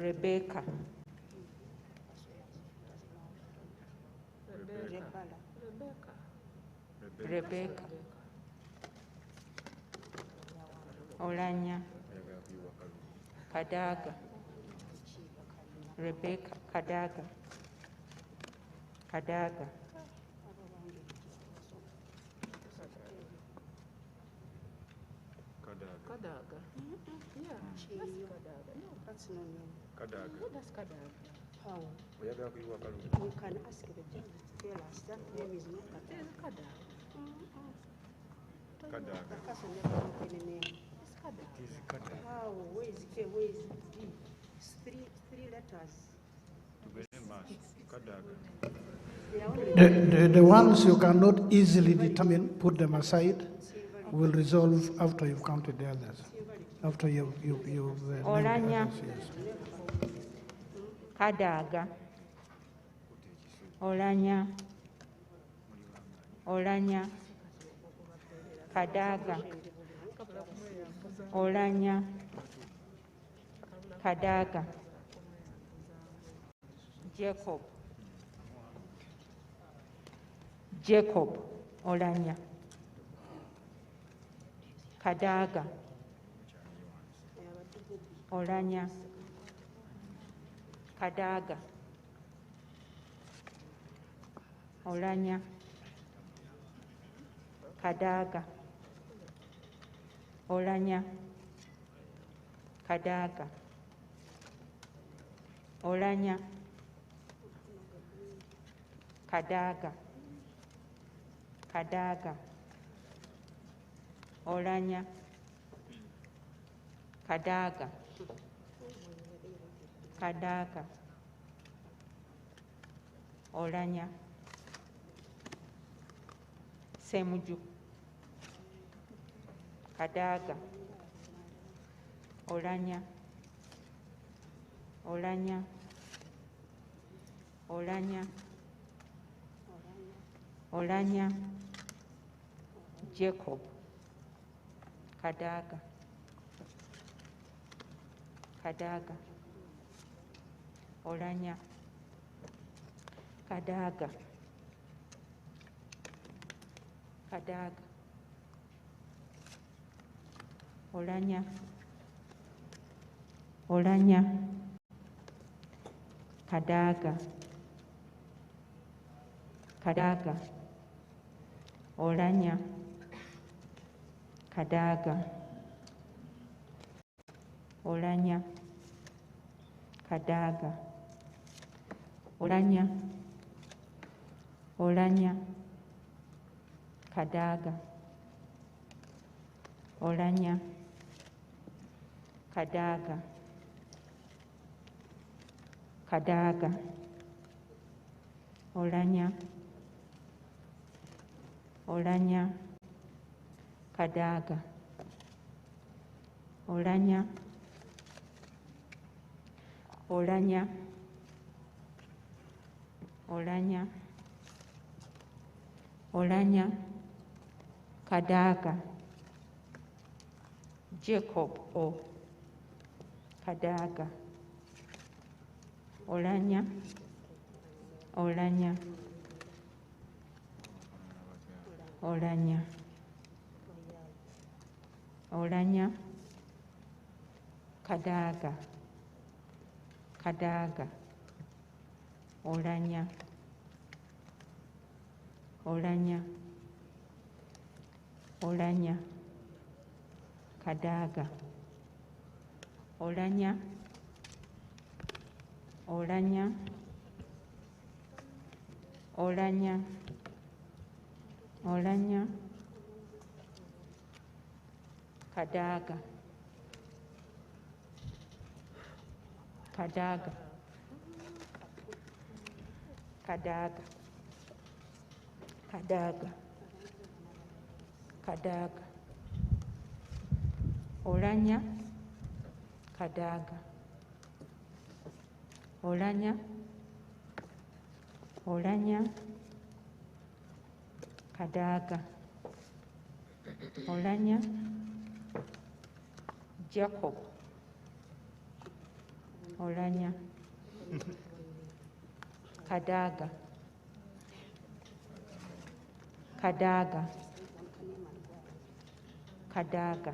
Rebecca, Rebecca, Oulanya, Kadaga, Rebecca, Kadaga, Kadaga, Kadaga. Yeah, that's Kadaga. No, that's no name. Kadaga. No, that's Kadaga. How? We can ask the judge to tell us that name is not Kadaga. It is Kadaga. Kadaga. The person never knows any name. It's Kadaga. It is Kadaga. How? Where is K? Where is D? It's three letters. Kadaga. The ones you cannot easily determine, put them aside. We'll resolve after you've counted the others. After you've Oulanya, named the others, yes. Kadaga, Oulanya, Oulanya, Kadaga, Oulanya, Kadaga, Jacob, Jacob, Oulanya, Kadaga, Oulanya, Kadaga, Oulanya, Kadaga, Oulanya, Kadaga, Oulanya, Kadaga, Kadaga, Oulanya, Kadaga, Kadaga, Oulanya, Semuju, Kadaga, Oulanya, Oulanya, Oulanya, Oulanya, Jacob, Kadaga, Kadaga, Oulanya, Kadaga, Kadaga, Oulanya, Oulanya, Kadaga, Kadaga, Oulanya, Kadaga, Oulanya, Kadaga, Oulanya, Oulanya, Kadaga, Oulanya, Kadaga, Kadaga, Oulanya, Oulanya, Kadaga, Oulanya, Oulanya, Oulanya, Oulanya, Kadaga, Jacob O. Kadaga, Oulanya, Oulanya, Oulanya, Oulanya, Kadaga, Kadaga, Oulanya, Oulanya, Oulanya, Kadaga, Oulanya, Oulanya, Oulanya, Oulanya, Kadaga, Kadaga, Kadaga, Kadaga, Kadaga, Oulanya, Kadaga, Oulanya, Oulanya, Kadaga, Oulanya, Jacob, Oulanya. Kadaga. Kadaga. Kadaga.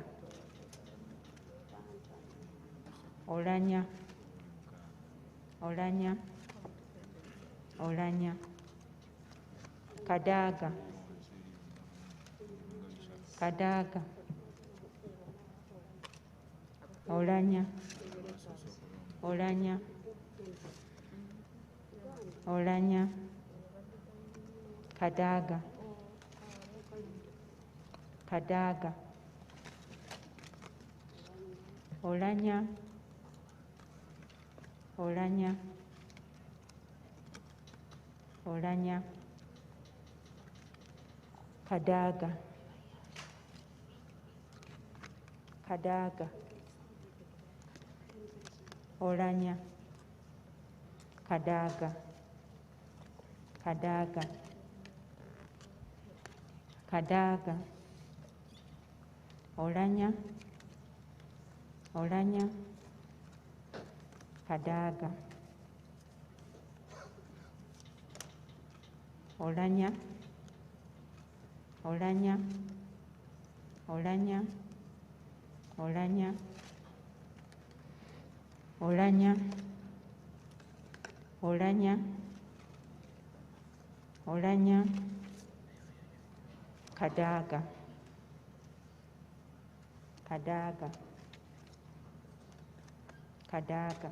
Oulanya. Oulanya. Oulanya. Kadaga. Kadaga. Oulanya. Oulanya. Oulanya. Kadaga. Kadaga. Oulanya. Oulanya. Oulanya. Kadaga. Kadaga. Oulanya. Kadaga. Kadaga. Kadaga. Oulanya. Oulanya. Kadaga. Oulanya. Oulanya. Oulanya. Oulanya. Oulanya. Oulanya. Oulanya. Kadaga. Kadaga. Kadaga.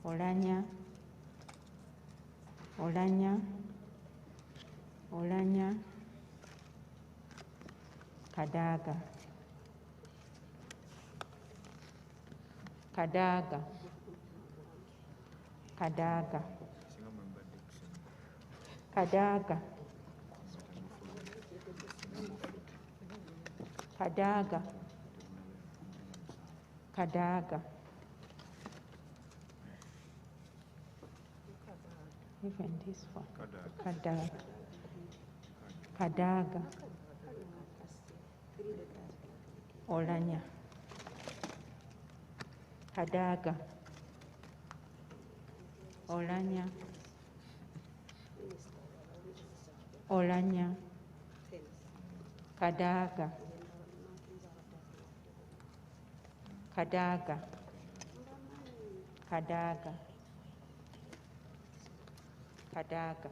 Oulanya. Oulanya. Oulanya. Kadaga. Kadaga. Kadaga. Kadaga. Kadaga. Kadaga. Even this one. Kadaga. Kadaga. Oulanya. Kadaga. Oulanya. Oulanya. Kadaga. Kadaga. Kadaga. Kadaga.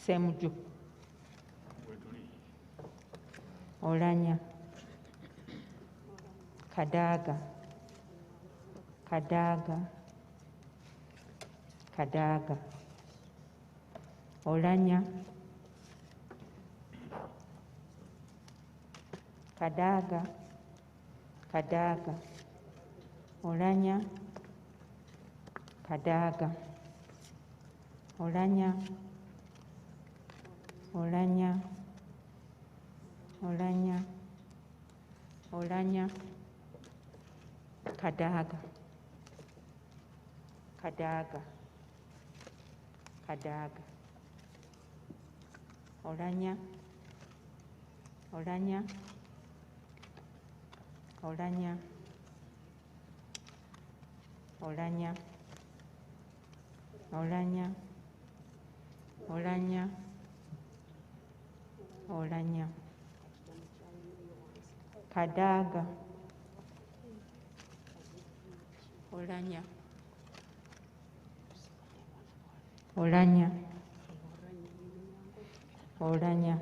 Semuju. Oulanya. Kadaga. Kadaga. Kadaga. Oulanya. Kadaga. Kadaga. Oulanya. Kadaga. Oulanya. Oulanya. Oulanya. Oulanya. Kadaga. Kadaga. Kadaga. Oulanya. Oulanya. Oulanya. Oulanya. Oulanya. Oulanya. Oulanya. Kadaga. Oulanya. Oulanya. Oulanya.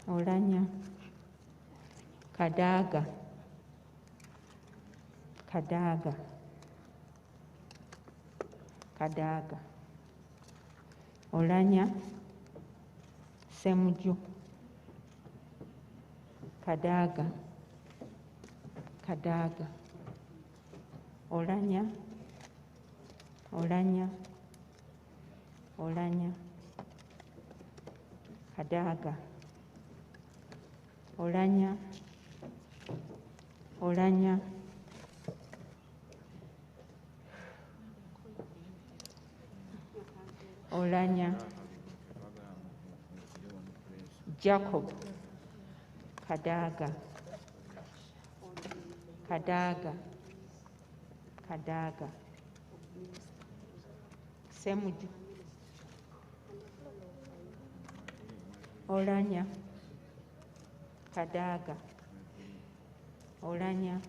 Oulanya. Kadaga. Kadaga. Kadaga. Oulanya. Semuju. Kadaga. Kadaga. Oulanya. Oulanya. Oulanya. Kadaga. Oulanya. Oulanya. Oulanya. Jacob. Kadaga, Kadaga, Kadaga, Semuju, Oulanya, Kadaga, Oulanya,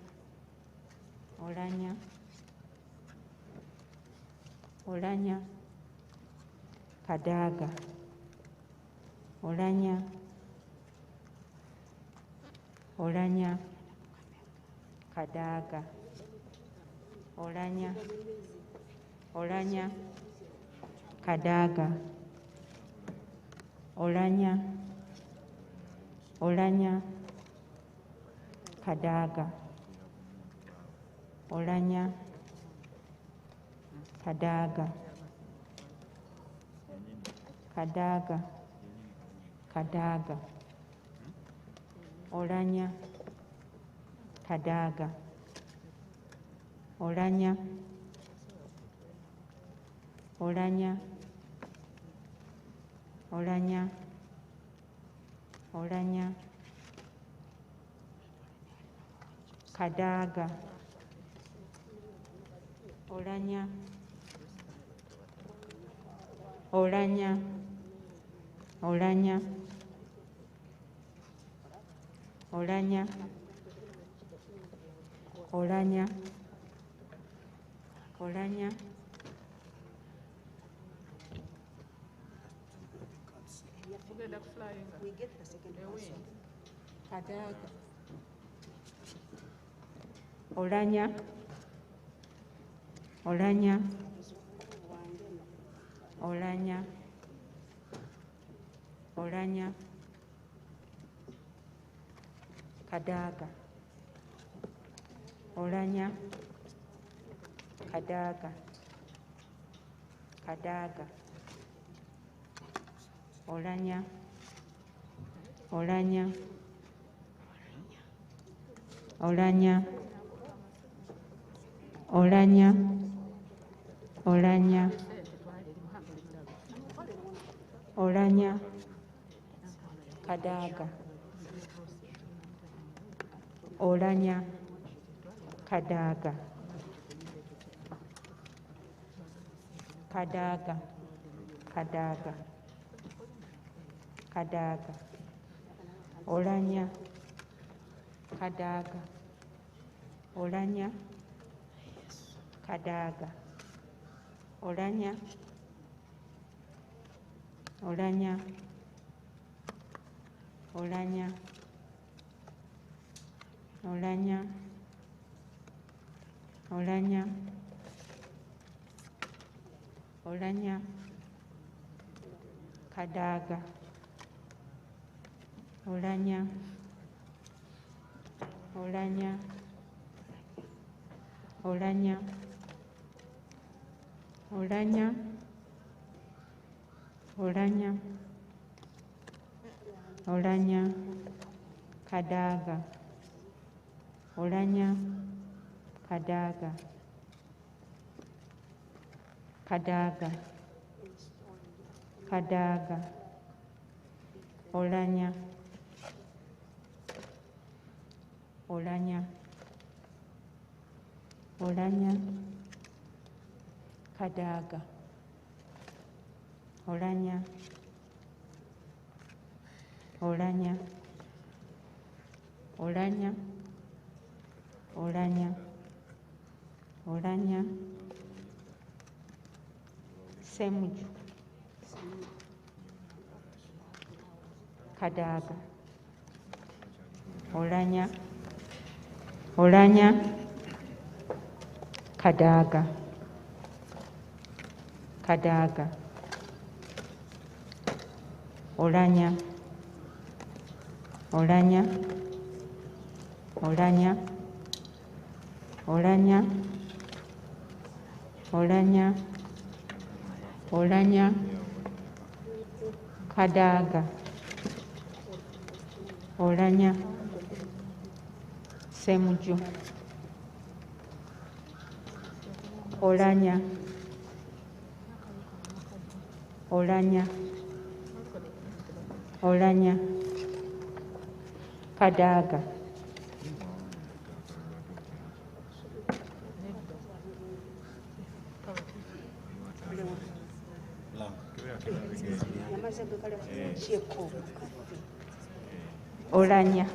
Oulanya, Oulanya, Kadaga, Oulanya, Oulanya, Kadaga, Oulanya, Oulanya, Kadaga, Oulanya, Oulanya, Kadaga, Oulanya, Kadaga, Kadaga, Kadaga, Oulanya, Kadaga, Oulanya, Oulanya, Oulanya, Oulanya, Kadaga, Oulanya, Oulanya, Oulanya, Oulanya, Oulanya, Oulanya, We get the second person. Kadaga, Oulanya, Oulanya, Oulanya, Oulanya, Kadaga, Oulanya, Kadaga, Kadaga, Oulanya, Oulanya, Oulanya, Oulanya, Oulanya, Oulanya, Kadaga, Oulanya, Kadaga, Kadaga, Kadaga, Kadaga, Oulanya, Kadaga, Oulanya, Kadaga, Oulanya, Oulanya, Oulanya, Oulanya, Oulanya, Oulanya, Kadaga, Oulanya, Oulanya, Oulanya, Oulanya, Oulanya, Oulanya, Kadaga, Oulanya, Kadaga, Kadaga, Kadaga, Oulanya, Oulanya, Oulanya, Kadaga, Oulanya, Oulanya, Oulanya, Oulanya, Oulanya, Semuju, Kadaga, Oulanya, Oulanya, Kadaga, Kadaga, Oulanya, Oulanya, Oulanya, Oulanya, Oulanya, Oulanya, Kadaga, Oulanya, Semuju, Oulanya, Oulanya, Oulanya, Kadaga. Oulanya.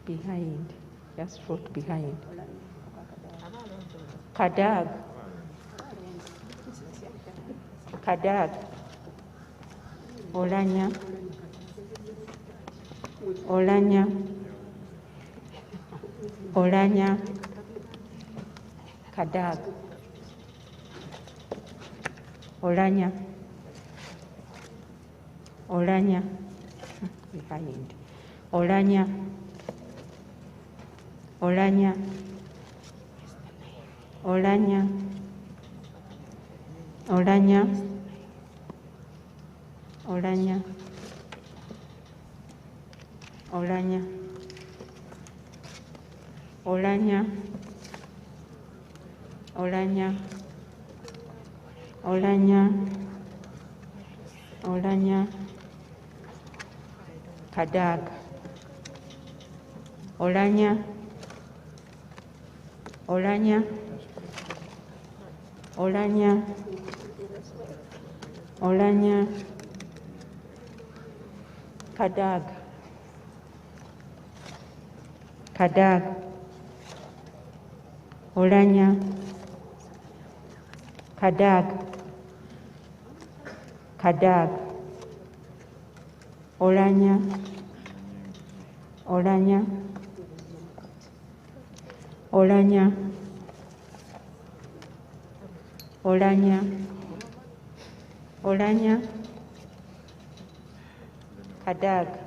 Behind. Just foot behind. Kadaga. Kadaga. Oulanya. Oulanya. Oulanya. Kadaga. Oulanya. Oulanya. Behind. Oulanya. Oulanya. Oulanya. Oulanya. Oulanya. Oulanya. Oulanya. Oulanya. Oulanya. Oulanya. Kadaga. Oulanya. Oulanya. Oulanya. Oulanya. Kadaga. Kadaga. Oulanya. Kadaga. Kadaga. Oulanya. Oulanya. Oulanya. Oulanya. Oulanya. Kadaga.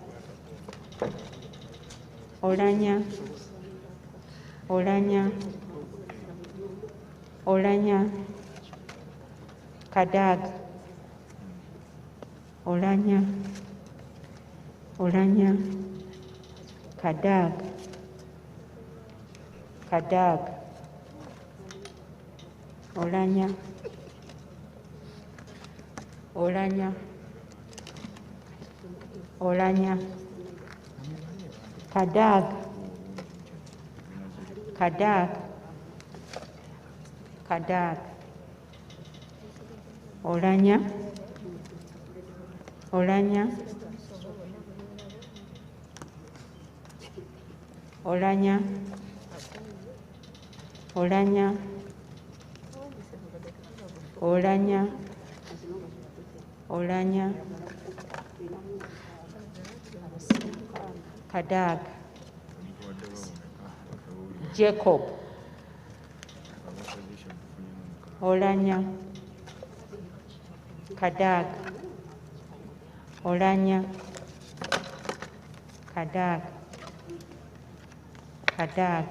Oulanya. Oulanya. Oulanya. Kadaga. Oulanya. Oulanya. Kadaga. Kadaga. Oulanya. Oulanya. Oulanya. Kadaga. Kadaga. Kadaga. Oulanya. Oulanya. Oulanya. Oulanya. Oulanya. Oulanya. Kadaga. Jacob. Oulanya. Kadaga. Oulanya. Kadaga. Kadaga.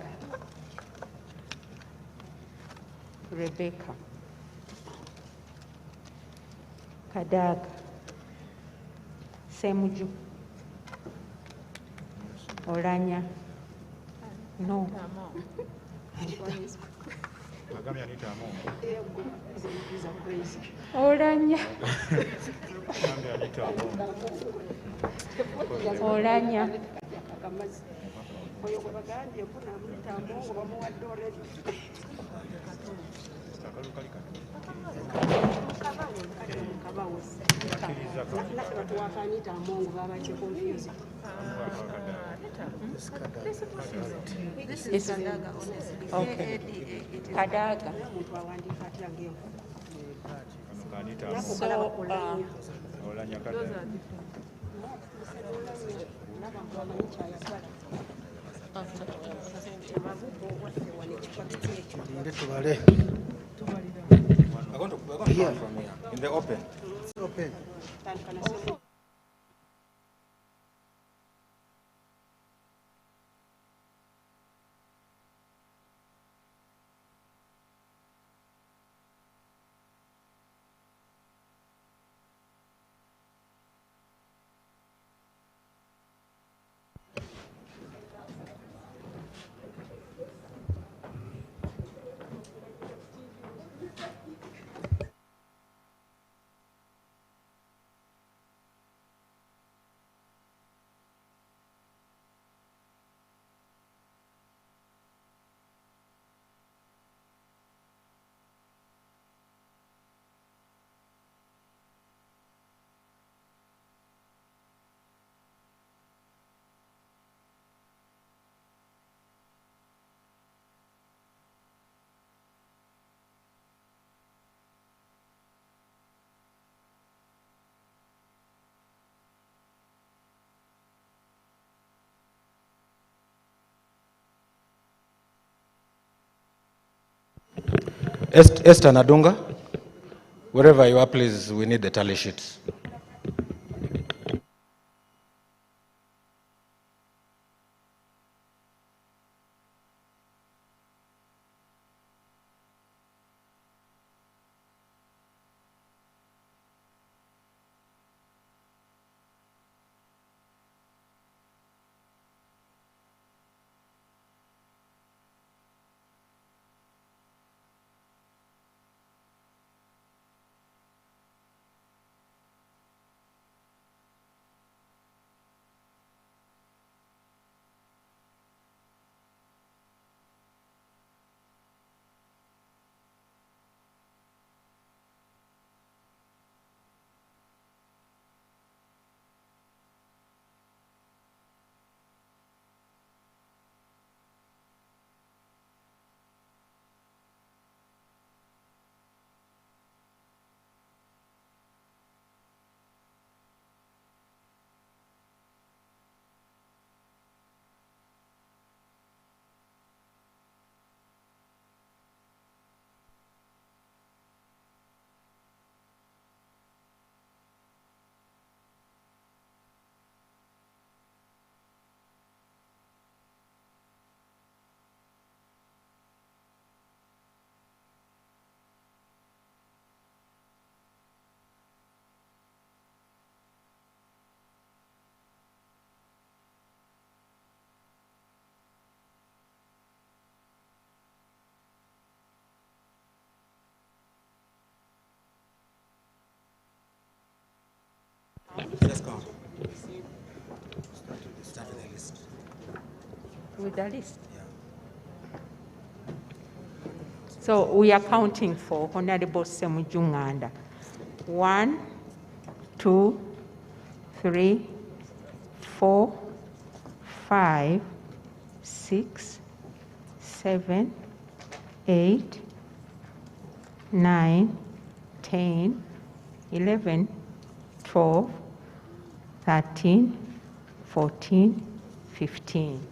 Rebecca. Kadaga. Semuju. Oulanya. No. Oulanya. Oulanya. Okay. Kadaga. Here. In the open. Open. Esther Nadunga, wherever you are, please, we need the tally sheets. Let's go. Start with the list. With the list. So we are counting for Honorable Semujunganda. 1, 2, 3, 4, 5, 6, 7, 8, 9, 10, 11, 12, 13, 14, 15.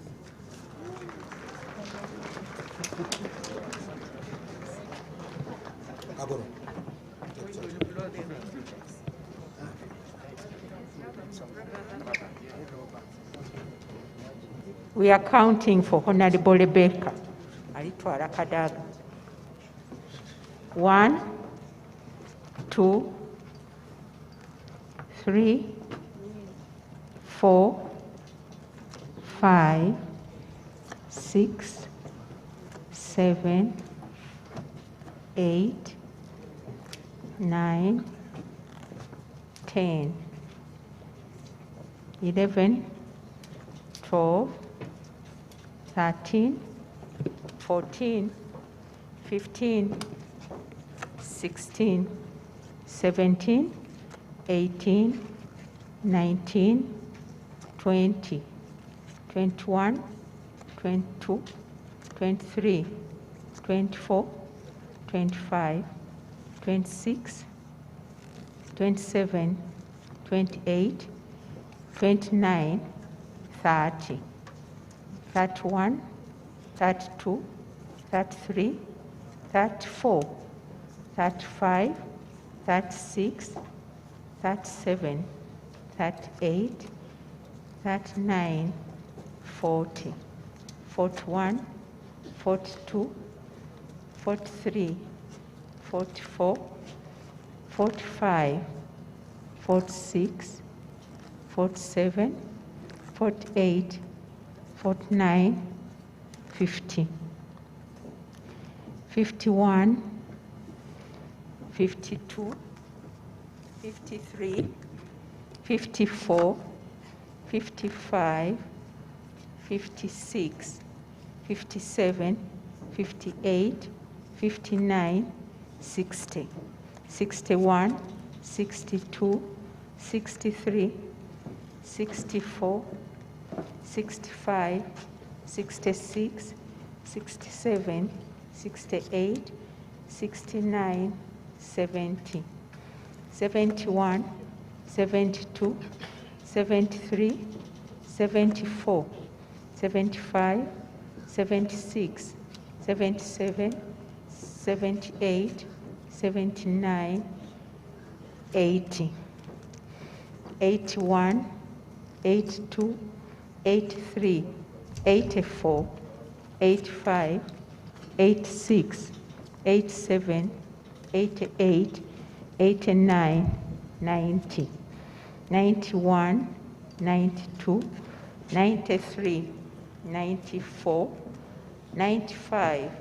We are counting for Honorable Rebecca. Alitwala Kadaga. 1, 2, 3, 4, 5, 6, 7, 8, 9, 10, 11, 12, 13, 14, 15, 16, 17, 18, 19, 20, 21, 22, 23, 24, 25, 26, 27, 28, 29, 30, 31, 32, 33, 34, 35, 36, 37, 38, 39, 40, 41, 42, 43, 44, 45, 46, 47, 48, 49, 50, 51, 52, 53, 54, 55, 56, 57, 58, 59, 60, 61, 62, 63, 64, 65, 66, 67, 68, 69, 70, 71, 72, 73, 74, 75, 76, 77, 78, 79, 80, 81, 82, 83, 84, 85, 86, 87, 88, 89, 90, 91, 92, 93, 94, 95,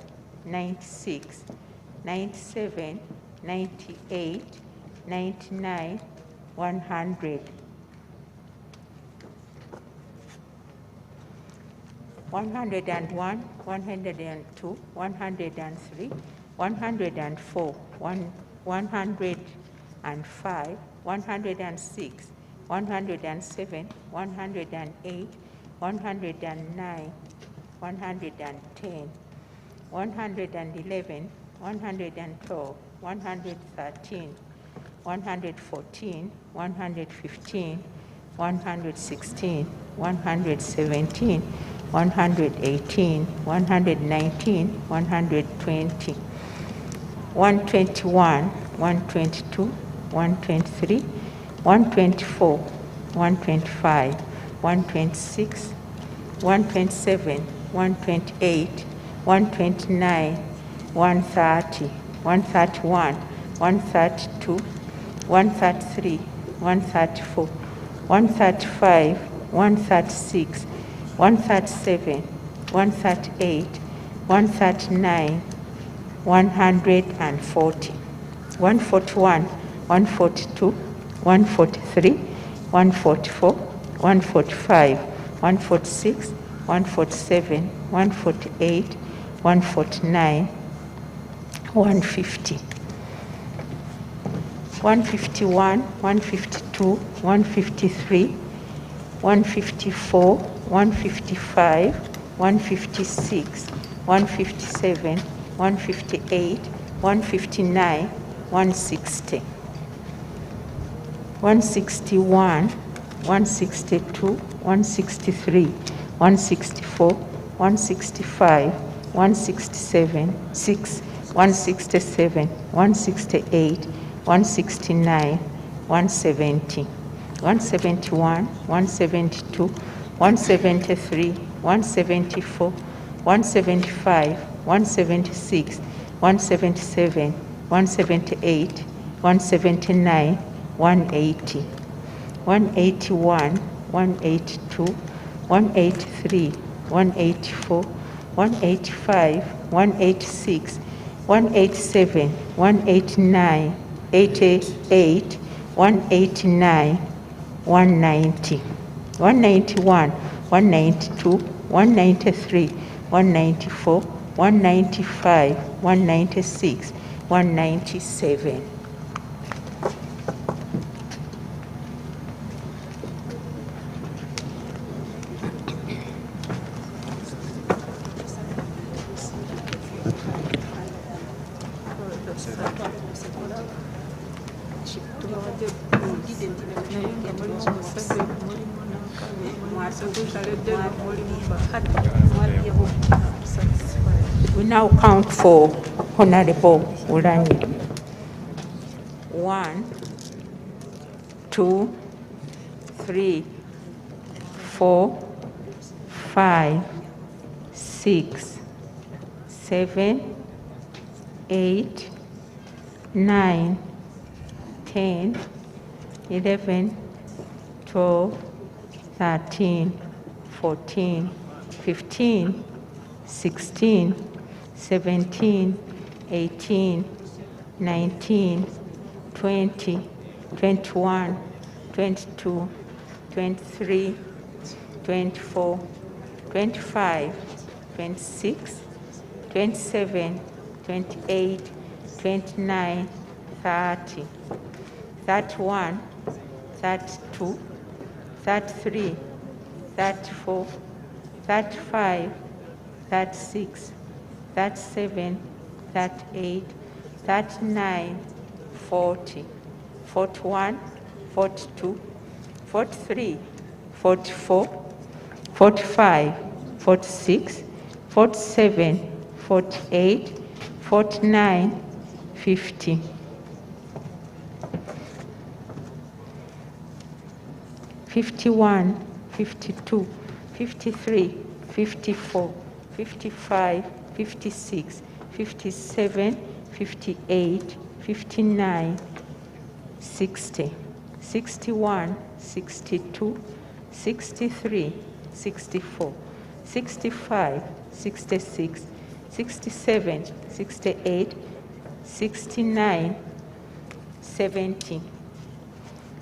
96, 97, 98, 99, 100. 101, 102, 103, 104, 105, 106, 107, 108, 109, 110, 111, 112, 113, 114, 115, 116, 117, 118, 119, 120, 121, 122, 123, 124, 125, 126, 127, 128, 129, 130, 131, 132, 133, 134, 135, 136, 137, 138, 139, 140, 141, 142, 143, 144, 145, 146, 147, 148, 149, 150, 151, 152, 153, 154, 155, 156, 157, 158, 159, 160, 161, 162, 163, 164, 165, 167, 167, 168, 169, 170, 171, 172, 173, 174, 175, 176, 177, 178, 179, 180, 181, 182, 183, 184, 185, 186, 187, 189, 88, 189, 190, 191, 192, 193, 194, 195, 196, 197. We now count for Honorable Oulanya. 1, 2, 3, 4, 5, 6, 7, 8, 9, 10, 11, 12, 13, 14, 15, 16, 17, 18, 19, 20, 21, 22, 23, 24, 25, 26, 27, 28, 29, 30, 31, 32, 33, 34, 35, 36, 37, 38, 39, 40, 41, 42, 43, 44, 45, 46, 47, 48, 49, 50. 51, 52, 53, 54, 55, 56, 57, 58, 59, 60, 61, 62, 63, 64, 65, 66, 67, 68, 69, 70,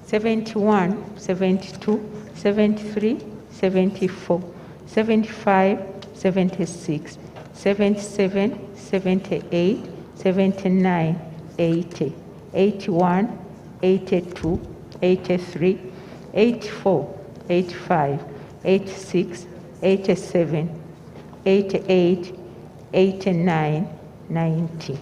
71, 72, 73, 74, 75, 76, 77, 78, 79, 80, 81, 82, 83, 84, 85, 86, 87, 88, 89, 90.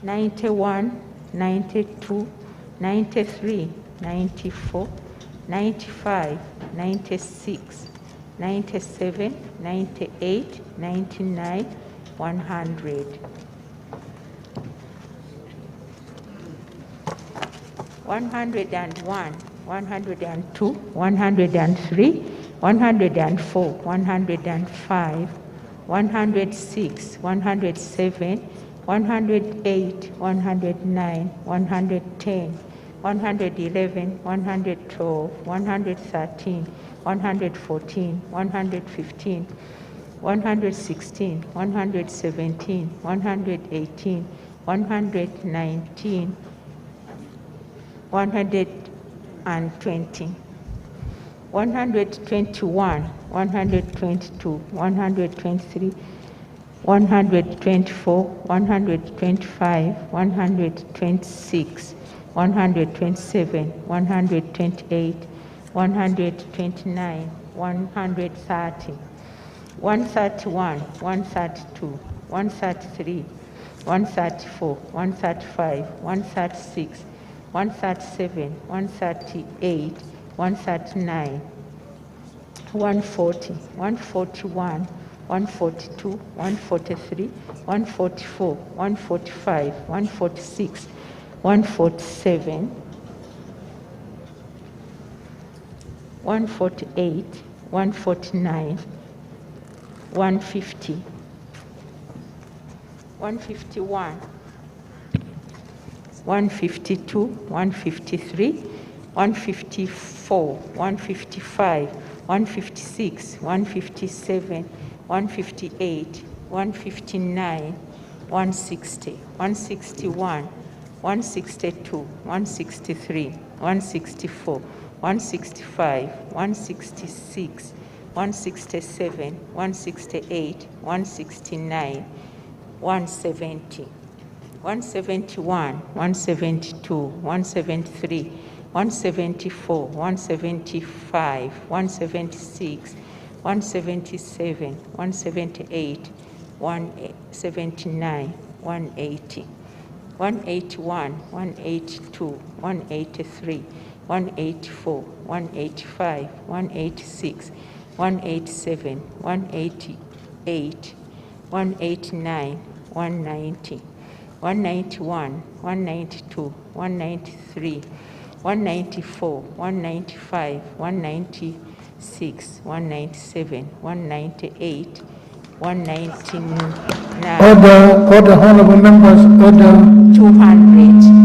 '91, '92, '93, '94, '95, '96, '97, '98, '99, 100. 101, 102, 103, 104, 105, 106, 107, 108, 109, 110, 111, 112, 113, 114, 115, 116, 117, 118, 119, 120, 121, 122, 123, 124, 125, 126, 127, 128, 129, 130, 131, 132, 133, 134, 135, 136, 137, 138, 139, 140, 141, 142, 143, 144, 145, 146, 147, 148, 149, 150, 151, 152, 153, 154, 155, 156, 157, 158, 159, 160, 161, 162, 163, 164, 165, 166, 167, 168, 169, 170, 171, 172, 173, 174, 175, 176, 177, 178, 179, 180, 181, 182, 183, 184, 185, 186, 187, 188, 189, 190, 191, 192, 193, 194, 195, 196, 197, 198, 199. Order, honorable members, order. 200.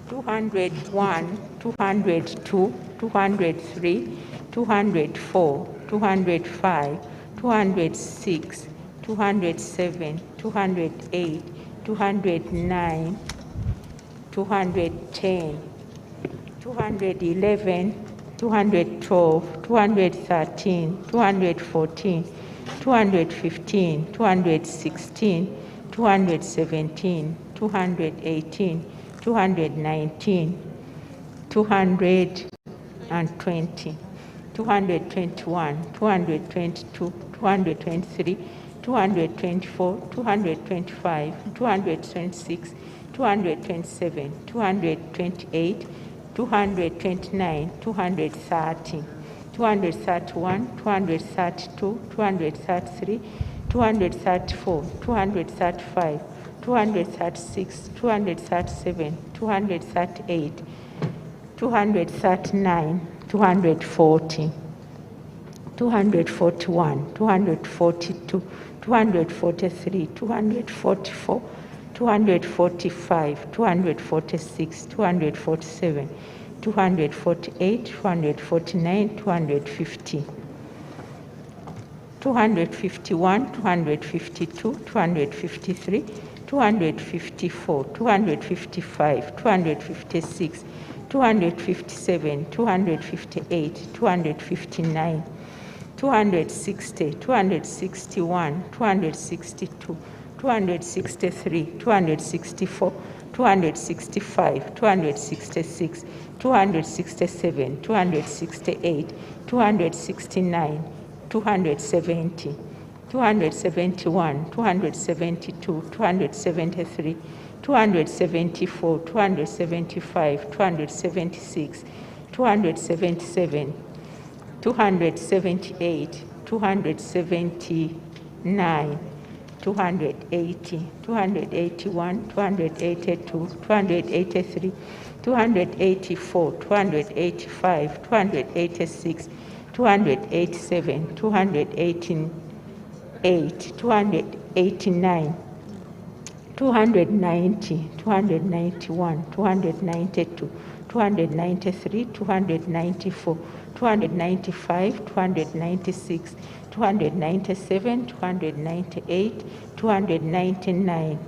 201, 202, 203, 204, 205, 206, 207, 208, 209, 210, 211, 212, 213, 214, 215, 216, 217, 218, 219, 220, 221, 222, 223, 224, 225, 226, 227, 228, 229, 230, 231, 232, 233, 234, 235, 236, 237, 238, 239, 240, 241, 242, 243, 244, 245, 246, 247, 248, 249, 250, 251, 252, 253, 254, 255, 256, 257, 258, 259, 260, 261, 262, 263, 264, 265, 266, 267, 268, 269, 270, 271, 272, 273, 274, 275, 276, 277, 278, 279, 280, 281, 282, 283, 284, 285, 286, 287, 288, 289, 290, 291, 292, 293, 294, 295, 296, 297, 298, 299,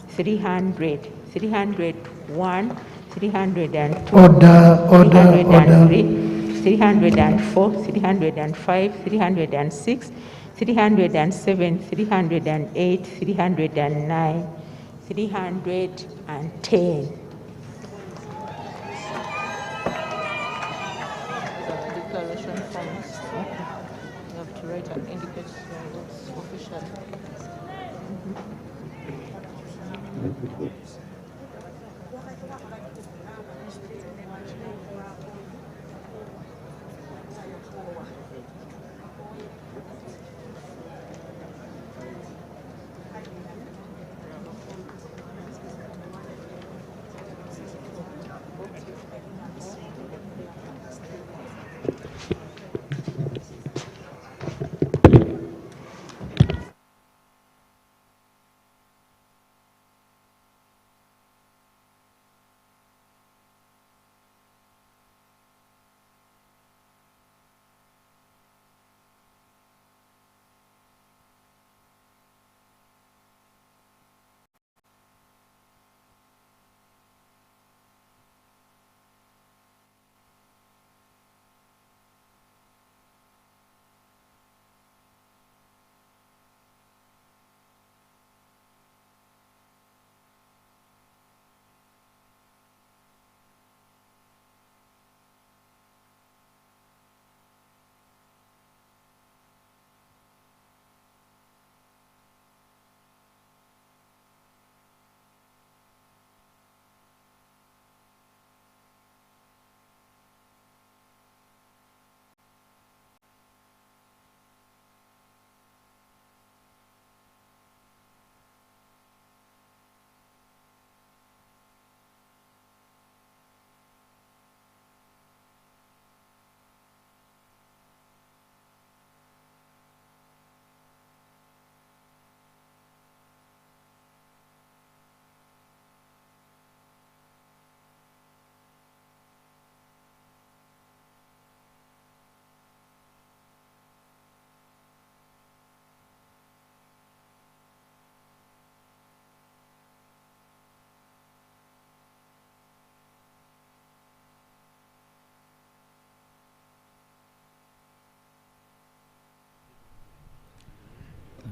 300, 301, 302, Order. 303, 304, 305, 306, 307, 308, 309, 310. Declaration forms. You have to write and indicate what's official.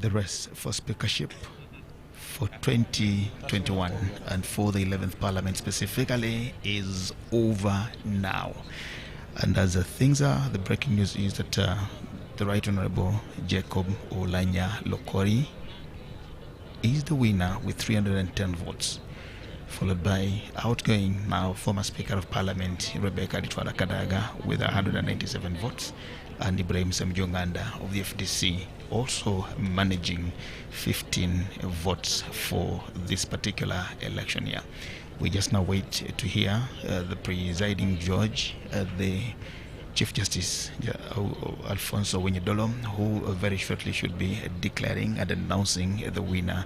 The race for speakership for 2021 and for the 11th Parliament specifically is over now. And as things are, the breaking news is that the Right Honorable Jacob Oulanya Lokori is the winner with 310 votes, followed by outgoing now former Speaker of Parliament Rebecca Kadaga with 197 votes, and Ibrahim Semjonganda of the FDC also managing 15 votes for this particular election year. We just now wait to hear the presiding judge, the Chief Justice Alfonso Winyidolo, who very shortly should be declaring and announcing the winner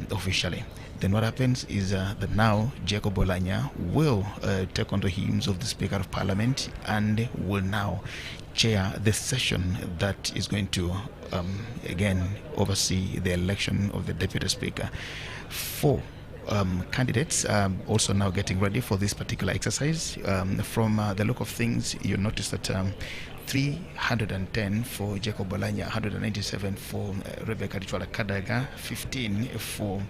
officially. Then what happens is that now Jacob Oulanya will take on the hymns of the Speaker of Parliament and will now chair the session that is going to again oversee the election of the Deputy Speaker. Four candidates also now getting ready for this particular exercise. From the look of things, you notice that 310 for Jacob Oulanya, 197 for Rebecca Kadaga, 15 for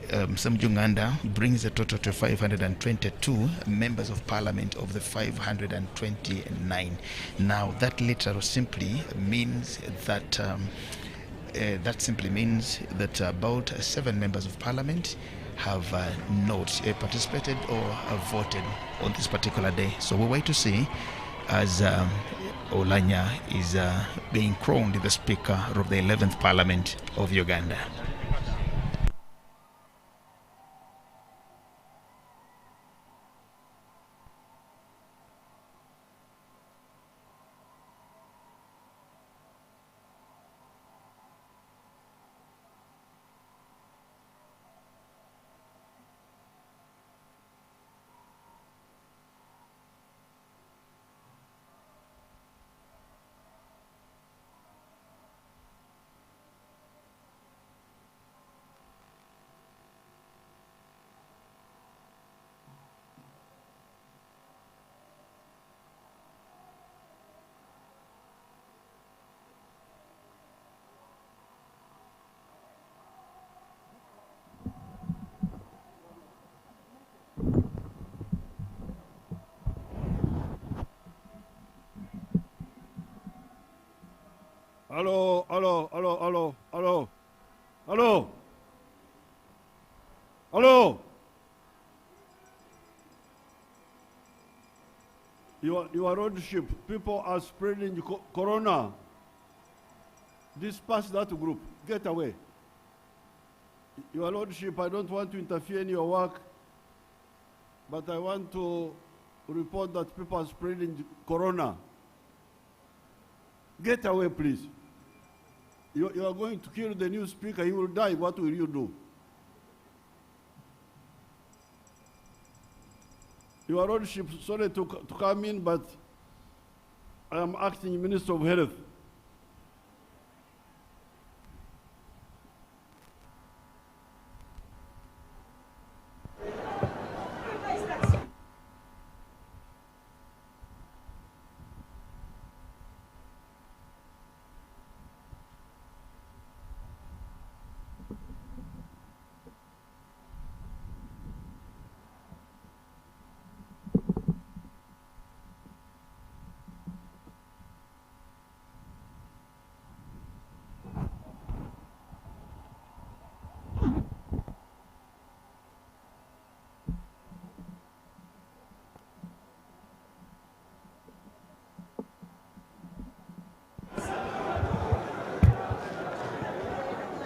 Samjunganda, brings the total to 522 members of parliament of the 529. Now that literally simply means that about 7 members of parliament have not participated or voted on this particular day. So we'll wait to see as Oulanya is being crowned the Speaker of the 11th Parliament of Uganda. Hello, hello, hello, hello, hello, hello, hello. Your lordship, people are spreading corona. Disperse that group. Get away. Your lordship, I don't want to interfere in your work, but I want to report that people are spreading corona. Get away, please. You are going to kill the new speaker. He will die. What will you do? Your lordship, sorry to come in, but I am acting Minister of Health.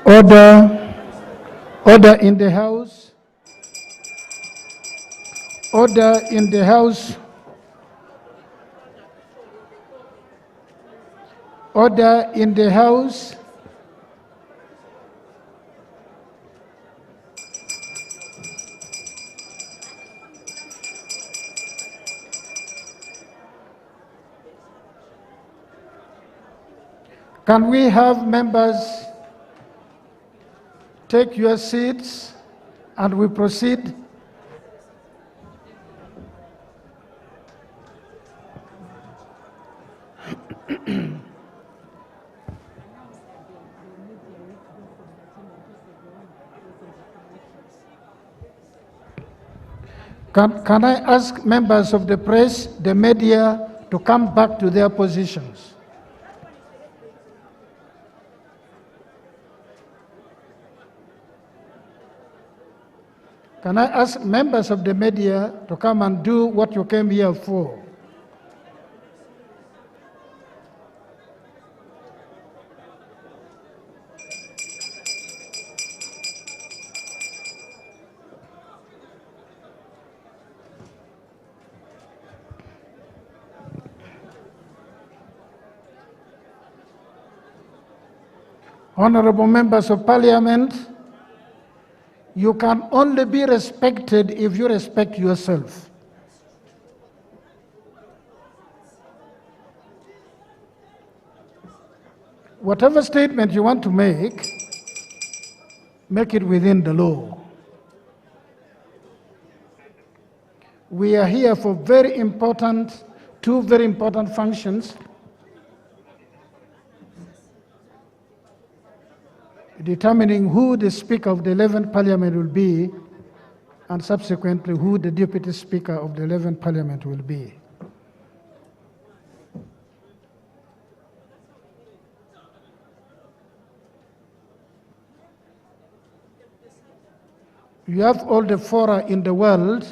Order. Order in the House. Order in the House. Order in the House. Can we have members take your seats and we proceed? Can I ask members of the press, the media, to come back to their positions? Can I ask members of the media to come and do what you came here for? Honorable members of parliament, you can only be respected if you respect yourself. Whatever statement you want to make it within the law. We are here for two very important functions. Determining who the Speaker of the 11th Parliament will be, and subsequently who the Deputy Speaker of the 11th Parliament will be. You have all the fora in the world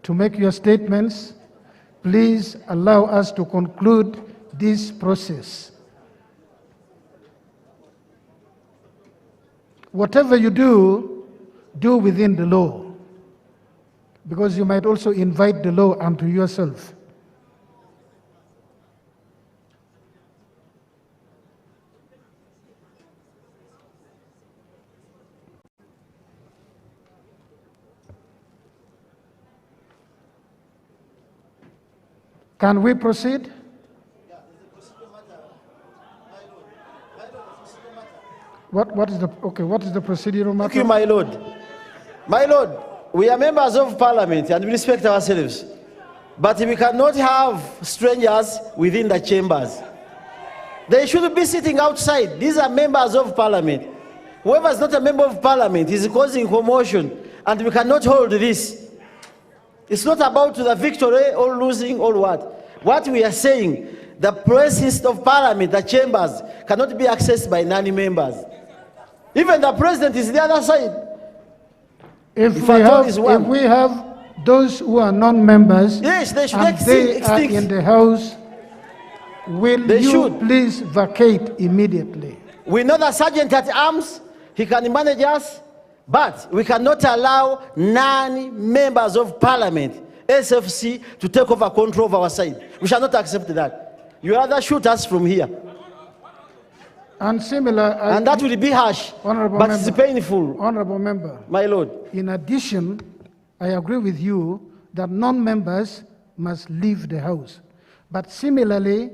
to make your statements. Please allow us to conclude this process. Whatever you do, do within the law, because you might also invite the law unto yourself. Can we proceed? What is the procedural matter? Thank you, my lord. My lord, we are members of parliament and we respect ourselves. But we cannot have strangers within the chambers. They should be sitting outside. These are members of parliament. Whoever is not a member of parliament is causing commotion, and we cannot hold this. It's not about the victory or losing or what. What we are saying, the presence of parliament, the chambers, cannot be accessed by non-members. Even the president is the other side. If we have those who are non-members, yes, they should and they are in the house, will you please vacate immediately? We know the sergeant at arms, he can manage us, but we cannot allow non-members of parliament, SFC, to take over control of our side. We shall not accept that. You rather shoot us from here. And and that will be harsh, but it's painful. Honorable member. My lord. In addition, I agree with you that non-members must leave the house. But similarly,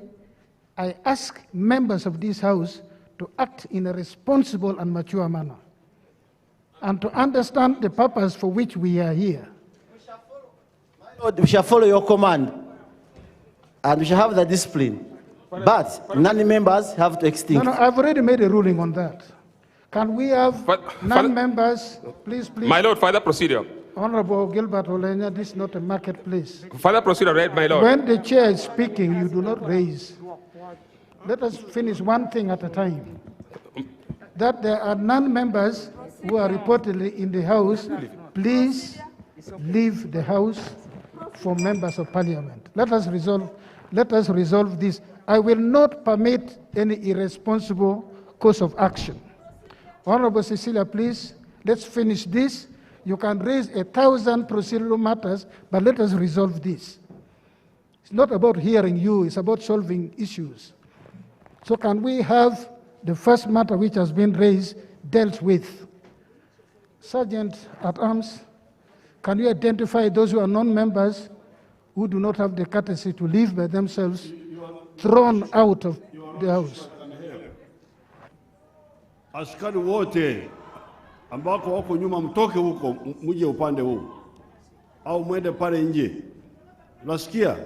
I ask members of this house to act in a responsible and mature manner, and to understand the purpose for which we are here. We shall follow your command, and we shall have the discipline. But non-members have to extinct. No, I've already made a ruling on that. Can we have non-members, please? My lord, further procedure. Honorable Gilbert Oulanya, this is not a marketplace. Further procedure, right, my lord. When the chair is speaking, you do not raise. Let us finish one thing at a time. That there are non-members who are reportedly in the house, please leave the house for members of parliament. Let us resolve this. I will not permit any irresponsible course of action. Honorable Cecilia, please, let's finish this. You can raise 1,000 procedural matters, but let us resolve this. It's not about hearing you, it's about solving issues. So can we have the first matter which has been raised dealt with? Sergeant at Arms, can you identify those who are non-members who do not have the courtesy to leave by themselves, thrown out of the house? Askari wote ambako wako nyuma mtoke huko muje upande huu au mwende pale nje. Unasikia?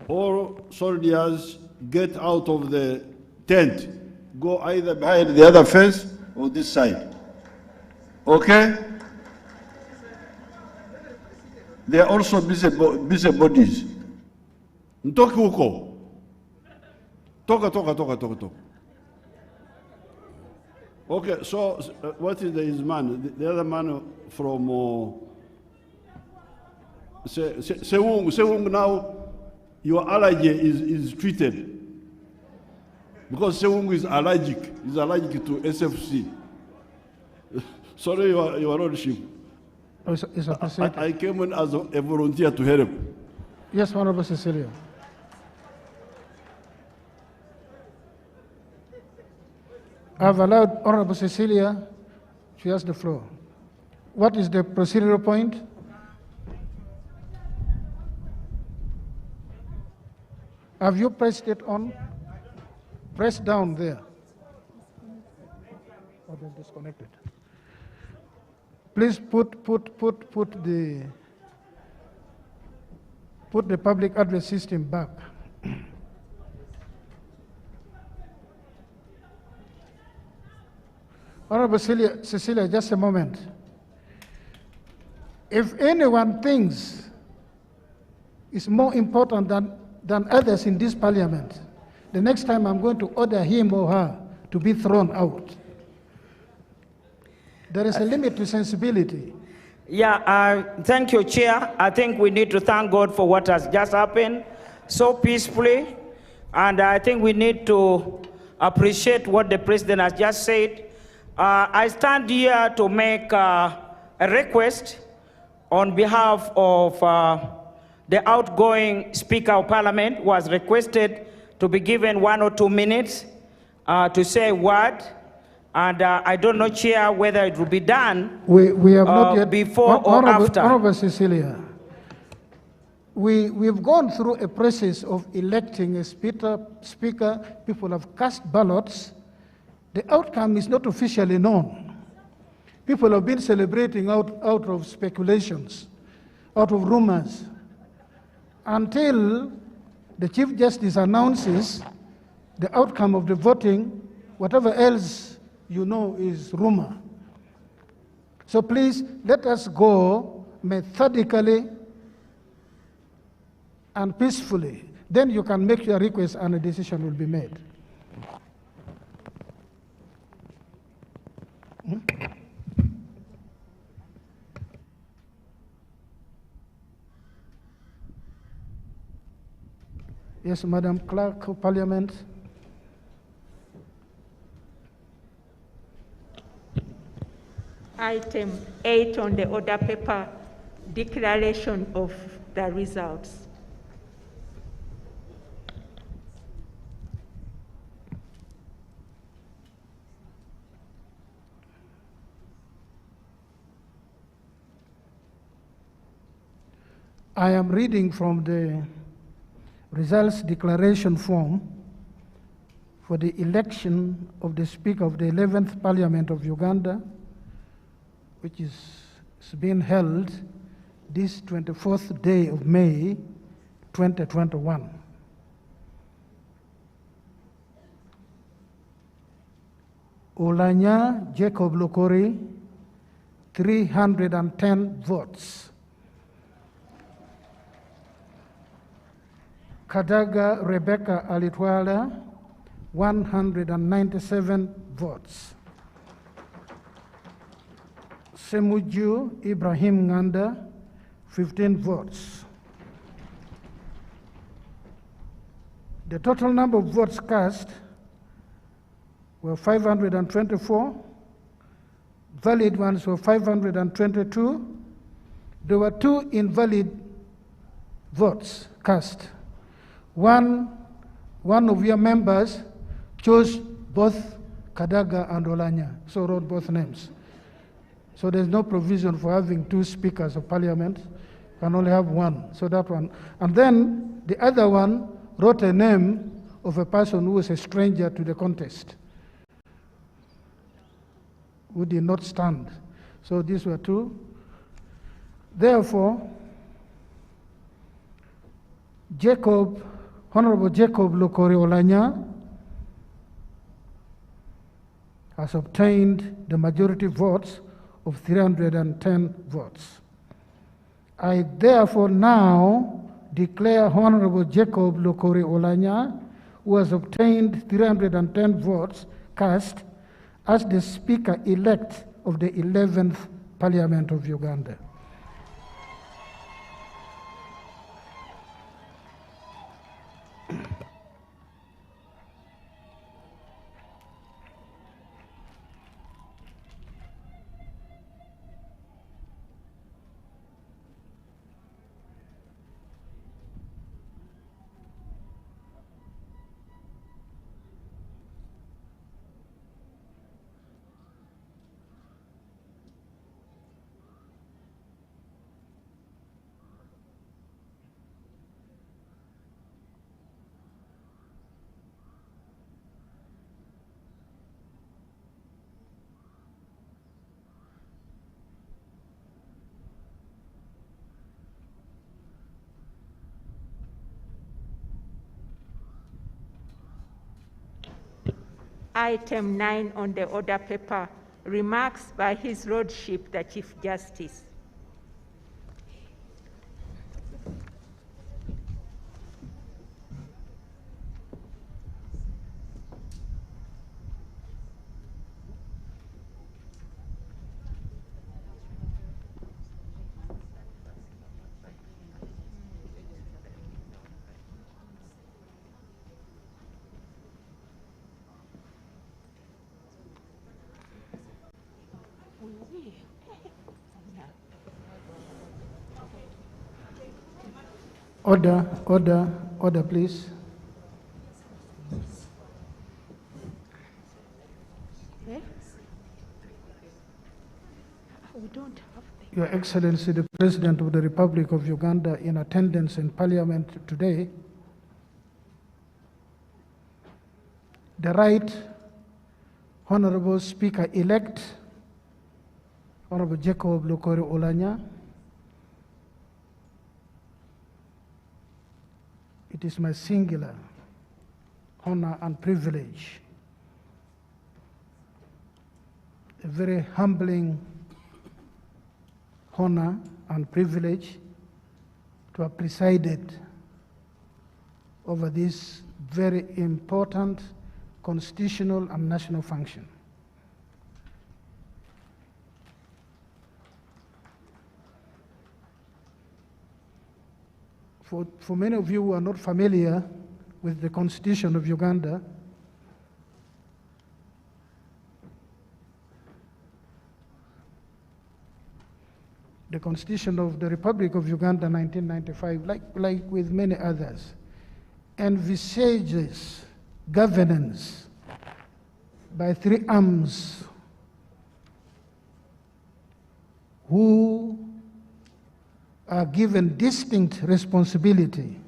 All soldiers get out of the tent. Go either behind the other fence or this side. Okay? They are also busy bodies. Mtoke huko. Toka. Okay, so what is his man? The other man from Sewung now, your allergy is treated. Because Sewung is allergic. He's allergic to SFC. Sorry, Your Lordship. I came in as a volunteer to help. Yes, Honorable Cecilia. I've allowed Honorable Cecilia, she has the floor. What is the procedural point? Have you pressed it on? Press down there. Oh, they're disconnected. Please put the public address system back. Honorable Cecilia, just a moment. If anyone thinks it's more important than others in this parliament, the next time I'm going to order him or her to be thrown out. There is a limit to sensibility. Yeah, thank you, Chair. I think we need to thank God for what has just happened so peacefully. And I think we need to appreciate what the President has just said. I stand here to make a request on behalf of the outgoing Speaker of Parliament, who has requested to be given 1 or 2 minutes to say a word. And I don't know, Chair, whether it will be done we have not yet, before or after. Honorable Cecilia, we've gone through a process of electing a speaker. People have cast ballots. The outcome is not officially known. People have been celebrating out of speculations, out of rumors, until the Chief Justice announces the outcome of the voting. Whatever else you know is rumor. So please, let us go methodically and peacefully. Then you can make your request and a decision will be made. Yes, Madam Clerk of Parliament. Item 8 on the order paper, declaration of the results. I am reading from the results declaration form for the election of the Speaker of the 11th Parliament of Uganda, which is being held this 24th day of May, 2021. Oulanya Jacob Lokori, 310 votes. Kadaga Rebecca Alitwala, 197 votes. Semuju Ibrahim Nganda, 15 votes. The total number of votes cast were 524. Valid ones were 522. There were 2 invalid votes cast. One of your members chose both Kadaga and Oulanya, so wrote both names. So there's no provision for having 2 speakers of parliament. You can only have 1, so that one. And then the other one wrote a name of a person who was a stranger to the contest, who did not stand. So these were 2. Therefore, Honorable Jacob Lokori Oulanya has obtained the majority votes of 310 votes. I therefore now declare Honorable Jacob Lokori Oulanya, who has obtained 310 votes cast, as the Speaker-elect of the 11th Parliament of Uganda. Item 9 on the order paper, remarks by His Lordship the Chief Justice. Order, order, order, please. We don't have the... Your Excellency, the President of the Republic of Uganda, in attendance in Parliament today, the Right Honorable Speaker-elect, Honorable Jacob Lokori Oulanya. It is my singular honor and privilege, a very humbling honor and privilege to have presided over this very important constitutional and national function. For many of you who are not familiar with the Constitution of Uganda, the Constitution of the Republic of Uganda 1995, like with many others, envisages governance by three arms who are given distinct responsibility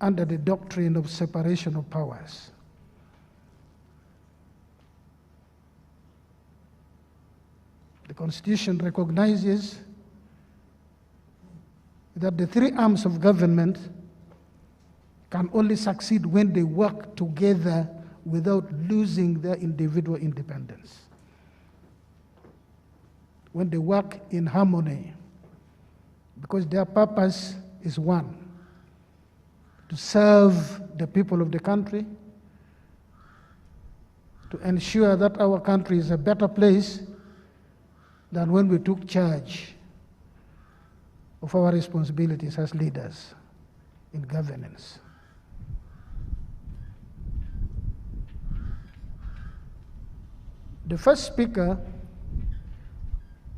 under the doctrine of separation of powers. The Constitution recognizes that the three arms of government can only succeed when they work together without losing their individual independence. When they work in harmony, because their purpose is one: to serve the people of the country, to ensure that our country is a better place than when we took charge of our responsibilities as leaders in governance. The first Speaker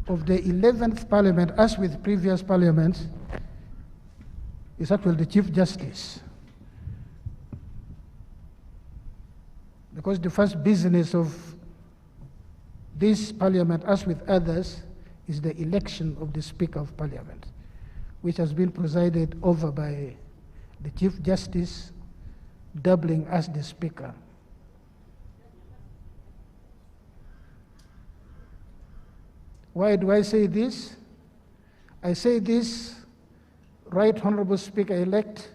of the 11th Parliament, as with previous parliaments, is actually the Chief Justice. Because the first business of this Parliament, as with others, is the election of the Speaker of Parliament, which has been presided over by the Chief Justice, doubling as the Speaker. Why do I say this? I say this, Right Honorable Speaker-elect,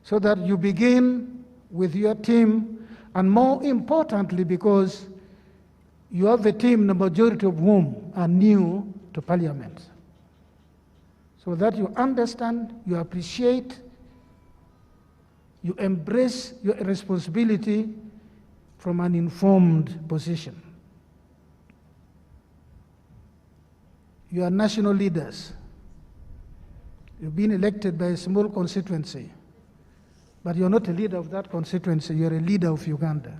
so that you begin with your team, and more importantly, because you have a team, the majority of whom are new to Parliament, so that you understand, you appreciate, you embrace your responsibility from an informed position. You are national leaders. You've been elected by a small constituency, but you're not a leader of that constituency, you're a leader of Uganda,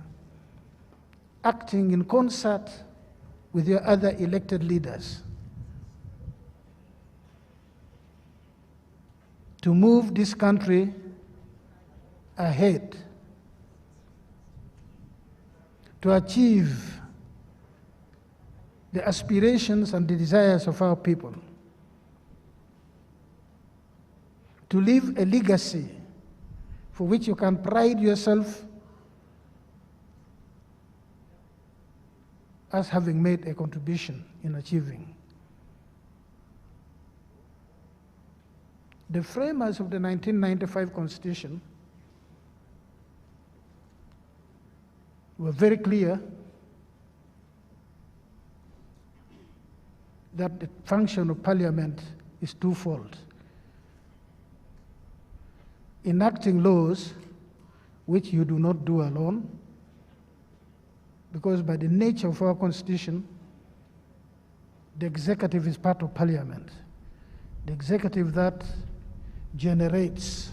acting in concert with your other elected leaders to move this country ahead, to achieve the aspirations and the desires of our people, to leave a legacy for which you can pride yourself as having made a contribution in achieving. The framers of the 1995 Constitution were very clear that the function of Parliament is twofold: enacting laws, which you do not do alone, because by the nature of our Constitution, the executive is part of Parliament. The executive that generates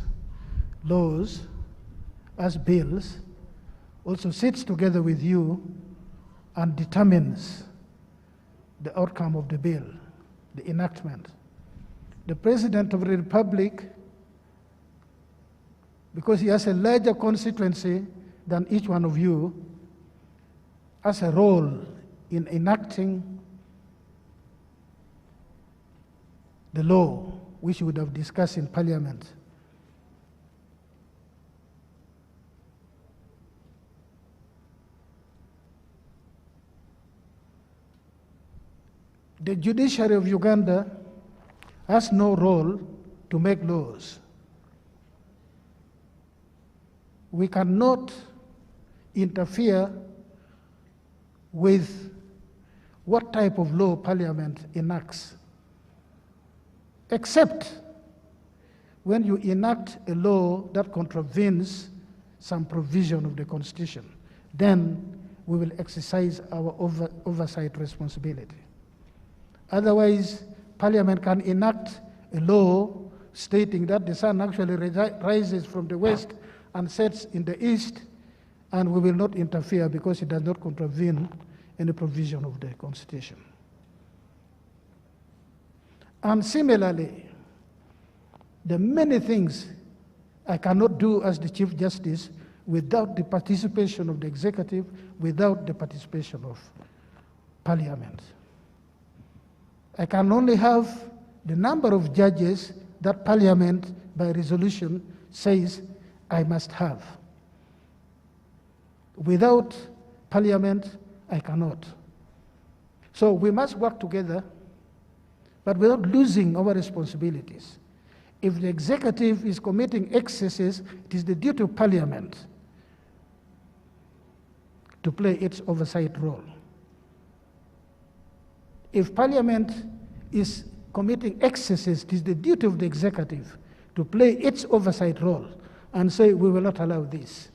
laws as bills also sits together with you and determines the outcome of the bill, the enactment. The President of the Republic, because he has a larger constituency than each one of you, has a role in enacting the law which we would have discussed in Parliament. The judiciary of Uganda has no role to make laws. We cannot interfere with what type of law Parliament enacts, except when you enact a law that contravenes some provision of the Constitution. Then we will exercise our oversight responsibility. Otherwise, Parliament can enact a law stating that the sun actually rises from the west and sets in the east, and we will not interfere because it does not contravene any provision of the Constitution. And similarly, there are many things I cannot do as the Chief Justice without the participation of the executive, without the participation of Parliament. I can only have the number of judges that Parliament, by resolution, says I must have. Without Parliament, I cannot. So we must work together, but without losing our responsibilities. If the executive is committing excesses, it is the duty of Parliament to play its oversight role. If Parliament is committing excesses, it is the duty of the executive to play its oversight role and say, we will not allow this.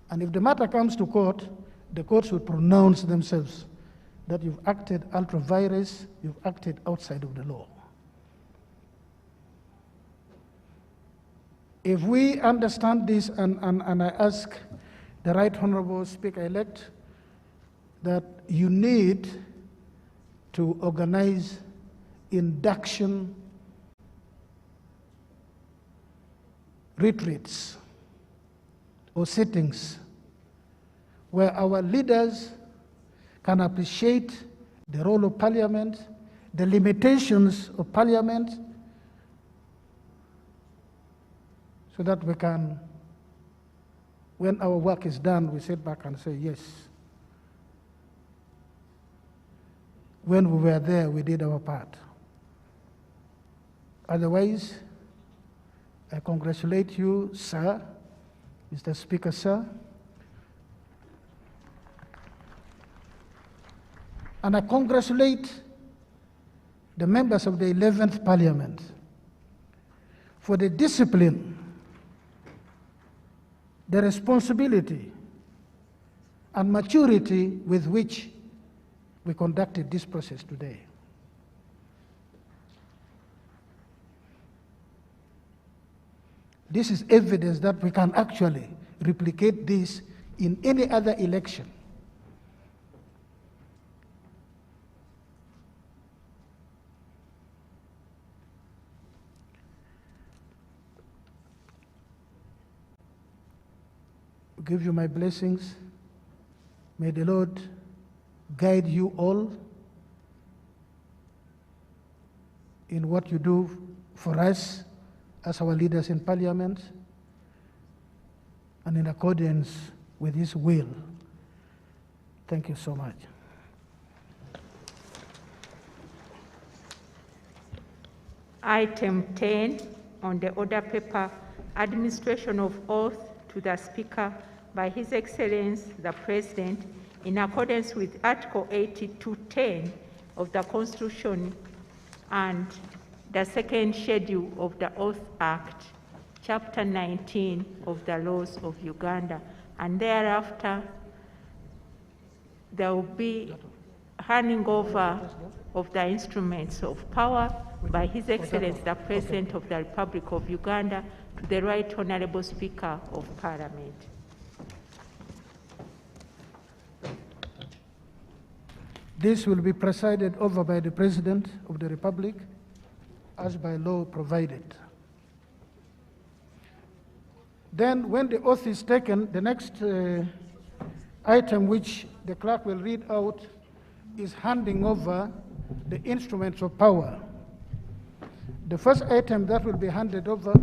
And if the matter comes to court, the courts will pronounce themselves that you've acted ultra vires, you've acted outside of the law. If we understand this, and I ask the Right Honorable Speaker-elect that you need to organize induction retreats or sittings where our leaders can appreciate the role of Parliament, the limitations of Parliament, so that we can, when our work is done, we sit back and say, yes, when we were there, we did our part. Otherwise, I congratulate you, sir, Mr. Speaker, sir, and I congratulate the members of the 11th Parliament for the discipline, the responsibility, and maturity with which we conducted this process today. This is evidence that we can actually replicate this in any other election. I give you my blessings. May the Lord guide you all in what you do for us as our leaders in Parliament and in accordance with His will. Thank you so much. Item 10 on the order paper, administration of oath to the Speaker by His Excellency the President in accordance with Article 82.10 of the Constitution and the second schedule of the Oath Act, Chapter 19 of the Laws of Uganda, and thereafter there will be handing over of the instruments of power by His Excellency the President of the Republic of Uganda to the Right Honourable Speaker of Parliament. This will be presided over by the President of the Republic as by law provided. Then when the oath is taken, the next item which the clerk will read out is handing over the instruments of power. The first item that will be handed over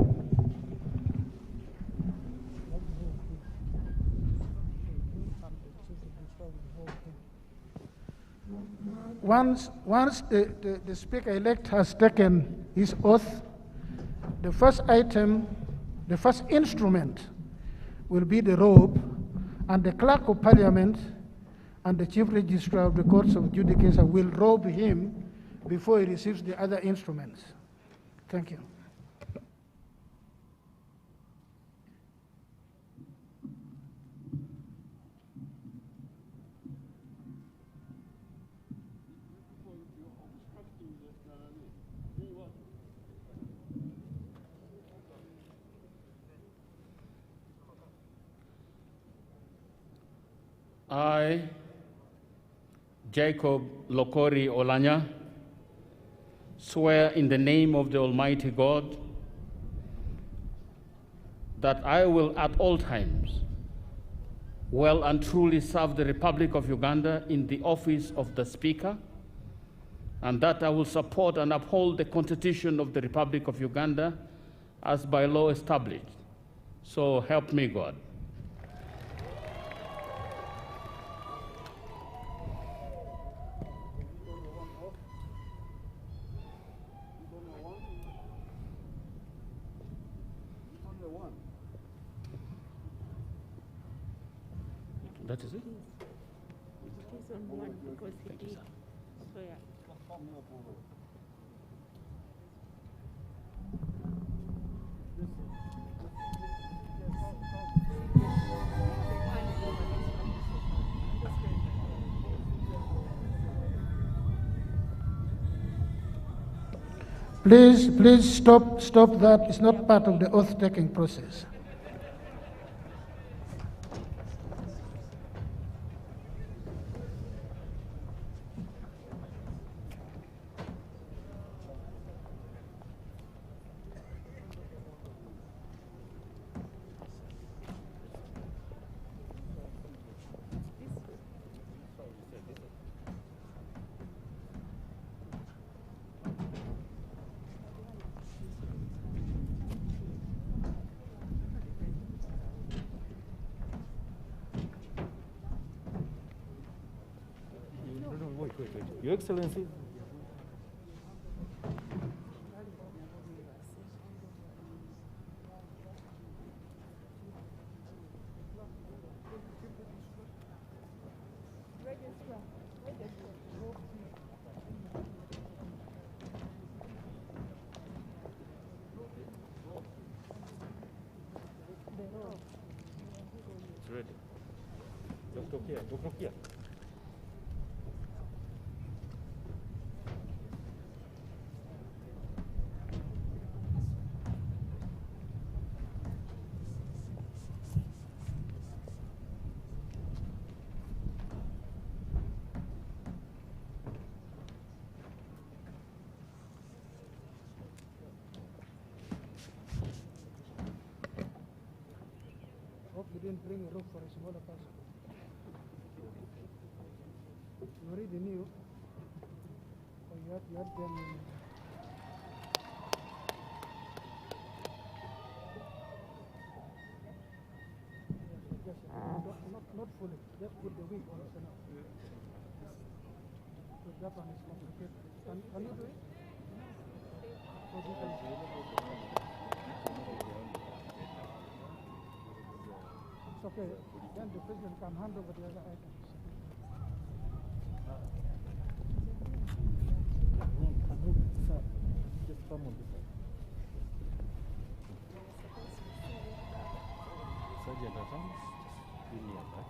once the Speaker-elect has taken his oath, the first item, the first instrument will be the robe, and the Clerk of Parliament and the Chief Registrar of the Courts of Judicature will robe him before he receives the other instruments. Thank you. I, Jacob Lokori Oulanya, swear in the name of the Almighty God that I will at all times well and truly serve the Republic of Uganda in the office of the Speaker, and that I will support and uphold the Constitution of the Republic of Uganda as by law established. So help me God. That is it? It is on one because he did swear. Please stop that. It's not part of the oath-taking process. Wait. Your Excellency. It's ready. Kutokea. Hope you didn't bring a rope for a smaller person. You already knew. Or you had them in. Just, not fully. Just put the wig on it now. So that one is complicated. Can you do it? So you can It's okay. Then the president can hand over the other items. Just come on this side. Sergeant Adams, just give me a back.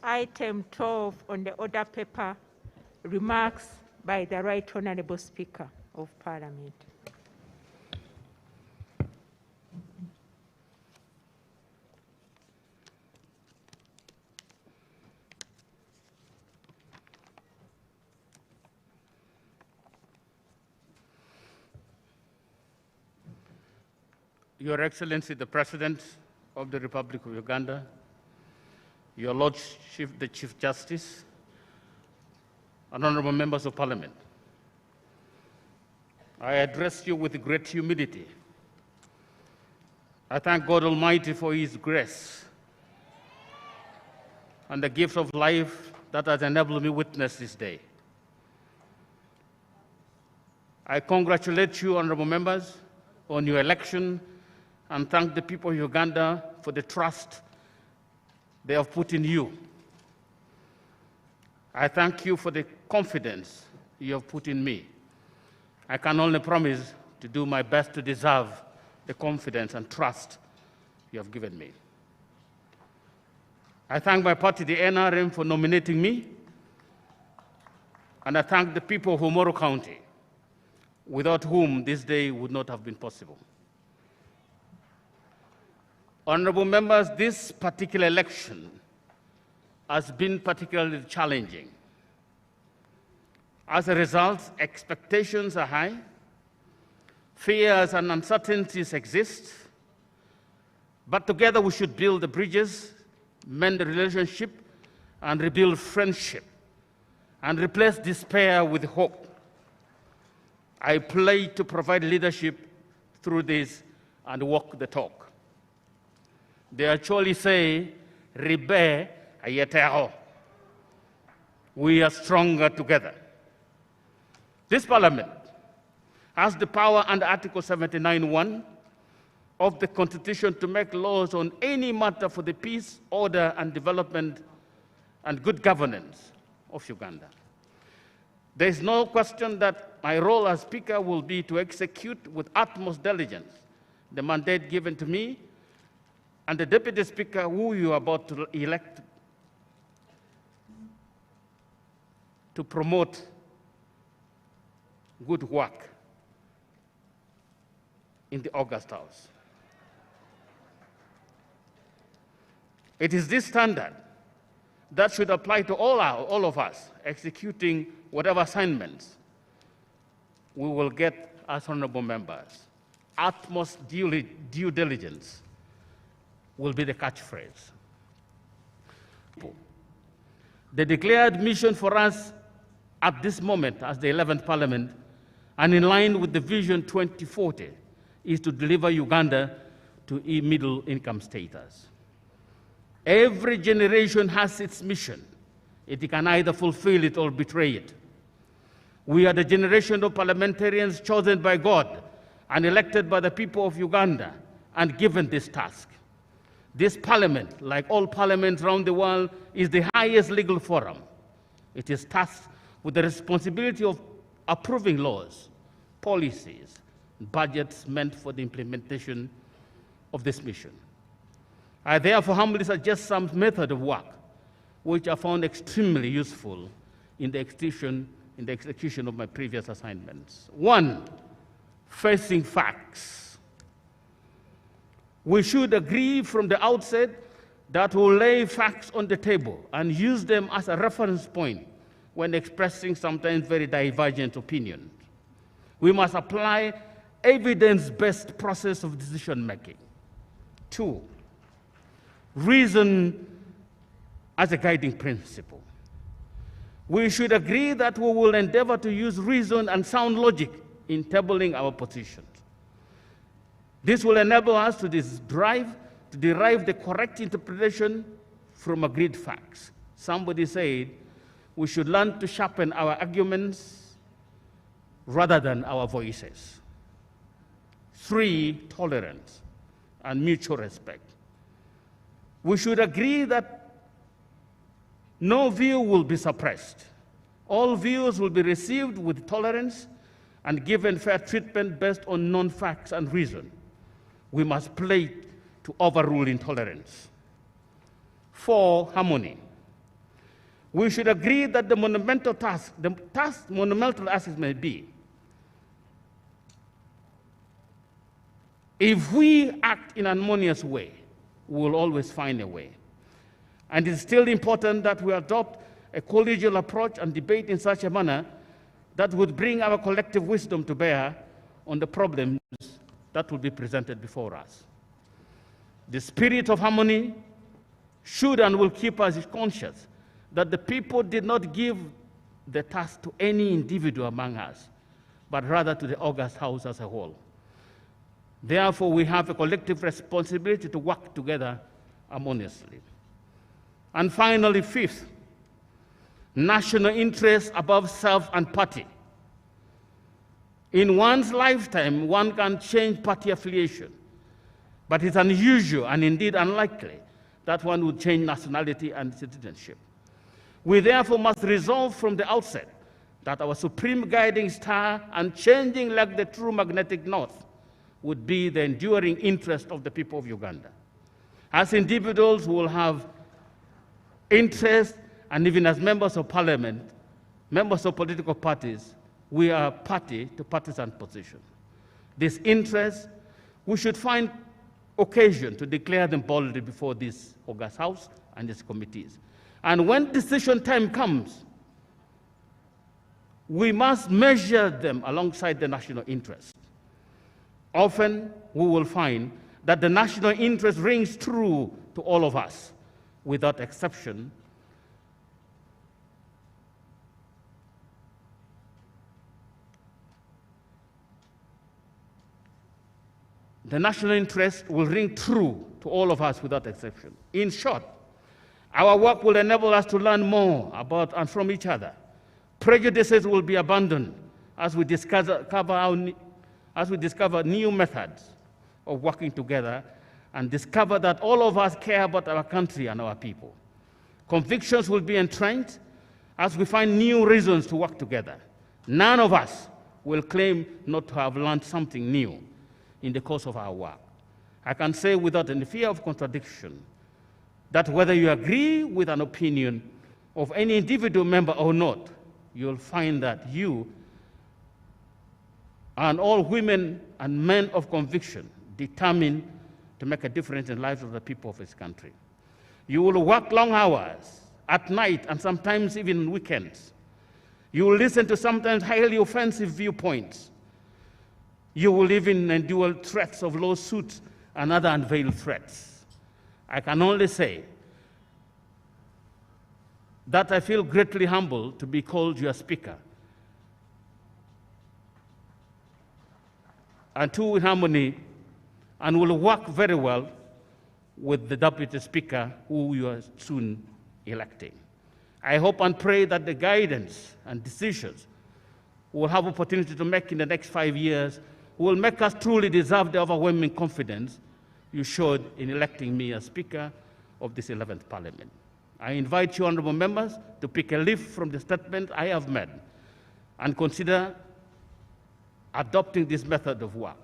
Item 12 on the order paper, remarks by the Right Honourable Speaker of Parliament. Your Excellency, the President of the Republic of Uganda, Your Lordship, the Chief Justice, and honorable members of Parliament, I address you with great humility. I thank God Almighty for His grace and the gift of life that has enabled me to witness this day. I congratulate you, honorable members, on your election and thank the people of Uganda for the trust they have put in you. I thank you for the confidence you have put in me. I can only promise to do my best to deserve the confidence and trust you have given me. I thank my party, the NRM, for nominating me, and I thank the people of Moro County, without whom this day would not have been possible. Honorable members, this particular election has been particularly challenging. As a result, expectations are high, fears and uncertainties exist, But together we should build the bridges, mend the relationship, and rebuild friendship, and replace despair with hope. I pledge to provide leadership through this and walk the talk. They actually say, Ribe ayetero. We are stronger together. This Parliament has the power under Article 79(1) of the Constitution to make laws on any matter for the peace, order, and development and good governance of Uganda. There is no question that my role as Speaker will be to execute with utmost diligence the mandate given to me and the Deputy Speaker who you are about to elect to promote good work in the August House. It is this standard that should apply to all of us executing whatever assignments we will get as honorable members. Utmost due diligence will be the catchphrase. The declared mission for us at this moment as the 11th Parliament, and in line with the Vision 2040, is to deliver Uganda to middle-income status. Every generation has its mission. It can either fulfill it or betray it. We are the generation of parliamentarians chosen by God and elected by the people of Uganda and given this task. This parliament, like all parliaments around the world, is the highest legal forum. It is tasked with the responsibility of approving laws, policies, and budgets meant for the implementation of this mission. I therefore humbly suggest some method of work which I found extremely useful in the execution of my previous assignments. 1, facing facts. We should agree from the outset that we'll lay facts on the table and use them as a reference point when expressing sometimes very divergent opinions. We must apply evidence-based process of decision-making. 2, reason as a guiding principle. We should agree that we will endeavor to use reason and sound logic in tabling our positions. This will enable us to derive the correct interpretation from agreed facts. Somebody said we should learn to sharpen our arguments rather than our voices. 3, tolerance and mutual respect. We should agree that no view will be suppressed. All views will be received with tolerance and given fair treatment based on known facts and reason. We must play to overrule intolerance. 4, harmony. We should agree that the monumental task monumental as it may be, if we act in an harmonious way, we will always find a way. And it's still important that we adopt a collegial approach and debate in such a manner that would bring our collective wisdom to bear on the problems that will be presented before us. The spirit of harmony should and will keep us conscious that the people did not give the task to any individual among us, but rather to the August House as a whole. Therefore, we have a collective responsibility to work together harmoniously. And finally, 5th, national interest above self and party. In one's lifetime, one can change party affiliation, but it's unusual and indeed unlikely that one would change nationality and citizenship. We therefore must resolve from the outset that our supreme guiding star, unchanging like the true magnetic north, would be the enduring interest of the people of Uganda. As individuals who will have interest, and even as members of parliament, members of political parties, we are party to partisan position. This interest, we should find occasion to declare them boldly before this August House and its committees. And when decision time comes, we must measure them alongside the national interest. Often we will find that the national interest rings true to all of us, without exception. The national interest will ring true to all of us without exception. In short, our work will enable us to learn more about and from each other. Prejudices will be abandoned as we discover new methods of working together and discover that all of us care about our country and our people. Convictions will be entrenched as we find new reasons to work together. None of us will claim not to have learned something new in the course of our work. I can say without any fear of contradiction that whether you agree with an opinion of any individual member or not, you'll find that you and all women and men of conviction determined to make a difference in the lives of the people of this country. You will work long hours at night and sometimes even on weekends. You will listen to sometimes highly offensive viewpoints. You will even endure threats of lawsuits and other unveiled threats. I can only say that I feel greatly humbled to be called your speaker, and two in harmony, and will work very well with the deputy speaker who you are soon electing. I hope and pray that the guidance and decisions we'll have opportunity to make in the next 5 years will make us truly deserve the overwhelming confidence you showed in electing me as Speaker of this 11th Parliament. I invite you, honorable members, to pick a leaf from the statement I have made and consider adopting this method of work.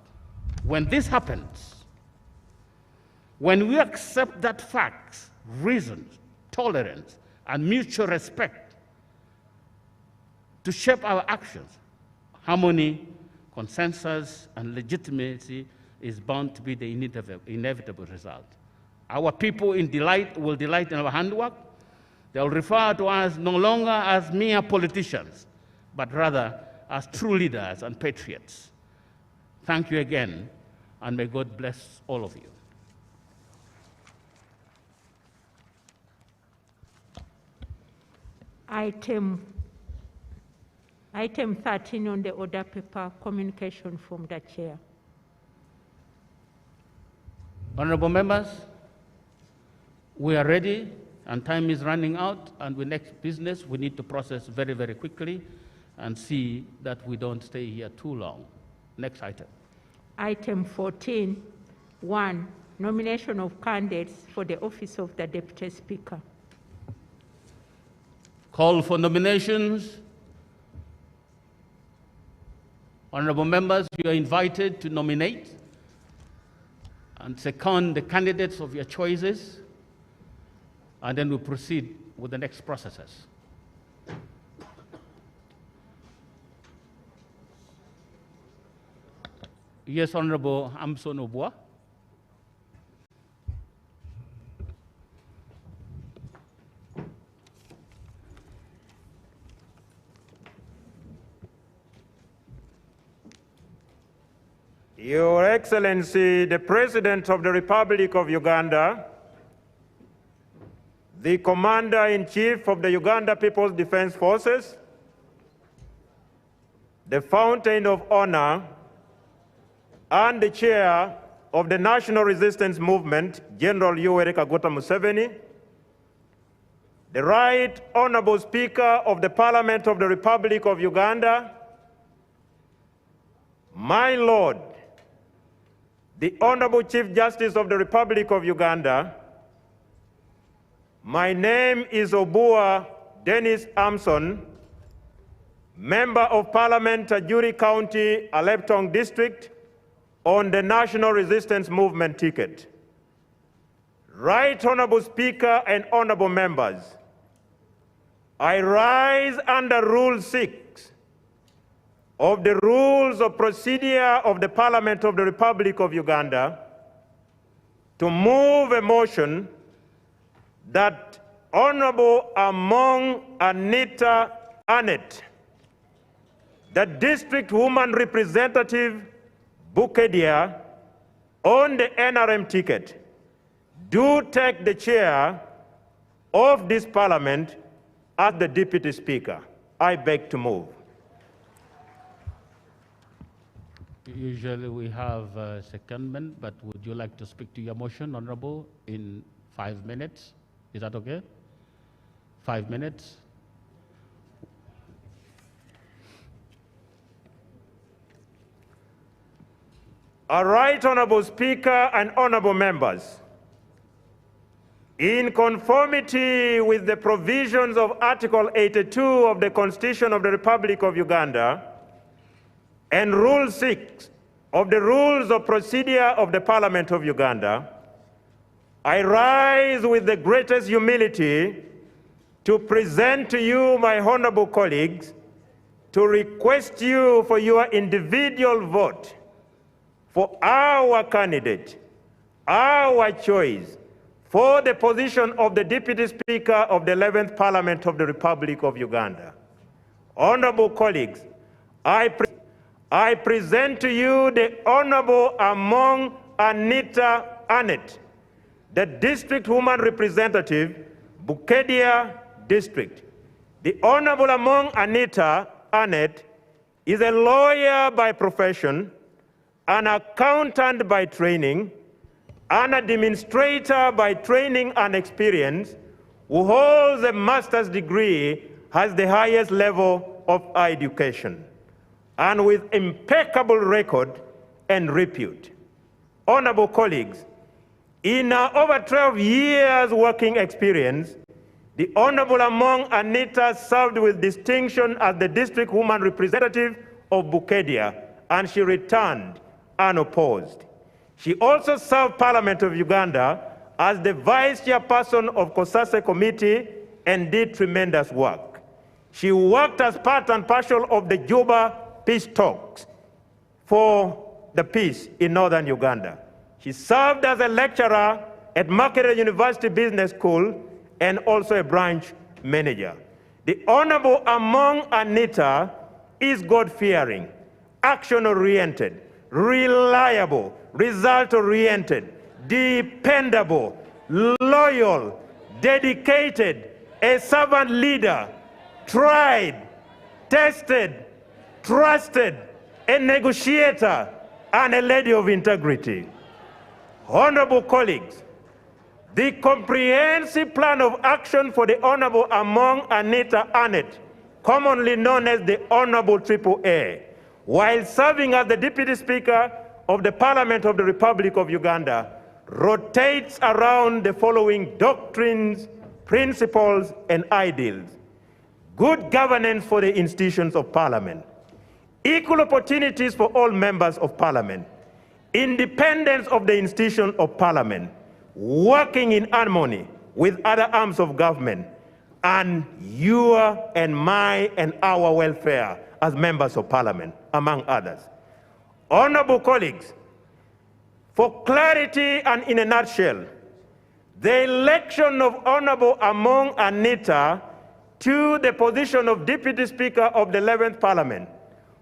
When this happens, when we accept that facts, reasons, tolerance, and mutual respect to shape our actions, harmony, consensus, and legitimacy is bound to be the inevitable result. Our people will delight in our handwork. They will refer to us no longer as mere politicians, but rather as true leaders and patriots. Thank you again, and may God bless all of you. Item 13 on the order paper, communication from the chair. Honorable members, we are ready and time is running out, and with next business we need to process very, very quickly and see that we don't stay here too long. Next item. Item 14, 1, nomination of candidates for the office of the Deputy Speaker. Call for nominations. Honorable members, you are invited to nominate and second the candidates of your choices, and then we'll proceed with the next processes. Yes, Honorable Amson Obua. Your Excellency, the President of the Republic of Uganda, the Commander-in-Chief of the Uganda People's Defense Forces, the Fountain of Honor, and the Chair of the National Resistance Movement, General Yoweri Kaguta Museveni, the Right Honorable Speaker of the Parliament of the Republic of Uganda, my Lord, the Honorable Chief Justice of the Republic of Uganda, my name is Obua Dennis Amson, Member of Parliament, Ajuri County, Aleptong District, on the National Resistance Movement ticket. Right Honorable Speaker and Honorable Members, I rise under Rule 6 of the Rules of Procedure of the Parliament of the Republic of Uganda to move a motion that Honorable Among Anita Annette, the District Woman Representative Bukedia on the NRM ticket do take the chair of this parliament as the Deputy Speaker, I beg to move. Usually we have a secondment, but would you like to speak to your motion, Honorable, in 5 minutes? Is that okay? 5 minutes? All right, Honorable Speaker and honorable members. In conformity with the provisions of Article 82 of the Constitution of the Republic of Uganda and Rule 6 of the Rules of Procedure of the Parliament of Uganda, I rise with the greatest humility to present to you, my honorable colleagues, to request you for your individual vote for our candidate, our choice, for the position of the Deputy Speaker of the 11th Parliament of the Republic of Uganda. Honorable colleagues, I present to you the Honorable Among Anita Annette, the District Woman Representative, Bukedia District. The Honorable Among Anita Annette is a lawyer by profession, an accountant by training, an administrator by training and experience, who holds a master's degree, has the highest level of education, and with impeccable record and repute. Honorable colleagues, in her over 12 years working experience, the Honorable Among Anita served with distinction as the District Woman Representative of Bukedia, and she returned unopposed. She also served Parliament of Uganda as the Vice Chairperson of COSASE Committee and did tremendous work. She worked as part and parcel of the Juba peace talks for the peace in northern Uganda. She served as a lecturer at Makerere University Business School and also a branch manager. The Honorable Among Anita is God-fearing, action-oriented, reliable, result-oriented, dependable, loyal, dedicated, a servant leader, tried, tested, trusted, a negotiator, and a lady of integrity. Honorable colleagues, the comprehensive plan of action for the Honorable Among Anita Annette, commonly known as the Honorable AAA, while serving as the Deputy Speaker of the Parliament of the Republic of Uganda, rotates around the following doctrines, principles, and ideals: good governance for the institutions of Parliament, equal opportunities for all members of Parliament, independence of the institution of Parliament, working in harmony with other arms of government, and your and my and our welfare as members of Parliament, among others. Honorable colleagues, for clarity and in a nutshell, the election of Honorable Among Anita to the position of Deputy Speaker of the 11th Parliament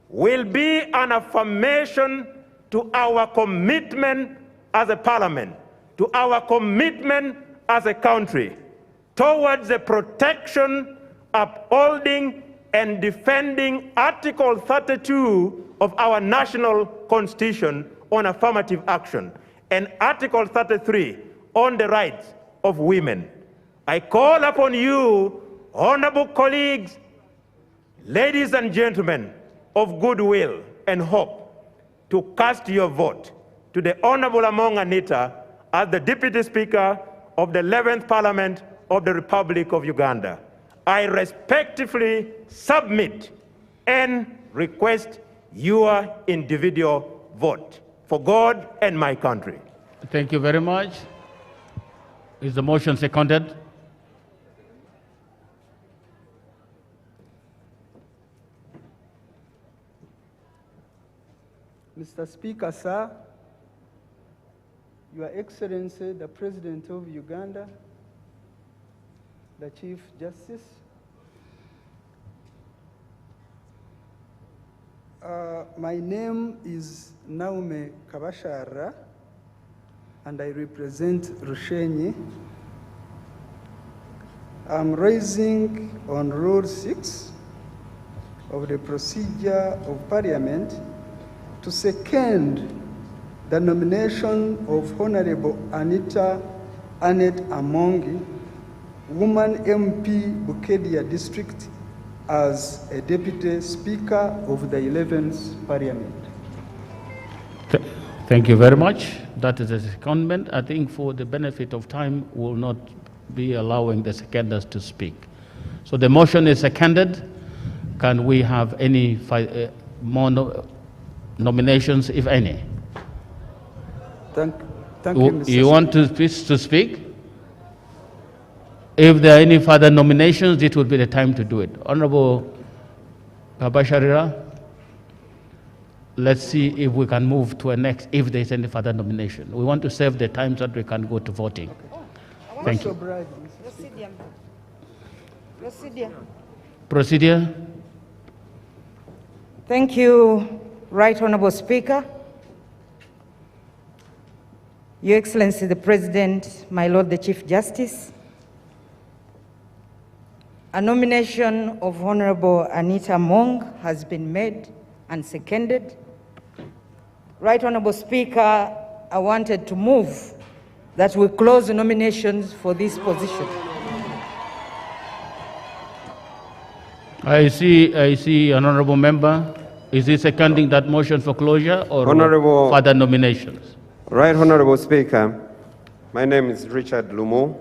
will be an affirmation to our commitment as a Parliament, to our commitment as a country, towards the protection, upholding, and defending Article 32 of our national constitution on affirmative action and Article 33 on the rights of women. I call upon you, honorable colleagues, ladies and gentlemen of goodwill and hope, to cast your vote to the Honorable Among Anita as the Deputy Speaker of the 11th Parliament of the Republic of Uganda. I respectfully submit and request your individual vote for God and my country. Thank you very much. Is the motion seconded? Mr. Speaker, sir, Your Excellency, the President of Uganda, the Chief Justice, my name is Naume Kabashara. and I represent Rushenyi. I'm raising on Rule 6 of the Procedure of Parliament to second the nomination of Honorable Annette Amongi, woman MP Bukedia District, as a Deputy Speaker of the 11th Parliament. Thank you very much. That is a secondment. I think for the benefit of time, we will not be allowing the seconders to speak. So the motion is seconded. Can we have any more nominations, if any? Thank you, Mr. You want to speak? If there are any further nominations, it would be the time to do it. Honorable Kabasharira, let's see if we can move to a next, if there is any further nomination. We want to save the time so that we can go to voting. Thank you. Procedure. Thank you, Right Honorable Speaker. Your Excellency the President, my Lord the Chief Justice, a nomination of Honorable Annette Amongi has been made and seconded. Right Honorable Speaker, I wanted to move that we close the nominations for this position. I see an honorable member. Is he seconding that motion for closure or further nominations? Right Honorable Speaker, my name is Richard Lumo.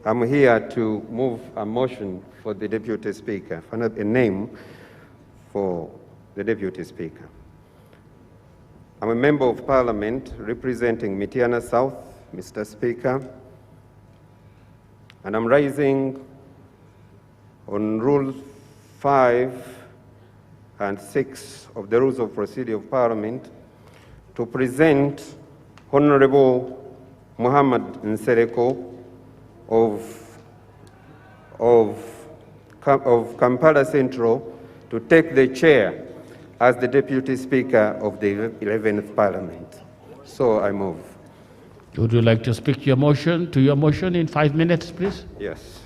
I'm here to move a motion for the Deputy Speaker, a name for the Deputy Speaker. I'm a Member of Parliament representing Mitiana South, Mr. Speaker, and I'm rising on Rule 5 and 6 of the Rules of Procedure of Parliament to present Honorable Muhammad Nsereko of Kampala Central to take the chair as the Deputy Speaker of the 11th Parliament. So I move. Would you like to speak to your motion in 5 minutes, please? Yes.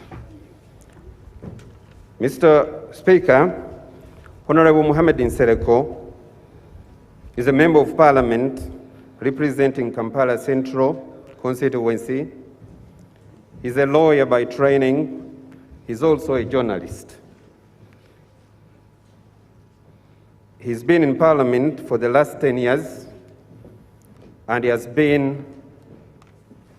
Mr. Speaker, Honorable Muhammad Nsereko is a Member of Parliament representing Kampala Central constituency. He's a lawyer by training. He's also a journalist. He's been in Parliament for the last 10 years, and he has been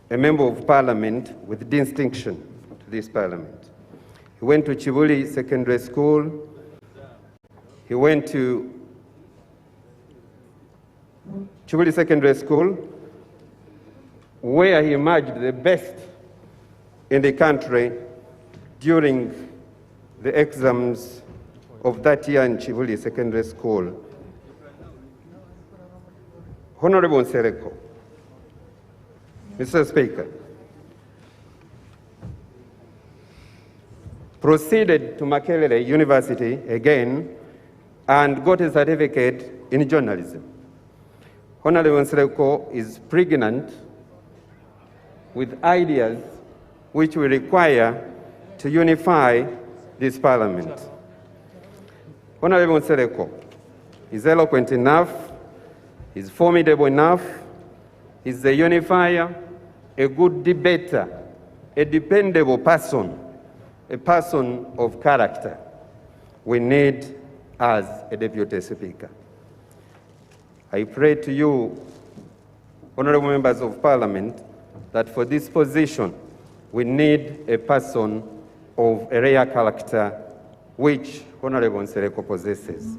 a Member of Parliament with distinction to this Parliament. He went to Chibuli Secondary School. He went to Chibuli Secondary School, where he emerged the best in the country during the exams of that year in Chibuli Secondary School. Honorable Nsereko, Mr. Speaker, proceeded to Makerere University again and got a certificate in journalism. Honorable Nsereko is pregnant with ideas which we require to unify this Parliament. Honorable Nsereko is eloquent enough, is formidable enough, is a unifier, a good debater, a dependable person, a person of character we need as a Deputy Speaker. I pray to you, honorable members of Parliament, that for this position we need a person of a rare character which Honorable Nsereko possesses.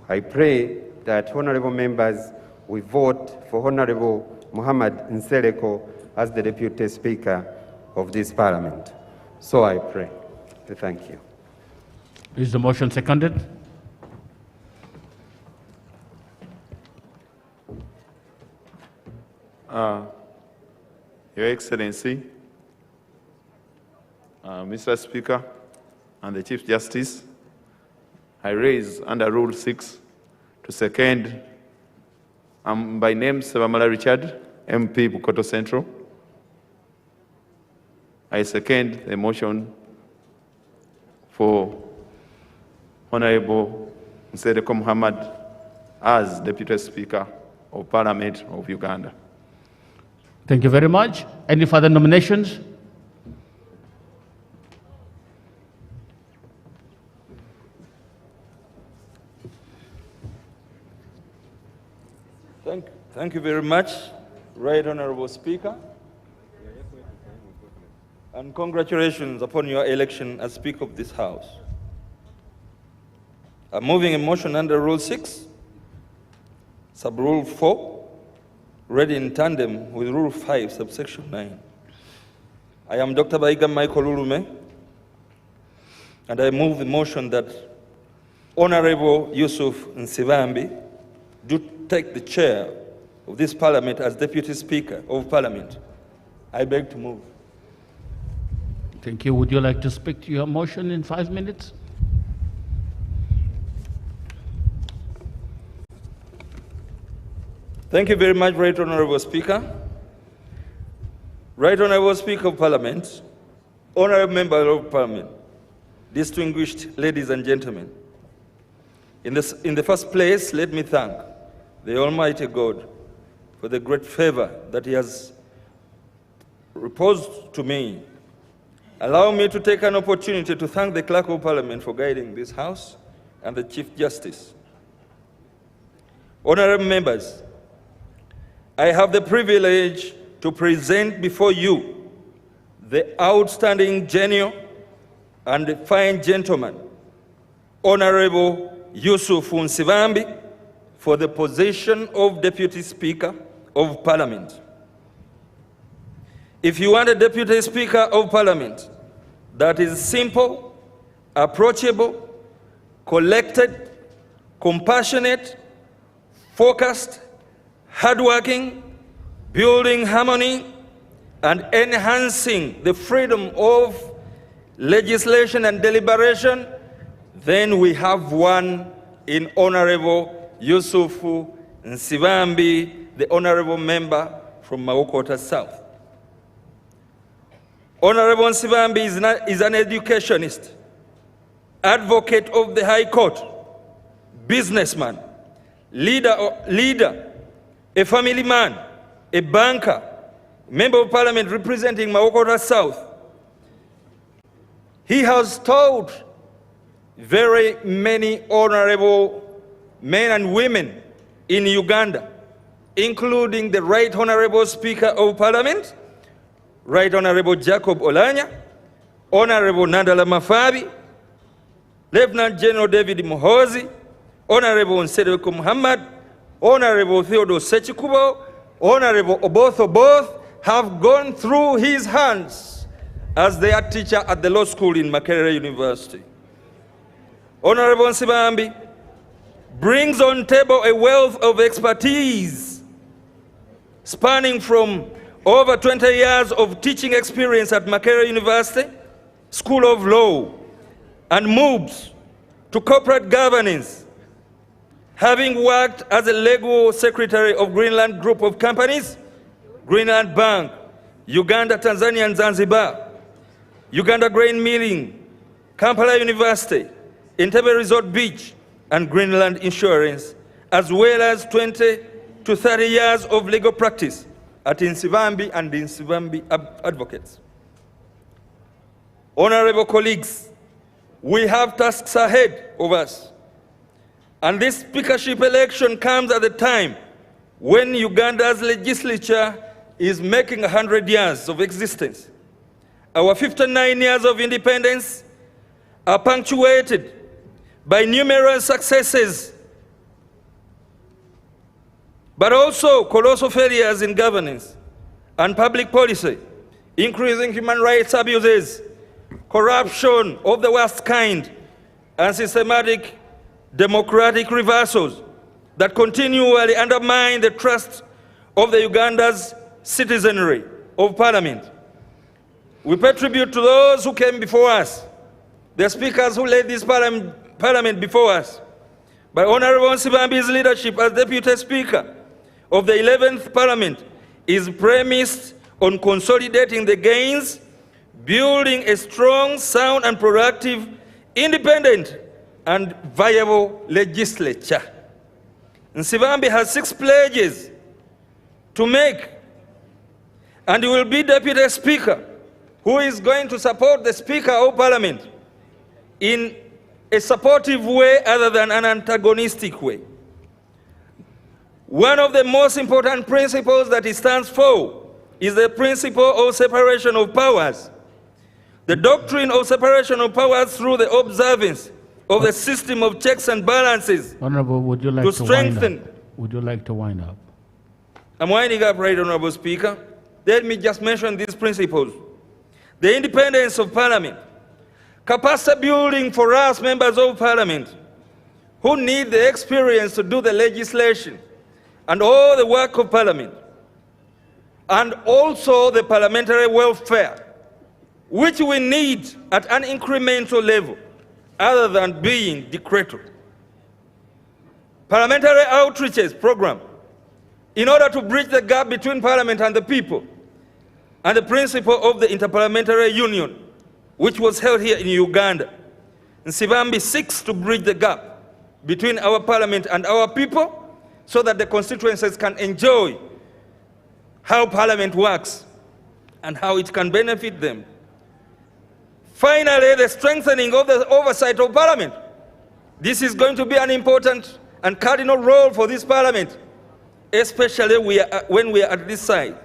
I pray that honorable members will vote for Honorable Muhammad Nsereko as the Deputy Speaker of this Parliament. So I pray. Thank you. Is the motion seconded? Your Excellency, Mr. Speaker, and the Chief Justice, I raise under Rule 6 to second, by name Sebamala Richard, MP Bukoto Central. I second the motion for Honorable Nsereko Muhammad as Deputy Speaker of Parliament of Uganda. Thank you very much. Any further nominations? Thank you very much, Right Honorable Speaker. And congratulations upon your election as Speaker of this House. I'm moving a motion under Rule 6, Sub-Rule 4, read in tandem with Rule 5, Subsection 9. I am Dr. Baiga Michael Ulume, and I move the motion that Honorable Yusuf Nsibambi do take the chair of this Parliament as Deputy Speaker of Parliament. I beg to move. Thank you. Would you like to speak to your motion in 5 minutes? Thank you very much, Right Honorable Speaker. Right Honorable Speaker of Parliament, Honorable Member of Parliament, distinguished ladies and gentlemen. In the first place, let me thank the Almighty God for the great favor that He has reposed to me. Allow me to take an opportunity to thank the Clerk of Parliament for guiding this House and the Chief Justice. Honorable members, I have the privilege to present before you the outstanding, genial, and fine gentleman, Honorable Yusuf Nsibambi, for the position of Deputy Speaker of Parliament. If you want a Deputy Speaker of Parliament that is simple, approachable, collected, compassionate, focused, hardworking, building harmony, and enhancing the freedom of legislation and deliberation, then we have one in Honorable Yusuf Nsibambi, the Honorable Member from Mawokota South. Honorable Nsibambi is an educationist, advocate of the High Court, businessman, leader, a family man, a banker, member of Parliament representing Mawokota South. He has taught very many honorable men and women in Uganda, including the Right Honorable Speaker of Parliament, Right Honorable Jacob Oulanya, Honorable Nandala Mafabi, Lieutenant General David Muhozi, Honorable Nsereko Muhammad, Honorable Theodore Sechikubo, Honorable Oboth Oboth have gone through his hands as their teacher at the law school in Makerere University. Honorable Nsibambi brings on table a wealth of expertise spanning from over 20 years of teaching experience at Makerere University, School of Law, and moves to corporate governance, having worked as a legal secretary of Greenland Group of Companies, Greenland Bank, Uganda, Tanzania, and Zanzibar, Uganda Grain Milling, Kampala University, Entebbe Resort Beach, and Greenland Insurance, as well as 20 to 30 years of legal practice at Nsibambi and Nsibambi Advocates. Honorable colleagues, we have tasks ahead of us. And this speakership election comes at a time when Uganda's legislature is making 100 years of existence. Our 59 years of independence are punctuated by numerous successes, but also colossal failures in governance and public policy, increasing human rights abuses, corruption of the worst kind, and systematic democratic reversals that continually undermine the trust of the Uganda's citizenry of Parliament. We pay tribute to those who came before us, the speakers who led this Parliament before us. By Honorable Nsibambi's leadership as Deputy Speaker of the 11th Parliament, is premised on consolidating the gains, building a strong, sound, and productive, independent, and viable legislature. Nsibambi has 6 pledges to make, and he will be Deputy Speaker, who is going to support the Speaker of Parliament in a supportive way other than an antagonistic way. One of the most important principles that he stands for is the principle of separation of powers. The doctrine of separation of powers through the observance of the system of checks and balances. Honorable, would you like to to strengthen. wind up? Would you like to wind up? I'm winding up, Right Honorable Speaker. Let me just mention these principles. The independence of Parliament, capacity building for us members of Parliament who need the experience to do the legislation and all the work of Parliament, and also the parliamentary welfare, which we need at an incremental level other than being dictatorial. Parliamentary outreaches program in order to bridge the gap between Parliament and the people, and the principle of the Interparliamentary Union, which was held here in Uganda. Nsibambi seeks to bridge the gap between our Parliament and our people so that the constituencies can enjoy how Parliament works and how it can benefit them. Finally, the strengthening of the oversight of Parliament. This is going to be an important and cardinal role for this Parliament, especially when we are at this side.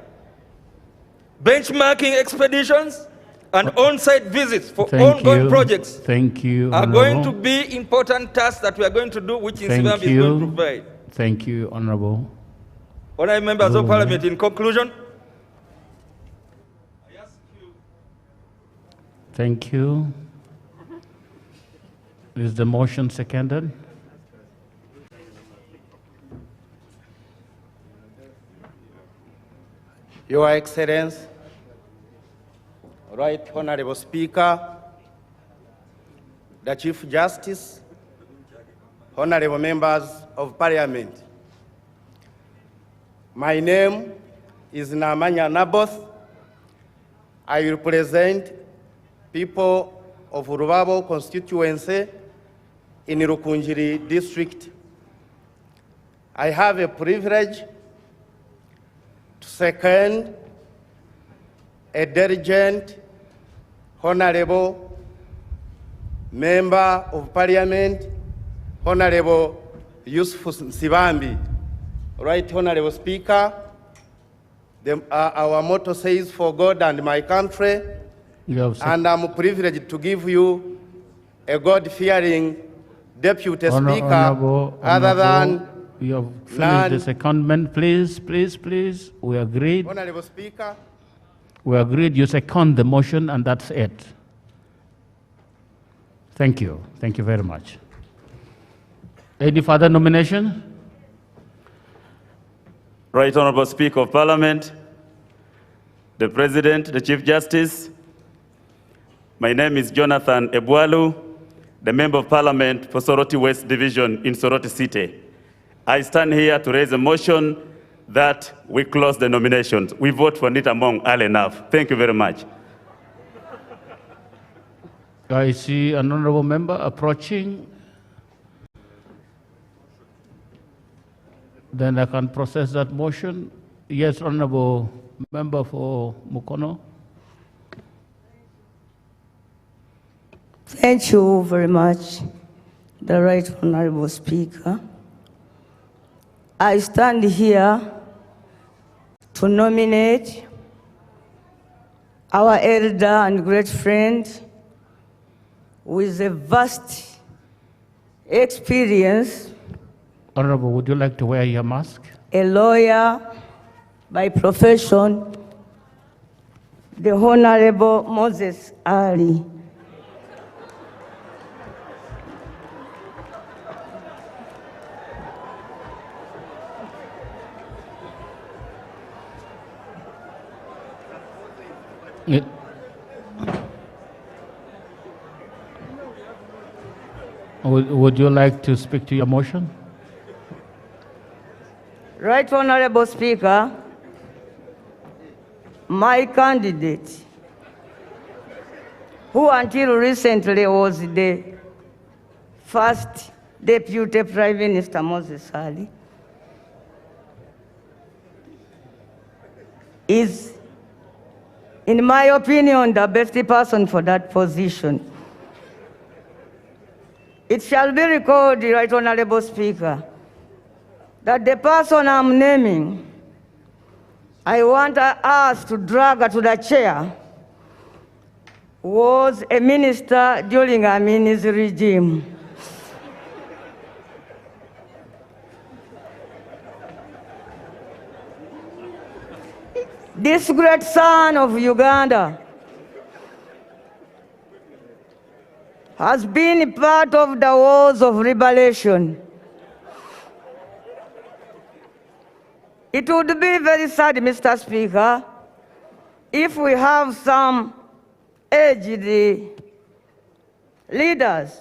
Benchmarking expeditions and on-site visits for ongoing projects are going to be important tasks that we are going to do, which Nsibambi is going to provide. Thank you, Honorable. Honourable members of Parliament, in conclusion, thank you. Is the motion seconded? Your Excellency, Right Honorable Speaker, the Chief Justice, Honorable members of Parliament. My name is Namanya Naboth. I represent people of Rubabo constituency in Rukunjiri district. I have a privilege to second a diligent, honorable member of Parliament, Honorable Yusuf Nsibambi. Right Honorable Speaker, our motto says, for God and my country, and I'm privileged to give you a God-fearing Deputy Speaker, other than you have finished the secondment. Please. We agreed. Honorable Speaker. We agreed you second the motion, and that's it. Thank you. Thank you very much. Any further nomination? Right Honorable Speaker of Parliament, the President, the Chief Justice, my name is Jonathan Ebwalu, the Member of Parliament for Soroti West Division in Soroti City. I stand here to raise a motion that we close the nominations. We vote for Nita Mong early enough. Thank you very much. I see an honorable member approaching. Then I can process that motion. Yes, honorable member for Mukono. Thank you very much, the Right Honorable Speaker. I stand here to nominate our elder and great friend with a vast experience. Honorable, would you like to wear your mask? A lawyer by profession, the Honorable Moses Ali. Would you like to speak to your motion? Right Honorable Speaker, my candidate, who until recently was the first Deputy Prime Minister, Moses Ali, is, in my opinion, the best person for that position. It shall be recorded, Right Honorable Speaker, that the person I'm naming, I want us to drag her to the chair, was a minister during Amini's regime. This great son of Uganda has been part of the wars of liberation. It would be very sad, Mr. Speaker, if we have some aged leaders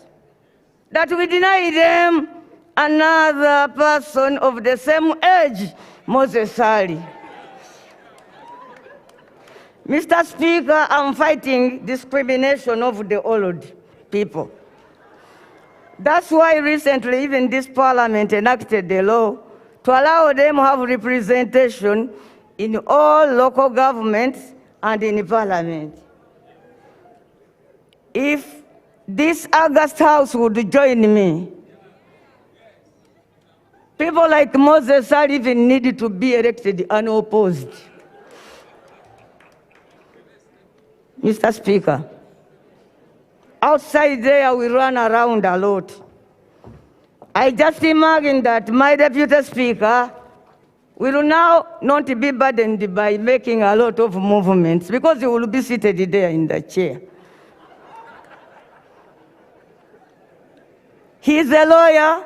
that we deny them another person of the same age, Moses Ali. Mr. Speaker, I'm fighting discrimination of the old people. That's why recently even this parliament enacted the law to allow them to have representation in all local governments and in parliament. If this August House would join me, people like Moses Ali even needed to be elected unopposed. Mr. Speaker, outside there we run around a lot. I just imagine that my Deputy Speaker will now not be burdened by making a lot of movements because he will be seated there in the chair. He is a lawyer,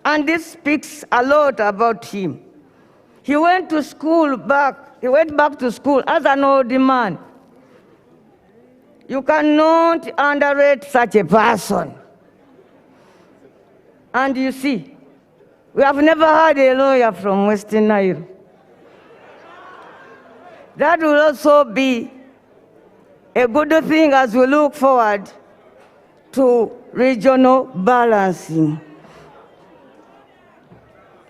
and this speaks a lot about him. He went to school he went back to school as an old man. You cannot underrate such a person. And you see, we have never had a lawyer from Western Nile. That will also be a good thing as we look forward to regional balancing.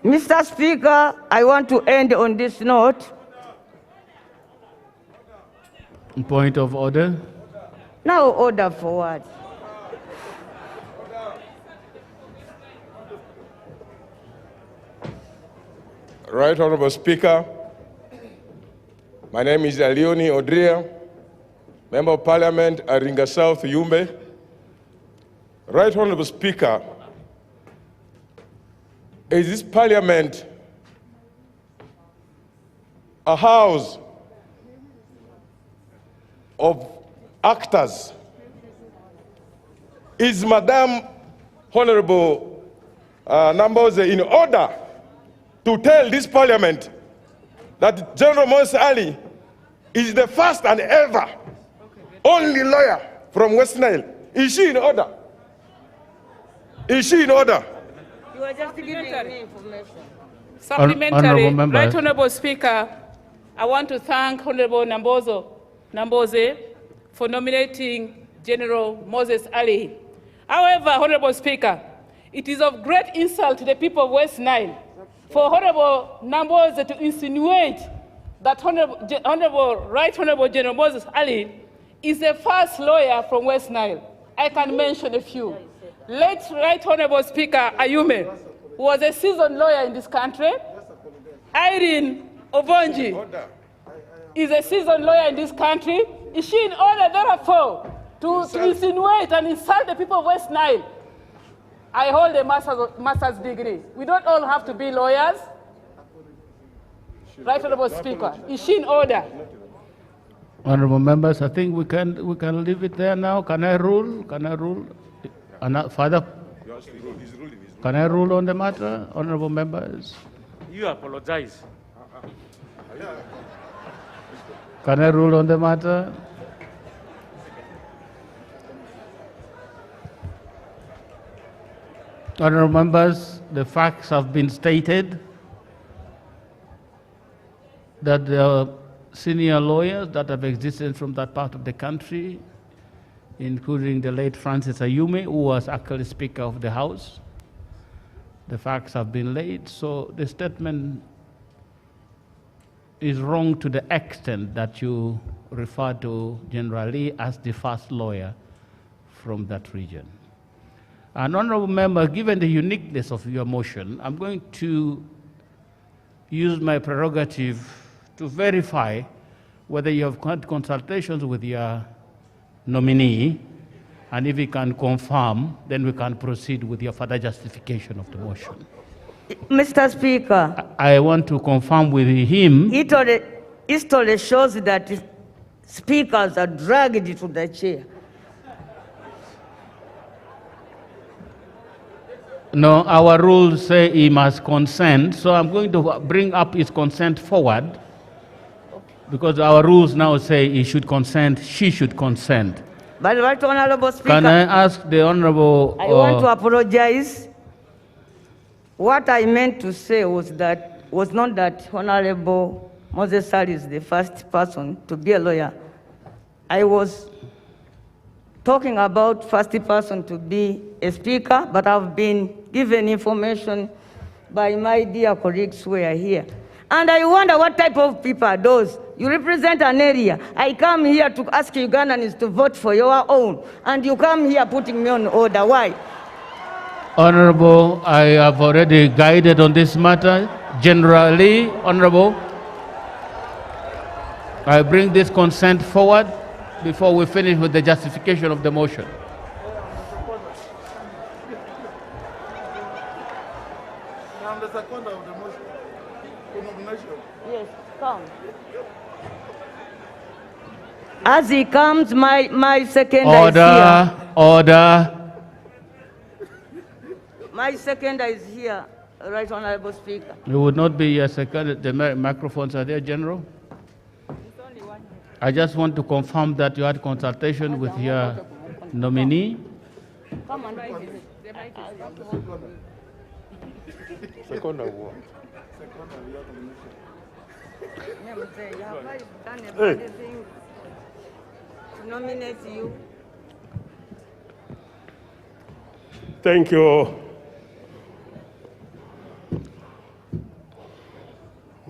Mr. Speaker, I want to end on this note. Point of order. Now order forward. Right Honorable Speaker, my name is Alioni Odria, Member of Parliament, Aringa South, Yumbe. Right Honorable Speaker, is this Parliament a house of actors? Is Madam Honorable Namboze in order to tell this Parliament that General Moses Ali is the first and ever only lawyer from West Nile? Is she in order? Is she in order? You are just giving me information. Supplementary. Honourable Right Honourable Speaker, I want to thank Honourable Namboze for nominating General Moses Ali. However, Honourable Speaker, it is of great insult to the people of West Nile for Honourable Namboze to insinuate that Right Honourable General Moses Ali is the first lawyer from West Nile. I can mention a few. Late Right Honourable Speaker Ayume, who was a seasoned lawyer in this country. Irene Obonji is a seasoned lawyer in this country. Is she in order, therefore, to insinuate and insult the people of West Nile? I hold a master's degree. We don't all have to be lawyers. Right Honourable Speaker, is she in order? Honourable members, I think we can leave it there now. Can I rule? Can I rule? Father, can I rule on the matter, honourable members? You apologize. Can I rule on the matter? Honourable members, the facts have been stated that the senior lawyers that have existed from that part of the country, including the late Francis Ayume, who was actually Speaker of the House. The facts have been laid, so the statement is wrong to the extent that you refer to General Lee as the first lawyer from that region. And honorable member, given the uniqueness of your motion, I'm going to use my prerogative to verify whether you have had consultations with your nominee, and if he can confirm, then we can proceed with your further justification of the motion. Mr. Speaker, I want to confirm with him. History shows that speakers are dragged to the chair. No, our rules say he must consent, so I'm going to bring up his consent forward, because our rules now say he should consent, she should consent. But Right Honorable Speaker, Can I ask the Honorable... I want to apologize. What I meant to say was not that Honorable Moses Ali is the first person to be a lawyer. I was talking about first person to be a speaker, but I've been given information by my dear colleagues who are here. And I wonder what type of people are those. You represent an area. I come here to ask Ugandans to vote for your own, and you come here putting me on order. Why? Honorable, I have already guided on this matter. Generally, Honorable, I bring this consent forward before we finish with the justification of the motion. Yes, come. As he comes, my seconder is here. Order. My seconder is here, Right Honorable Speaker. You would not be your second. The microphones are there, General. I just want to confirm that you had consultation with your nominee. Come on, right. Second of what? Hey. To nominate you. Thank you,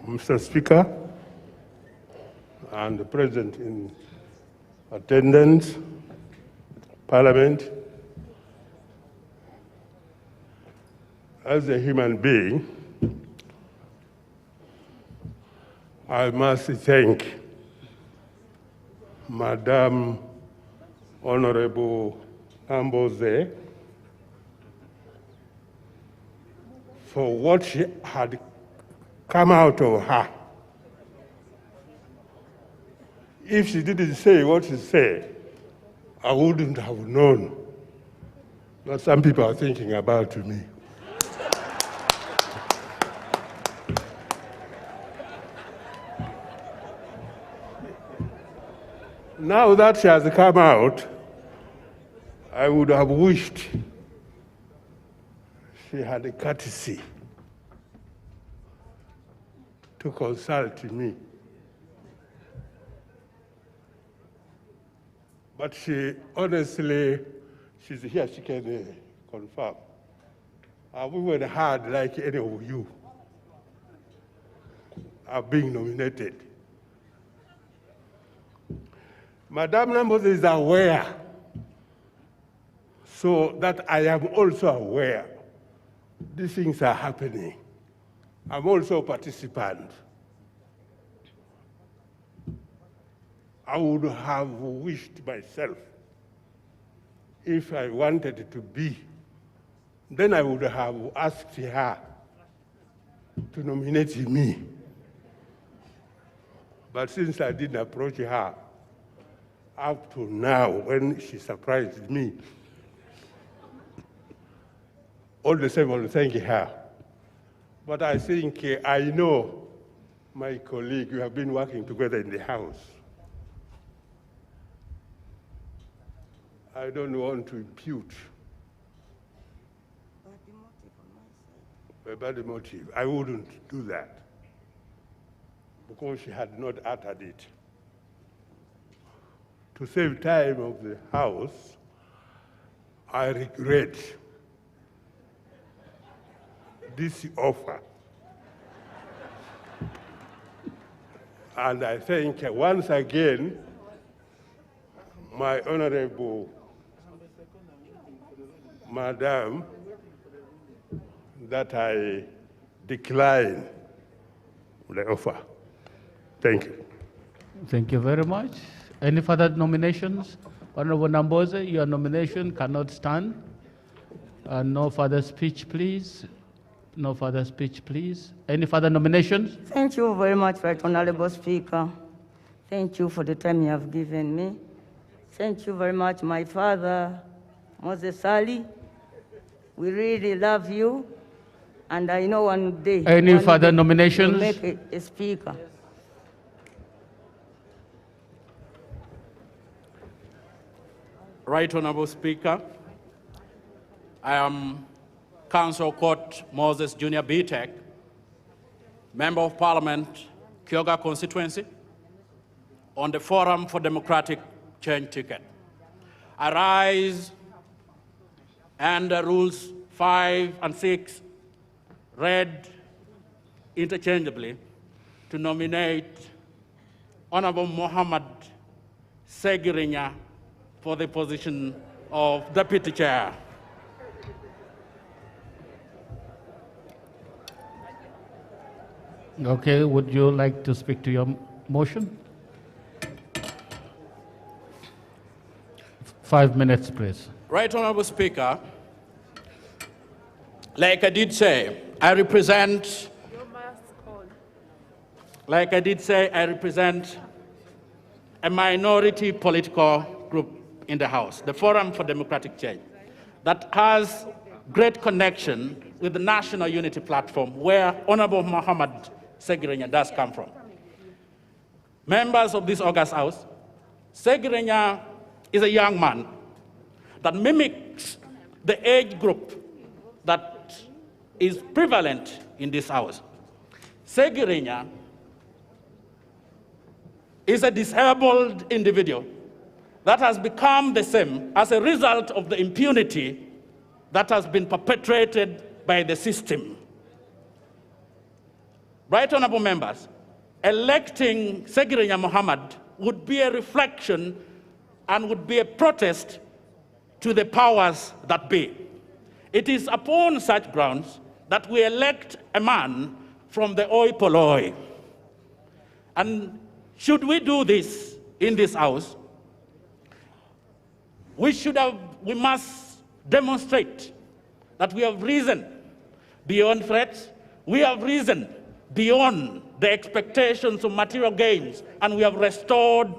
Mr. Speaker, and the President in attendance, Parliament. As a human being, I must thank Madam Honorable Amboze for what she had come out of her. If she didn't say what she said, I wouldn't have known what some people are thinking about me. Now that she has come out, I would have wished she had the courtesy to consult me. But she honestly, she's here, she can confirm. I've even heard, like any of you, are being nominated. Madam Nambos is aware, so that I am also aware these things are happening. I'm also a participant. I would have wished myself, if I wanted to be, then I would have asked her to nominate me. But since I didn't approach her, up to now, when she surprised me, all the same, I will thank her. But I think I know my colleague, we have been working together in the House. I don't want to impute a bad motive. I wouldn't do that. because she had not uttered it. To save time of the House, I regret this offer. And I thank once again my Honorable Madam that I decline the offer. Thank you. Thank you very much. Any further nominations? Honorable Namboze, your nomination cannot stand. No further speech, please. No further speech, please. Any further nominations? Thank you very much, Right Honorable Speaker. Thank you for the time you have given me. Thank you very much, my father, Moses Ali. We really love you, and I know one day. Any further nominations? You'll make a speaker. Right Honorable Speaker, I am Council Court Moses Jr. BTEC, Member of Parliament, Kyoga constituency, on the Forum for Democratic Change ticket. I rise and rules 5 and 6 read interchangeably to nominate Honorable Mohammed Segirinya for the position of Deputy Chair. Okay, would you like to speak to your motion? 5 minutes, please. Right Honorable Speaker, like I did say, I represent a minority political group in the House, the Forum for Democratic Change, that has great connection with the National Unity Platform, where Honorable Mohammed Segirinya does come from. Members of this August House, Segirinya is a young man that mimics the age group that is prevalent in this House. Segirinya is a disabled individual that has become the same as a result of the impunity that has been perpetrated by the system. Right Honorable Members, electing Segirinya Mohammed would be a reflection and would be a protest to the powers that be. It is upon such grounds that we elect a man from the oi polloi. And should we do this in this House, we must demonstrate that we have risen beyond threats, we have risen beyond the expectations of material gains, and we have restored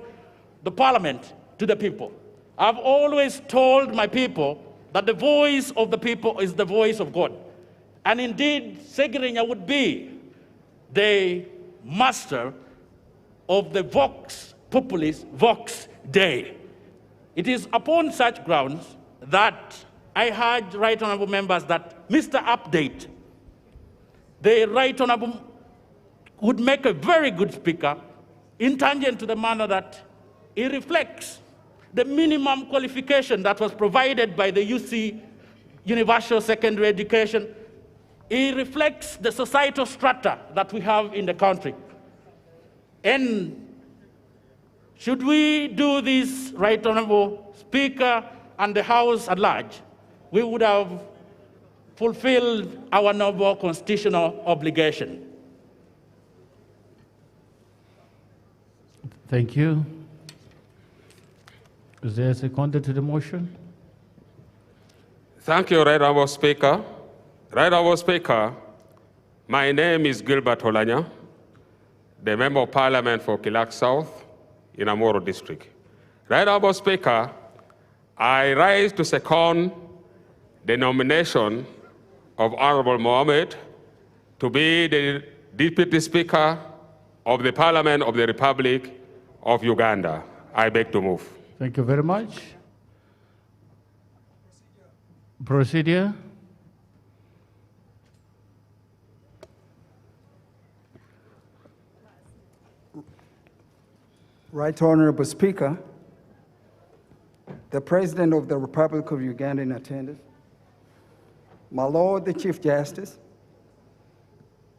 the parliament to the people. I've always told my people that the voice of the people is the voice of God. And indeed, Segirinya would be the master of the Vox Populis, Vox Dei. It is upon such grounds that I urge Right Honourable Members that Mr. Update, the Right Honourable would make a very good speaker in tangent to the manner that he reflects the minimum qualification that was provided by the UC, Universal Secondary Education. He reflects the societal strata that we have in the country. And should we do this, Right Honourable Speaker, and the House at large, we would have fulfilled our noble constitutional obligation. Thank you. Is there a seconder to the motion? Thank you, Right Honourable Speaker. Right Honourable Speaker, my name is Gilbert Oulanya, the Member of Parliament for Kilak South in Amoro District. Right Honourable Speaker, I rise to second the nomination of Honourable Mohammed to be the Deputy Speaker of the Parliament of the Republic of Uganda. I beg to move. Thank you very much. Procedure. Right Honorable Speaker, the President of the Republic of Uganda in attendance, my Lord the Chief Justice,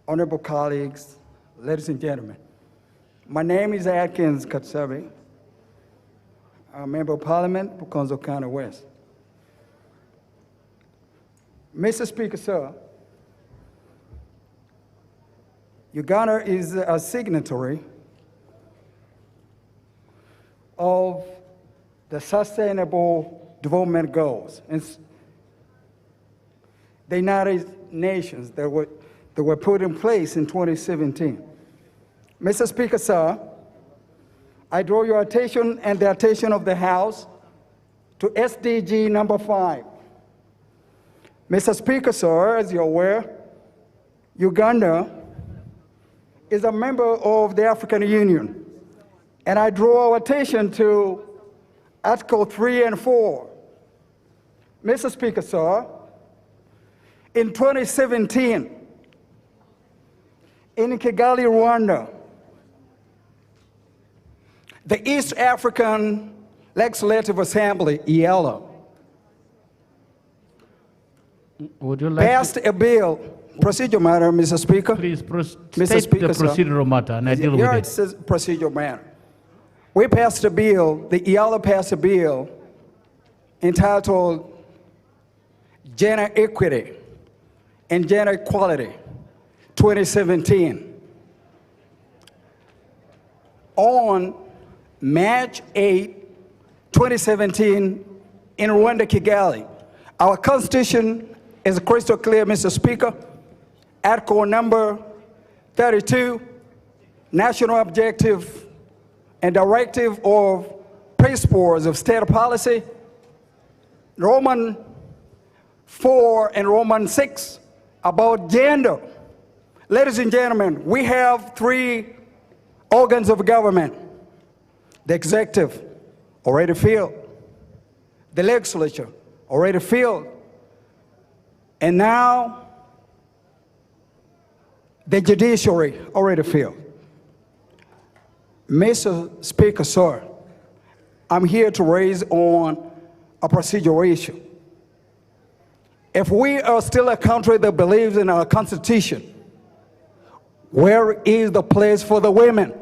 honorable colleagues, ladies and gentlemen. My name is Atkins Katsabi. I'm a Member of Parliament, Bukonzo County West. Mr. Speaker, sir, Uganda is a signatory of the Sustainable Development Goals and the United Nations that were put in place in 2017. Mr. Speaker, sir, I draw your attention and the attention of the House to SDG number 5. Mr. Speaker, sir, as you're aware, Uganda is a member of the African Union, and I draw our attention to Article 3 and 4. Mr. Speaker, sir, in 2017, in Kigali, Rwanda, the East African Legislative Assembly, EALA, passed a bill. Procedure matter, Mr. Speaker. Please Mr. Speaker, the procedural matter, and I deal with it. It says procedural matter. We passed a bill, the EALA passed a bill entitled Gender Equity and Gender Equality 2017. On March 8, 2017, in Rwanda, Kigali. Our Constitution is crystal clear, Mr. Speaker. Article number 32, National Objective and Directive of Principles of State Policy, Roman 4 and Roman 6 about gender. Ladies and gentlemen, we have 3 organs of government. The executive, already filled. The legislature, already filled. And now, the judiciary, already filled. Mr. Speaker, sir, I'm here to raise on a procedural issue. If we are still a country that believes in our Constitution, where is the place for the women?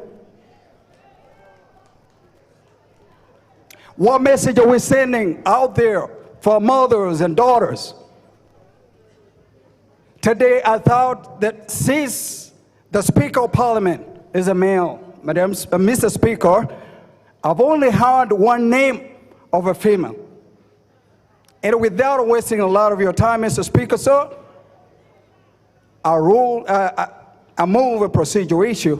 What message are we sending out there for mothers and daughters? Today, I thought that since the Speaker of Parliament is a male, Mr. Speaker, I've only heard one name of a female. And without wasting a lot of your time, Mr. Speaker, sir, I move a procedural issue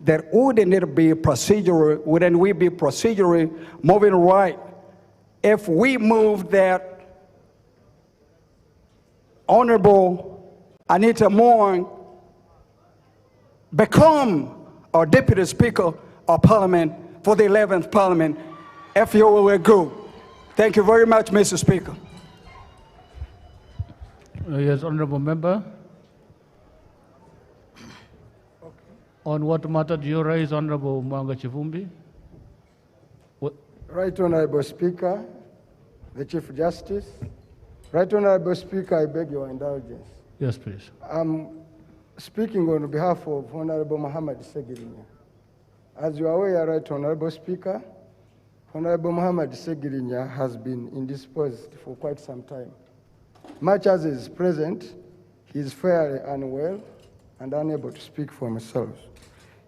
that wouldn't it be procedural, wouldn't we be procedurally moving right if we move that Honorable Anita Moore become our Deputy Speaker of Parliament for the 11th Parliament, if you will agree. Thank you very much, Mr. Speaker. Yes, Honorable Member. On what matter do you raise, Honorable Mwanga Chivumbi? Right Honorable Speaker, the Chief Justice. Right Honorable Speaker, I beg your indulgence. Yes, please. I'm speaking on behalf of Honorable Muhammad Segirinya. As you are aware, Right Honorable Speaker, Honorable Muhammad Segirinya has been indisposed for quite some time. Much as he is present, he is fairly unwell and unable to speak for himself.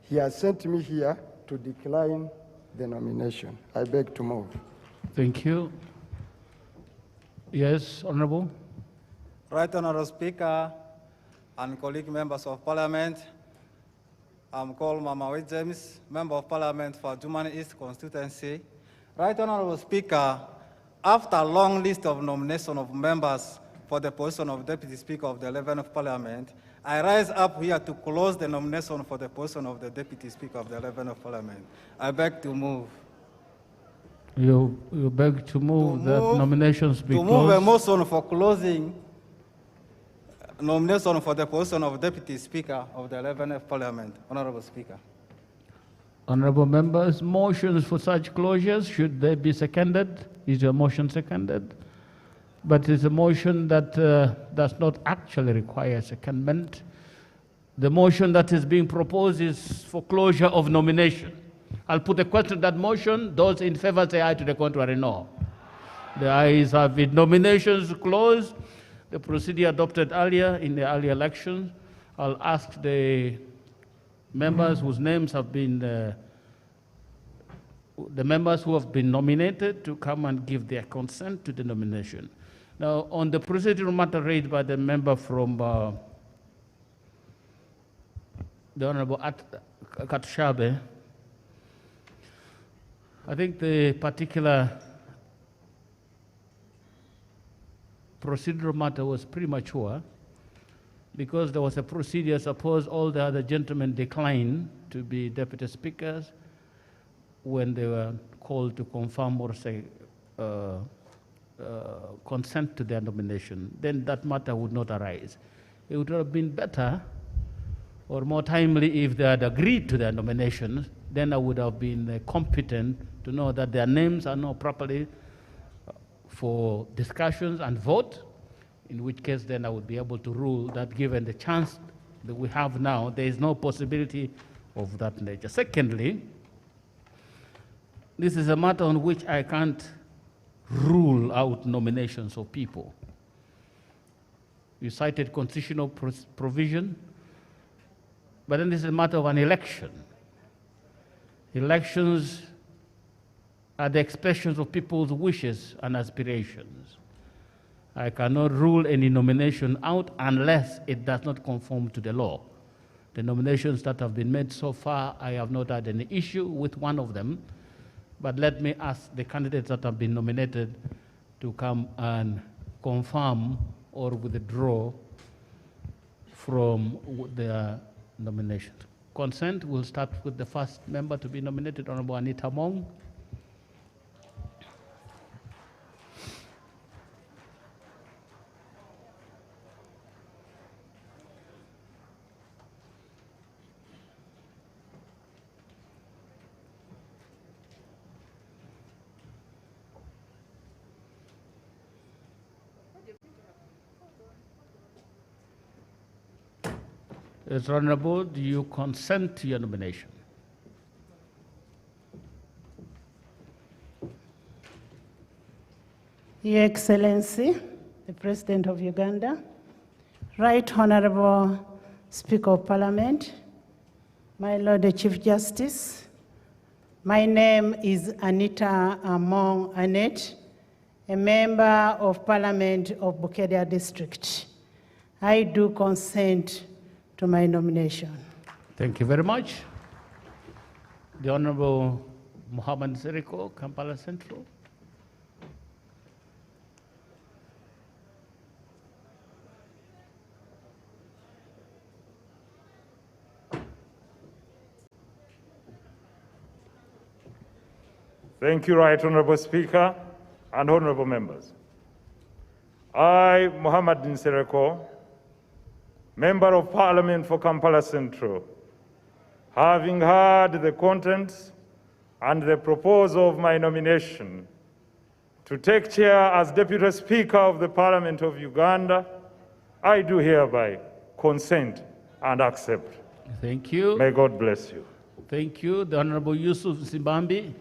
He has sent me here to decline the nomination. I beg to move. Thank you. Yes, Honorable. Right Honorable Speaker and colleague members of Parliament, I'm called Mama James, Member of Parliament for Jumani East Constituency. Right Honorable Speaker, after a long list of nomination of members for the position of Deputy Speaker of the 11th Parliament, I rise up here to close the nomination for the position of the Deputy Speaker of the 11th Parliament. I beg to move. You beg to move that nominations be closed? To move a motion for closing nomination for the position of Deputy Speaker of the 11th Parliament. Honorable Speaker. Honorable members, motions for such closures, should they be seconded? Is your motion seconded? But it's a motion that does not actually require secondment. The motion that is being proposed is for closure of nomination. I'll put a question to that motion. Those in favor say aye, to the contrary, no. The ayes have it. Nominations closed. The procedure adopted earlier in the earlier election. I'll ask the members whose names have been, the members who have been nominated to come and give their consent to the nomination. Now, on the procedural matter raised by the member from the Honorable Katushabe, I think the particular procedural matter was premature because there was a procedure. Suppose all the other gentlemen declined to be deputy speakers when they were called to confirm or say consent to their nomination, then that matter would not arise. It would have been better or more timely if they had agreed to their nominations. Then I would have been competent to know that their names are now properly for discussions and vote, in which case then I would be able to rule that given the chance that we have now, there is no possibility of that nature. Secondly, this is a matter on which I can't rule out nominations of people. You cited constitutional provision, but then this is a matter of an election. Elections are the expressions of people's wishes and aspirations. I cannot rule any nomination out unless it does not conform to the law. The nominations that have been made so far, I have not had any issue with one of them, but let me ask the candidates that have been nominated to come and confirm or withdraw from their nominations. Consent, we'll start with the first member to be nominated, Honorable Anita Mong. Mr. Honorable, do you consent to your nomination? Your Excellency, the President of Uganda, Right Honorable Speaker of Parliament, my Lord the Chief Justice, my name is Anita Among Annette, a member of Parliament of Bukedea District. I do consent to my nomination. Thank you very much. The Honorable Muhammad Zeriko, Kampala Central. Thank you, Right Honorable Speaker and honorable members. I, Muhammad Nsereko, Member of Parliament for Kampala Central, having heard the contents and the proposal of my nomination to take chair as Deputy Speaker of the Parliament of Uganda, I do hereby consent and accept. Thank you. May God bless you. Thank you. The Honorable Yusuf Zimbambi.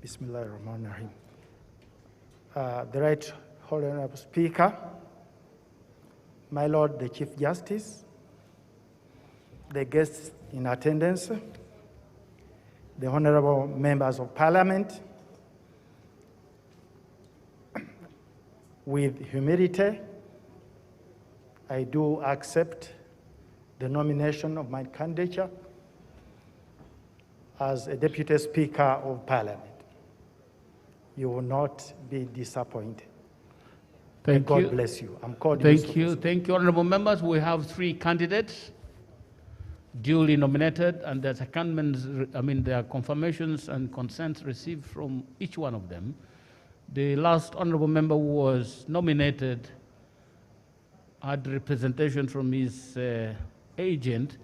Bismillahirrahmanirrahim. The Right Honorable Speaker, my Lord the Chief Justice, the guests in attendance, the honorable members of Parliament, with humility, I do accept the nomination of my candidature as a Deputy Speaker of Parliament. You will not be disappointed. Thank you. God bless you. I'm called Thank you. Thank you, honorable members. We have 3 candidates. duly nominated, and the secondments, there are confirmations and consents received from each one of them. The last honorable member who was nominated had representation from his agent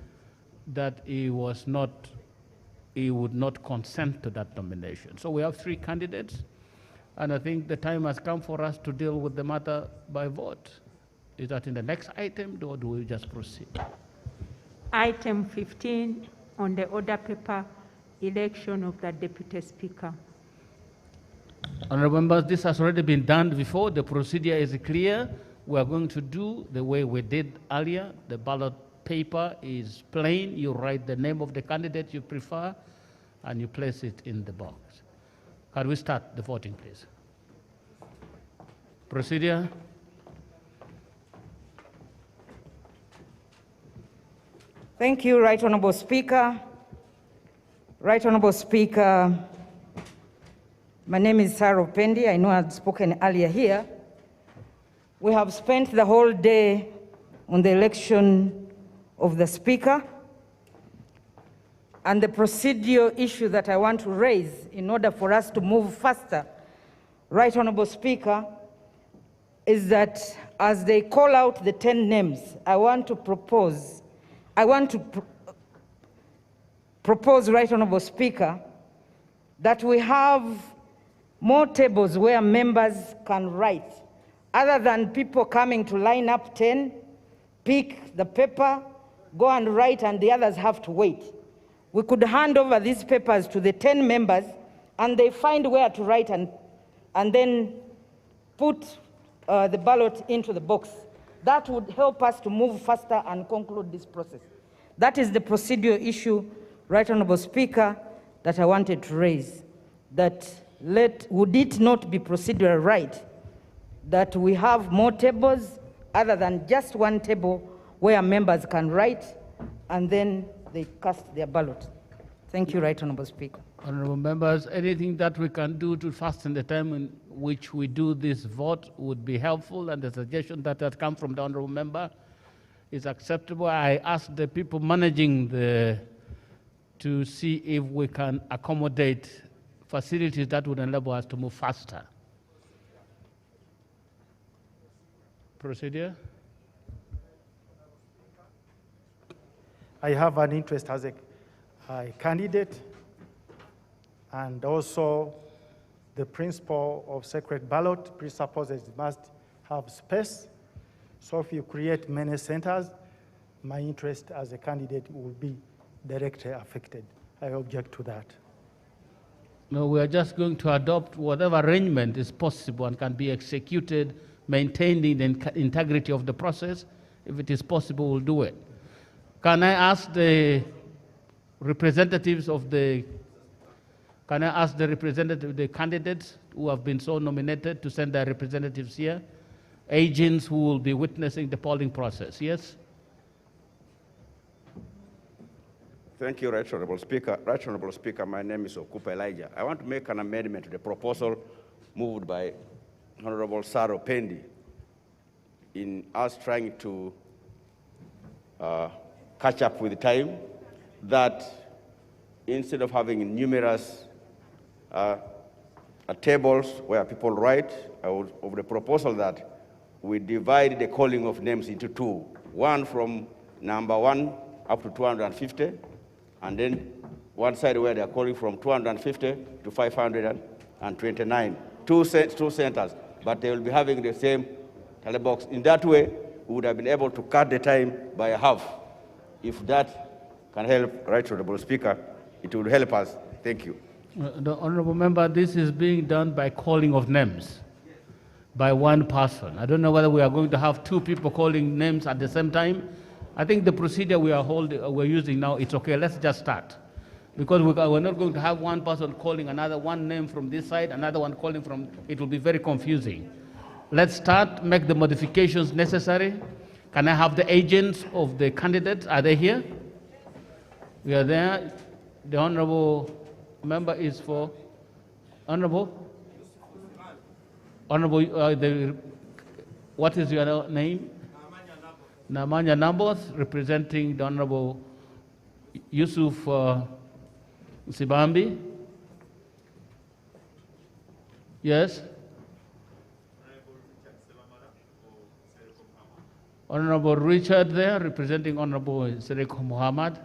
that he would not consent to that nomination. So we have 3 candidates, and I think the time has come for us to deal with the matter by vote. Is that in the next item, or do we just proceed? Item 15 on the order paper, election of the Deputy Speaker. Honorable members, this has already been done before. The procedure is clear. We are going to do the way we did earlier. The ballot paper is plain. You write the name of the candidate you prefer, and you place it in the box. Can we start the voting, please? Procedure. Thank you, Right Honorable Speaker. Right Honorable Speaker, my name is Sarah Pendi. I know I'd spoken earlier here. We have spent the whole day on the election of the Speaker, and the procedural issue that I want to raise in order for us to move faster, Right Honorable Speaker, is that as they call out the 10 names, I want to propose, Right Honorable Speaker, that we have more tables where members can write, other than people coming to line up 10, pick the paper, go and write, and the others have to wait. We could hand over these papers to the 10 members, and they find where to write and then put the ballot into the box. That would help us to move faster and conclude this process. That is the procedural issue, Right Honorable Speaker, that I wanted to raise. That would it not be procedural right that we have more tables other than just one table where members can write and then they cast their ballot? Thank you, Right Honorable Speaker. Honorable members, anything that we can do to fasten the time in which we do this vote would be helpful, and the suggestion that has come from the honorable member is acceptable. I ask the people managing to see if we can accommodate facilities that would enable us to move faster. Procedure. I have an interest as a candidate, and also the principle of secret ballot presupposes it must have space. So if you create many centers, my interest as a candidate will be directly affected. I object to that. No, we are just going to adopt whatever arrangement is possible and can be executed, maintaining the integrity of the process. If it is possible, we'll do it. Can I ask the representatives of the candidates who have been so nominated to send their representatives here? Agents who will be witnessing the polling process, yes? Thank you, Right Honorable Speaker. Right Honorable Speaker, my name is Okupa Elijah. I want to make an amendment to the proposal moved by Honorable Saro Pendi in us trying to catch up with time, that instead of having numerous tables where people write, of the proposal that we divide the calling of names into 2. One from number 1 up to 250, and then one side where they're calling from 250 to 529. Two centers, but they will be having the same tally box. In that way, we would have been able to cut the time by half. If that can help, Right Honorable Speaker, it would help us. Thank you. The honorable member, this is being done by calling of names by one person. I don't know whether we are going to have 2 people calling names at the same time. I think the procedure we're using now, it's okay. Let's just start. Because we're not going to have one person calling one name from this side, another one calling from, it will be very confusing. Let's start, make the modifications necessary. Can I have the agents of the candidates? Are they here? We are there. The honorable member is for honorable. Honorable, what is your name? Namanya Nambos, representing the honorable Yusuf Sibambi. Yes. Honorable Richard there, representing Honorable Sereko Muhammad.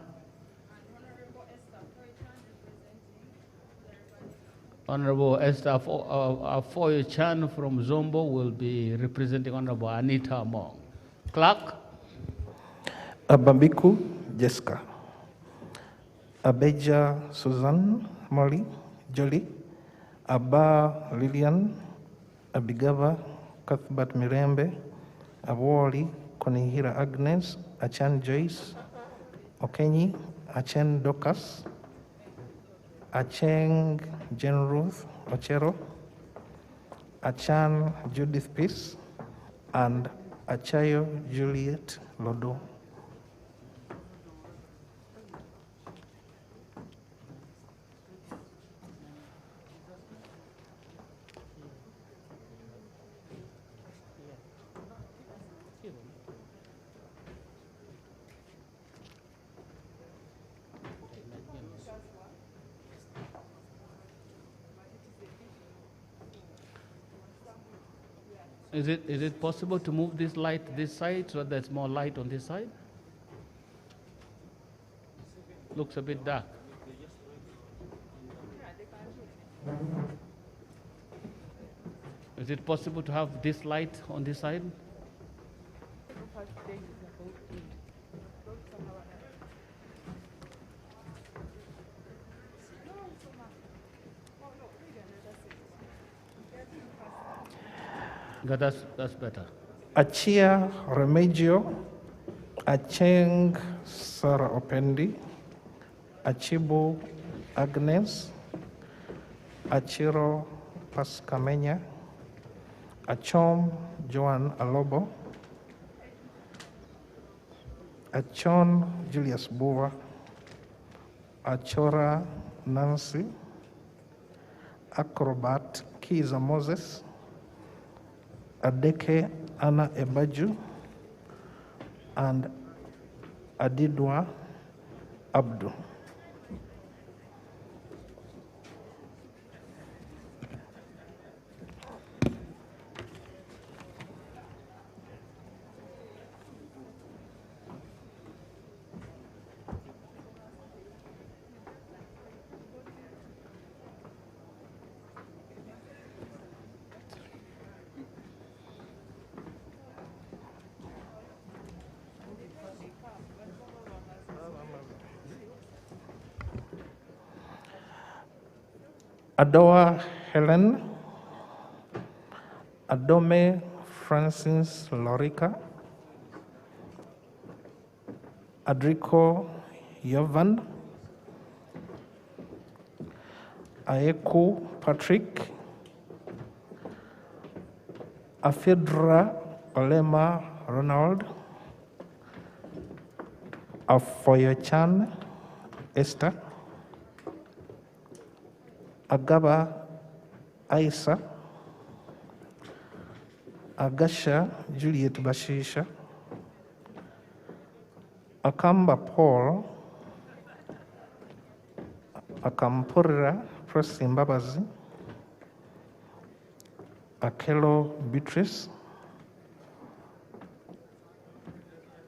Honorable Esther Afoyo Chan from Zombo will be representing Honorable Anita Among. Clerk. Abambiku Jessica. Abeja Susan Molly Jolie. Abba Lillian. Abigava Cuthbert Mirembe. Awoli Konihira Agnes. Achan Joyce. Okenyi. Achen Docas. Acheng Jen Ruth Ochero. Achan Judith Peace. And Achayo Juliet Lodo. Is it possible to move this light this side so there's more light on this side? Looks a bit dark. Is it possible to have this light on this side? That's better. Achia Remigio, Acheng Sarah Opendi, Achibu Agnes, Achiro Pascamenya, Achom Joan Alobo, Achon Julius Bova, Achora Nancy, Acrobat Kiza Moses, Adeke Anna Ebaju, and Adidwa Abdu. Adoa Helen, Adome Francis Lorica, Adrico Yovan, Aeku Patrick, Afidra Olema Ronald, Afoyochan Esther, Agaba Aisa, Agasha Juliet Bashisha, Akamba Paul, Akampurira Prosim Babazi, Akelo Beatrice,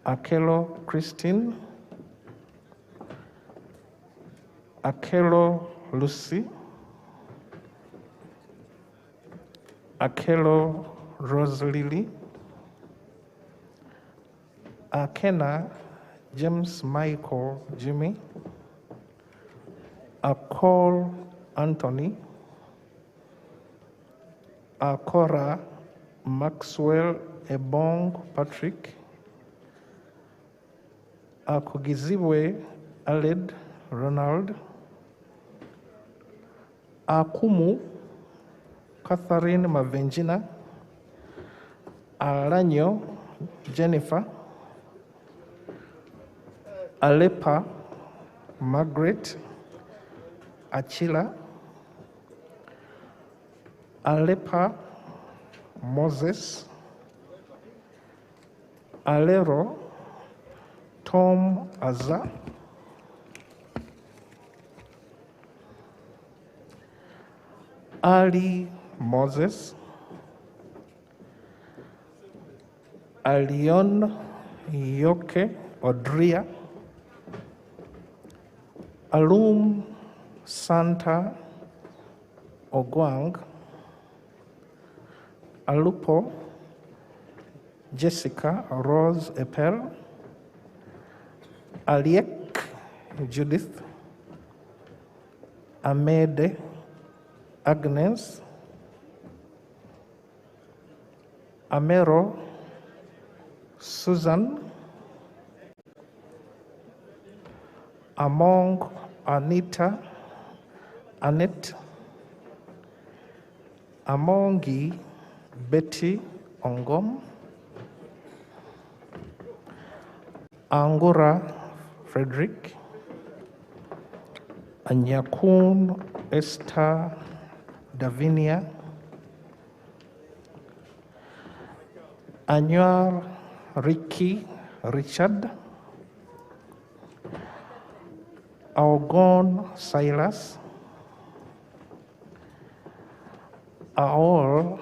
Akelo Christine, Akelo Lucy, Akelo Rose Lily, Akena James Michael Jimmy, Akol Anthony, Akora Maxwell Ebong Patrick, Akugiziwe Aled Ronald, Akumu Catherine Mavenjina, Alanyo Jennifer, Alepa Margaret, Achila, Alepa Moses, Alero Tom Aza, Ali Moses, Alion Yoke Odria, Alum Santa Ogwang, Alupo Jessica Rose Epel, Aliek Judith, Amede Agnes, Amero Susan, Among Anita Annette, Amongi Betty Ongom, Angora Frederick, Anyakun Esther Davinia, Anwar Ricky Richard, Aogon Silas, Aol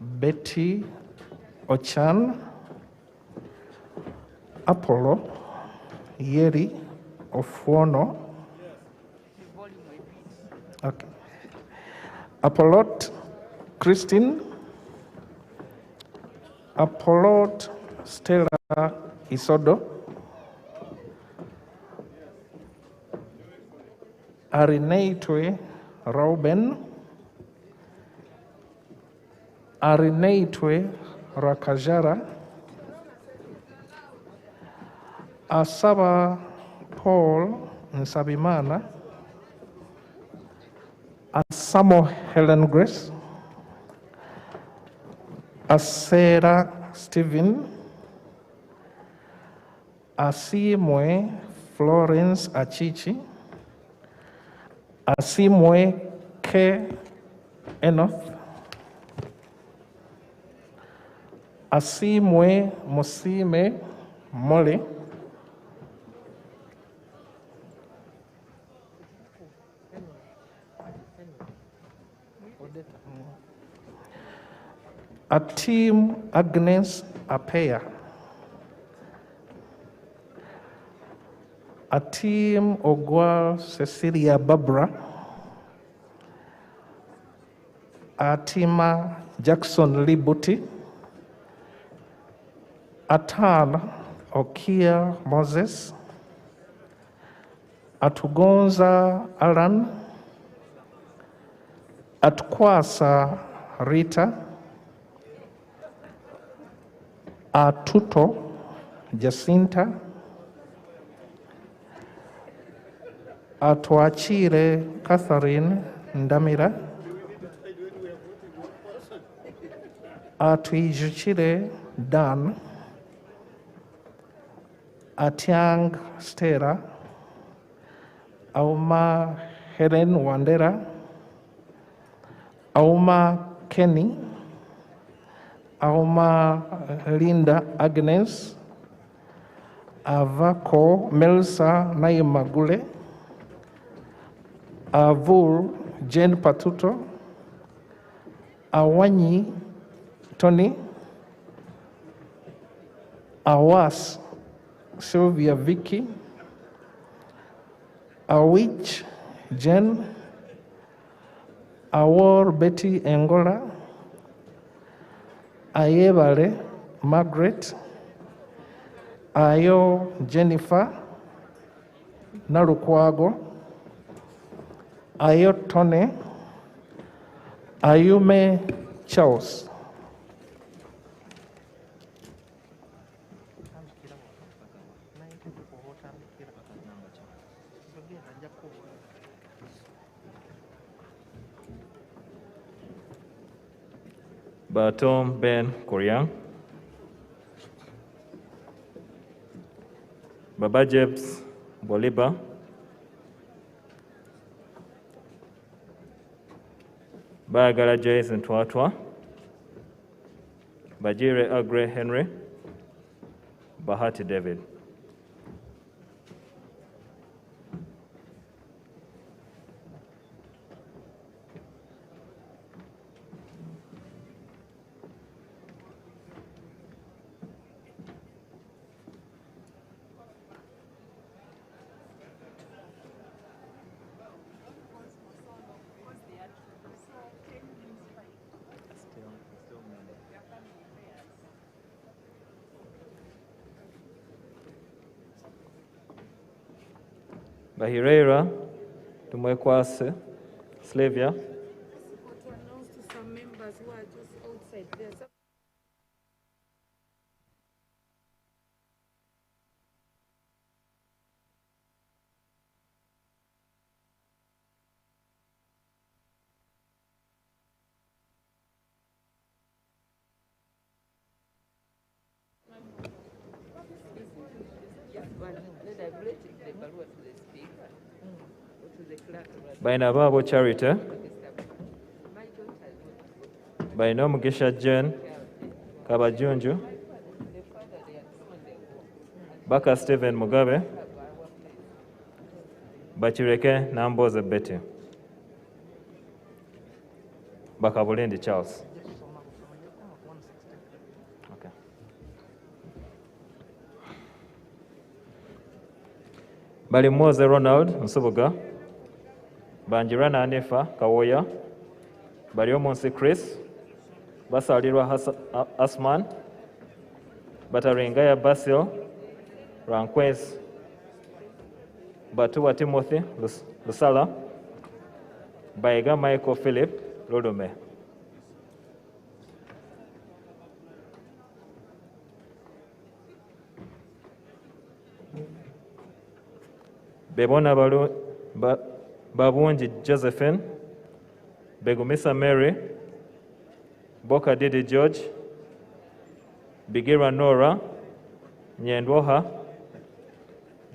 Betty Ochan, Apollo Yeri Ofuono, okay. Apollot Christine, Apollot Stella Isodo, Arineitwe Rauben, Arineitwe Rakajara, Asaba Paul Nsabimana, Asamo Helen Grace, Asera Stephen, Asimwe Florence Achichi, Asimwe K. Enoth, Asimwe Mosime Mole, Atim Agnes Apea, Atim Ogwa Cecilia Barbara, Atima Jackson Libuti, Atan Okia Moses, Atugonza Alan, Atkwasa Rita, Atuto Jacinta, Atuachire Catherine Ndamira, Atuijuchire Dan, Atiang Stera, Auma Helen Wandera, Auma Kenny, Auma Linda Agnes, Avako Melsa Naimagule, Avul Jane Patuto, Awanyi Tony, Awas Sylvia Vicky, Awich Jen, Awor Betty Angola, Ayebale Margaret, Ayo Jennifer Narukwago, Ayo Tone, Ayume Charles. Batom Ben Koryang, Baba Jebs Boliba, Bagala Jason Twatwa, Bajire Agre Henry, Bahati David. Bahireira, tumwekwase, Slavia. Bainababo Charity, Bainomugisha Jen, Kabajunju, Baka Stephen Mugabe, Bachireke Namboze Betty, Bakabulindi Charles. Okay. Balimoze Ronald Nsubuga, Banjirana Anefa Kawoya, Bariomonsi Chris, Basalirwa Asman, Bataringaya Basil, Ranquez, Batuwa Timothy Lusala, Baiga Michael Philip Lodome. Bebona Babunji Josephine, Begumisa Mary, Boka Didi George, Bigira Nora, Nyendwoha,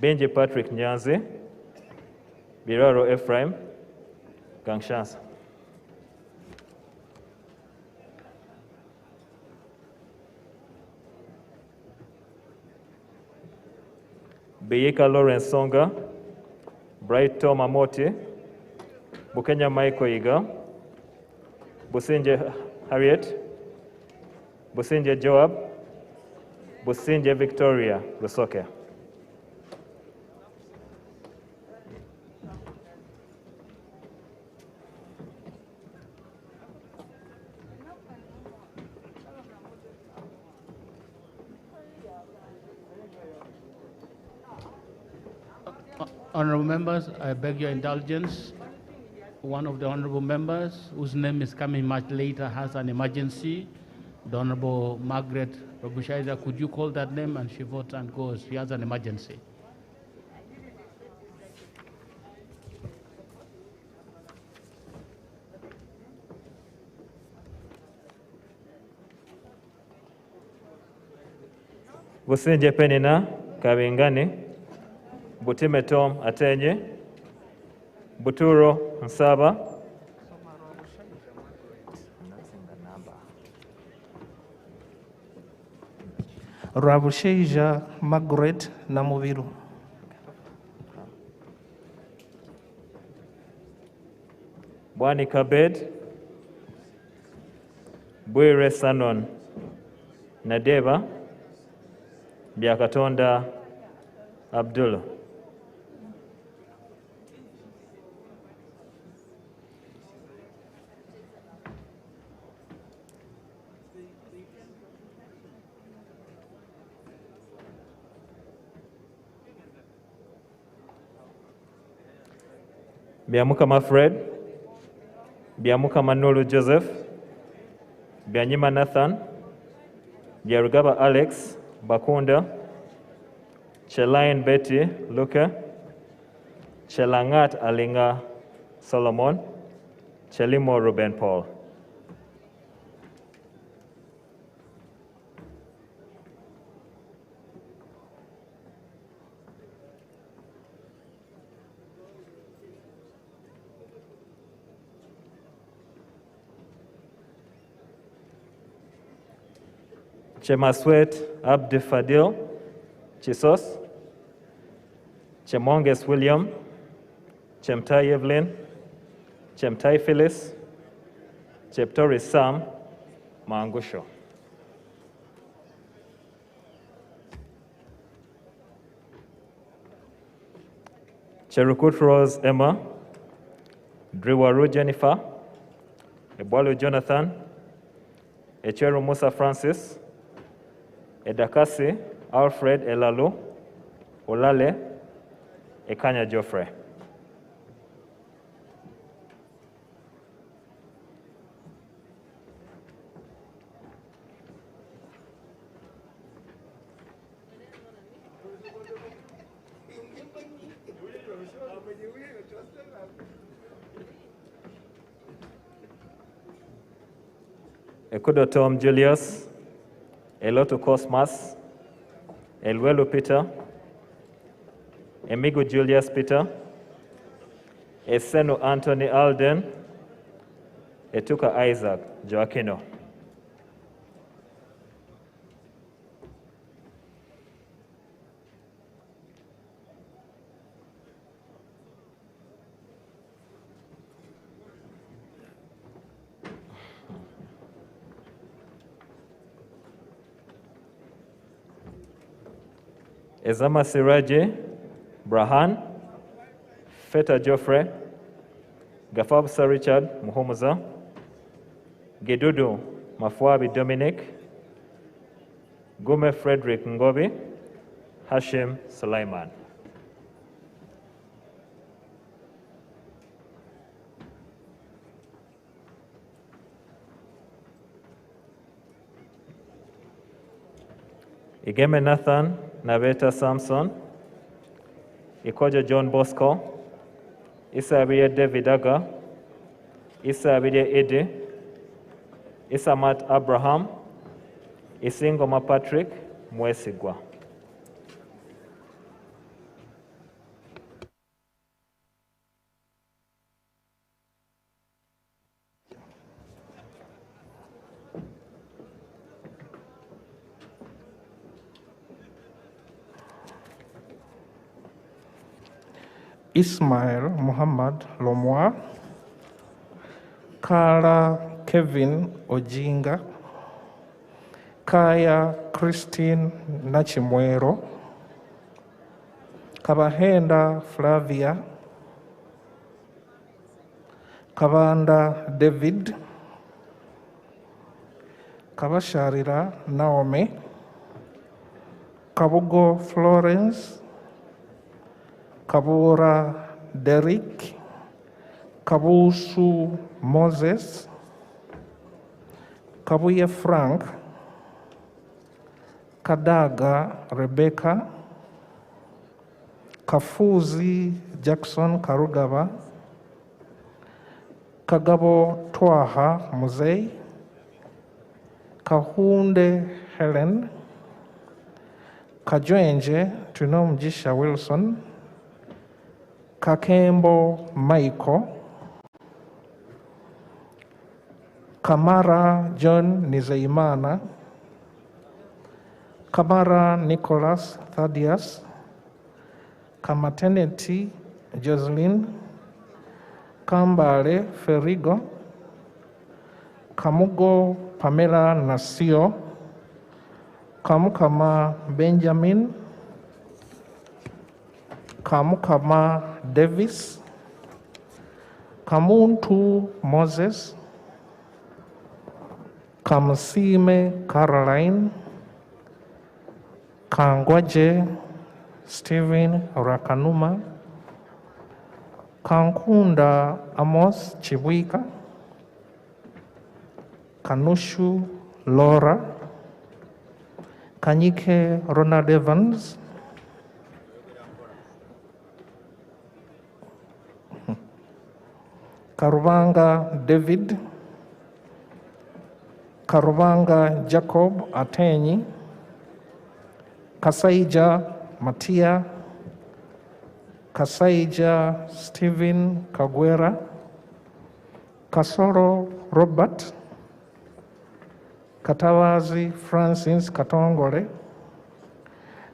Benji Patrick Nyanzi, Biraro Ephraim, Gangshansa. Beyika Lawrence Songa, Bright Toma Moti, Bukenya Michael Iga, Businje Harriet, Businje Joab, Businje Victoria Lusoke. Honorable members, I beg your indulgence. One of the honorable members, whose name is coming much later, has an emergency. The Honorable Margaret Robushaida, could you call that name? And she votes and goes. She has an emergency. Businje Penina Kabingani, Butime Tom Atenye, Buturo Nsaba, Rabusheija Margaret Namubiru. Bwani Kabed, Bwire Sanon Nadeva, Byakatonda Abdullah. Byamukama Fred, Byamukama Nulu Joseph, Byanyima Nathan, Byarugaba Alex Bakunda, Chelain Betty Luka, Chelangat Alinga Solomon, Chelimo Ruben Paul. Chemaswet Abdi Fadil Chisos, Chemonges William, Chemtai Evelyn, Chemtai Phyllis, Cheptori Sam Mangusho. Cherukut Rose Emma, Driwaru Jennifer, Ebwalu Jonathan, Echeru Musa Francis, Edakasi Alfred Elalu, Olale, Ekanya Geoffrey. Ekudo Tom Julius, Eloto Cosmas, Elwelu Peter, Emigo Julius Peter, Esenu Anthony Alden, Etuka Isaac Joaquino. Ezama Siraje, Brahan, Feta Geoffrey, Gafabsa Richard Muhomuza, Gedudu Mafuabi Dominic, Gume Frederick Ngobi, Hashim Sulaiman. Igeme Nathan Naveta Samson, Ikoja John Bosco, Isa Abiria David Aga, Isa Abiria Ede, Isa Matt Abraham, Isingoma Patrick Mwesigwa. Ismail Muhammad Lomwa, Kara Kevin Ojinga, Kaya Christine Nachimwero, Kabahenda Flavia, Kabanda David, Kabasharira Naomi, Kabugo Florence, Kabura Derek, Kabusu Moses, Kabuye Frank, Kadaga Rebecca, Kafuzi Jackson Karugaba, Kagabo Twaha Muzei, Kahunde Helen, Kajwenje Tunomjisha Wilson, Kakembo Michael, Kamara John Nizeimana, Kamara Nicholas Thaddeus, Kamateneti Jocelyn, Kambale Ferigo, Kamugo Pamela Nasio, Kamukama Benjamin, Kamukama Davis, Kamuntu Moses, Kamsime Caroline, Kangwaje Stephen Rakanuma, Kankunda Amos Chibwika, Kanushu Laura, Kanyike Ronald Evans, Karubanga David, Karubanga Jacob Atenyi, Kasaija Matia, Kasaija Stephen Kagwera, Kasoro Robert, Katawazi Francis Katongole,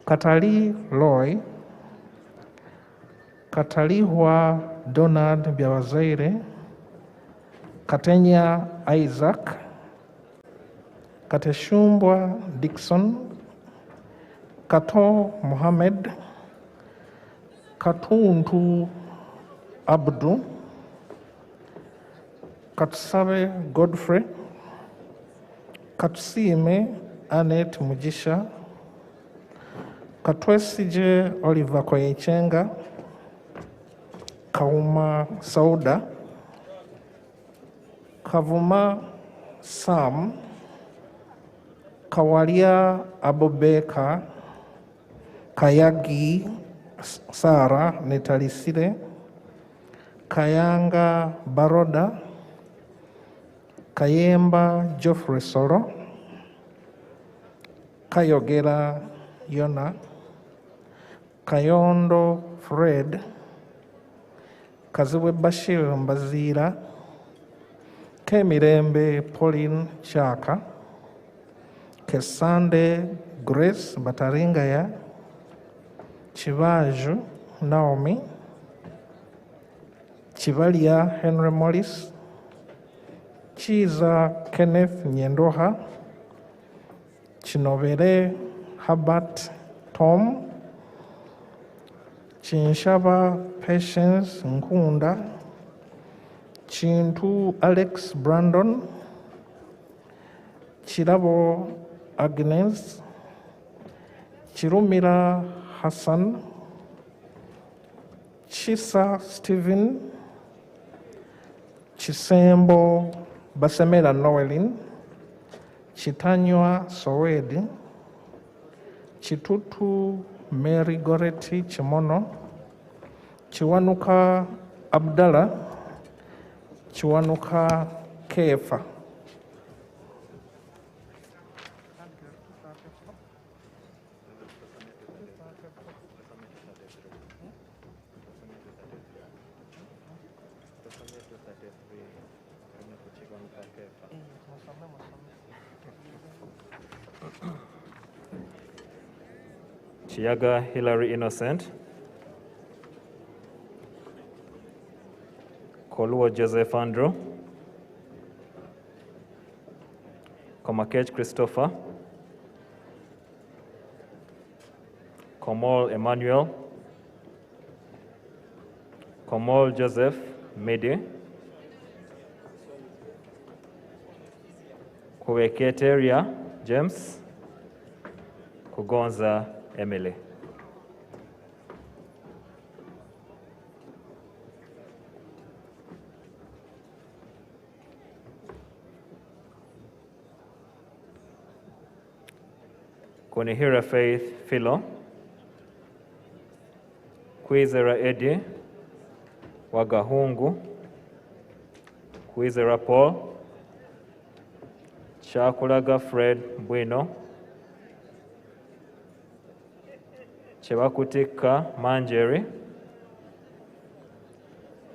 Katali Loy, Katalihwa Donald Biawazaire, Katenya Isaac, Kateshumbwa Dixon, Kato Mohammed, Katuntu Abdu, Katsabe Godfrey, Katsime Annette Mujisha, Katwesije Oliver Koyechenga, Kauma Sauda, Kavuma Sam, Kawalia Abubeka, Kayagi Sara Netalisire, Kayanga Baroda, Kayemba Geoffrey Soro, Kayogera Yona, Kayondo Fred, Kaziwe Bashir Mbazira, Kemirembe Pauline Chaka, Kesande Grace Bataringaya, Chivaju Naomi, Chivalia Henry Morris, Chiza Kenneth Nyendoha, Chinovere Herbert Tom, Chinshaba Patience Nkunda, Chintu Alex Brandon, Chirabo Agnes, Chirumira Hassan, Chisa Stephen, Chisembo Basemela Noelin, Chitanywa Sowedi, Chitutu Mary Goreti Chimono, Chiwanuka Abdallah, Chiwanuka Kefa. Chiaga Hilary Innocent, Kololo Joseph Andrew, Komakech Christopher, Komol Emmanuel, Komol Joseph Mede, Kuweketeria James, Kugonza Emily. Kunihira Faith Philo, Kwizera Eddie Wagahungu, Kwizera Paul, Chakulaga Fred Bueno, Chebakutika Manjeri,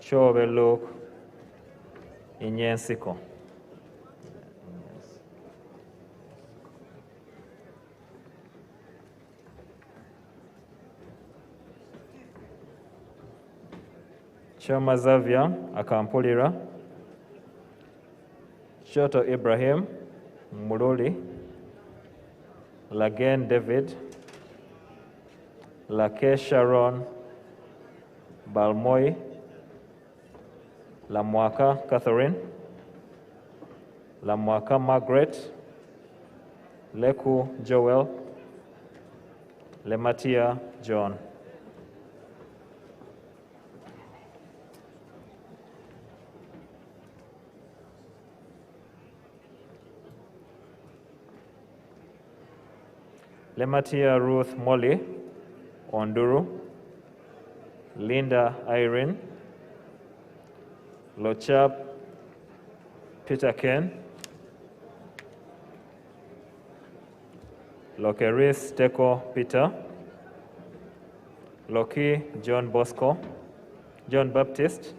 Chobe Luke Inyensiko. Choma Zavia Akampulira, Shoto Ibrahim Mululi, Lagen David, Lake Sharon Balmoi, Lamwaka Catherine, Lamwaka Margaret, Leku Joel, Lematia John. Lematia Ruth Molly Onduru, Linda Irene, Lochap Peter Ken, Lokeris Teko Peter, Loki John Bosco, John Baptist,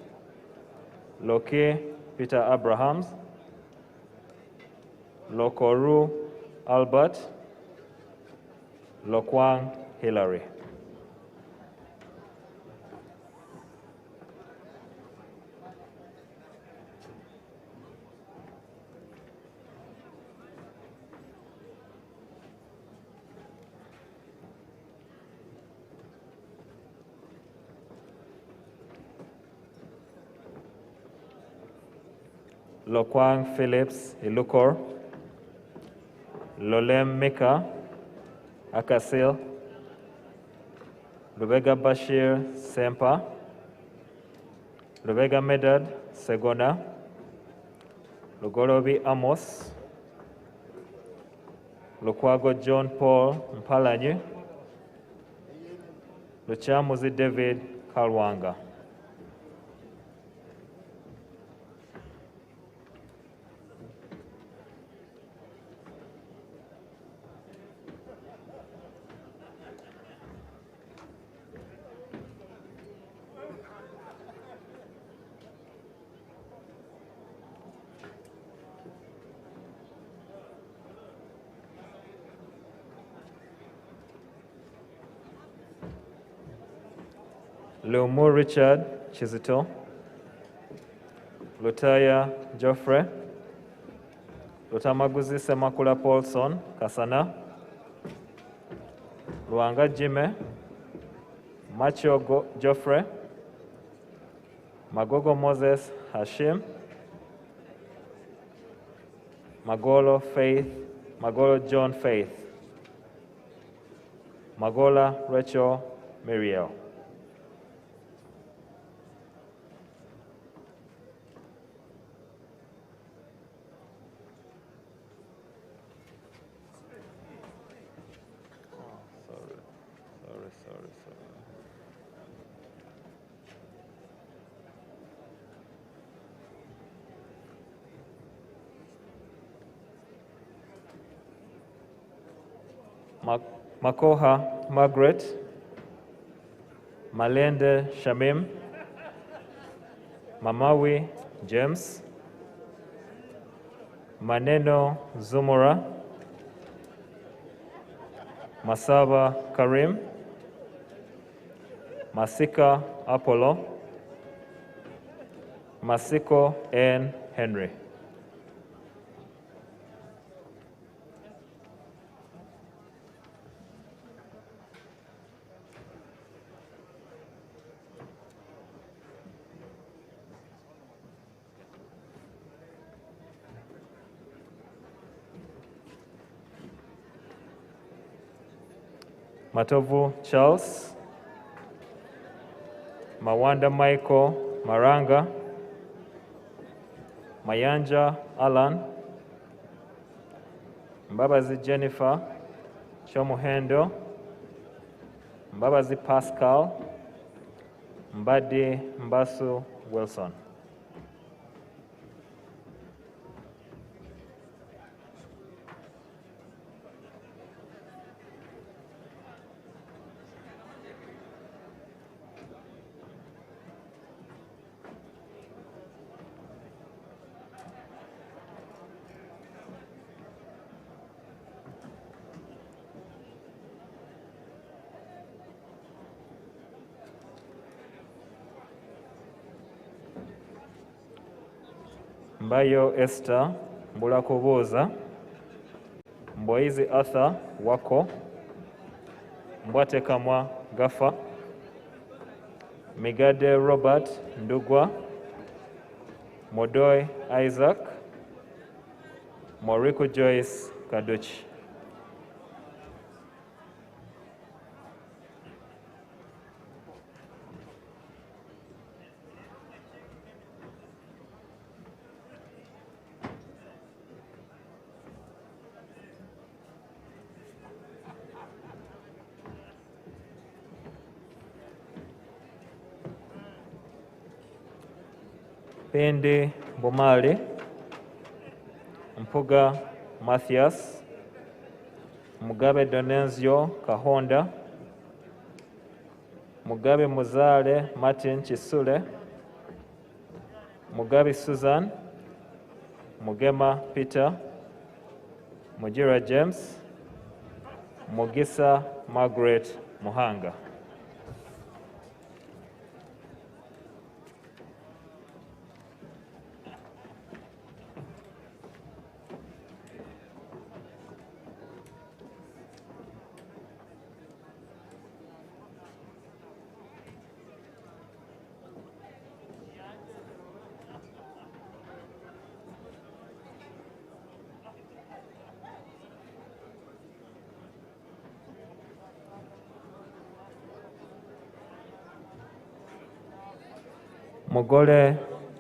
Loki Peter Abrahams, Lokoru Albert, Lokwang Hillary. Lokwang Phillips Ilukor, Lolem Mika Akasil, Lubega Bashir Sempa, Lubega Medad Segona, Lugorobi Amos, Lukwago John Paul Mpalanyi, Luchamuzi David Kalwanga. Leomo Richard Chizito, Lutaya Geoffrey, Lutamaguzi Semakula Paulson Kasana, Luanga Jime, Macho Geoffrey, Magogo Moses Hashim, Magolo John Faith, Magola Rachel Miriel. Makoha Margaret, Malende Shamim, Mamawi James, Maneno Zumura, Masaba Karim, Masika Apollo, Masiko N. Henry. Matovu Charles, Mawanda Michael Maranga, Mayanja Alan, Mbabazi Jennifer Chomuhendo, Mbabazi Pascal, Mbadi Mbasu Wilson. Mbayo Esther Mbulakubuza, Mboizi Arthur Wako, Mbwate Kamwa Gafa, Migade Robert Ndugwa, Modoi Isaac, Moriko Joyce Kaduchi. Pende Bomale, Mpuga Mathias, Mugabe Donenzio Kahonda, Mugabe Muzale Martin Chisule, Mugabe Susan, Mugema Peter, Mujira James, Mugisa Margaret Muhanga. Mogole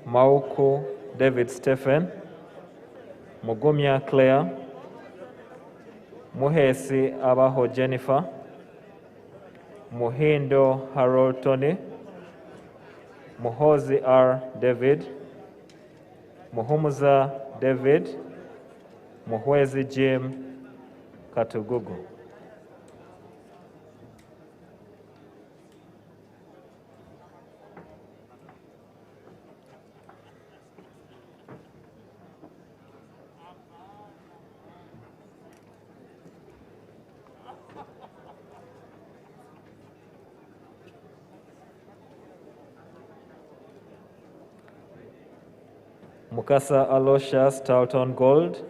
Mauku David Stephen, Mugumya Claire, Muhesi Abaho Jennifer, Muhindo Harold Tony, Muhozi R. David, Muhumuza David, Muhwezi Jim Katugugu. Mukasa Aloysius Talton Gold,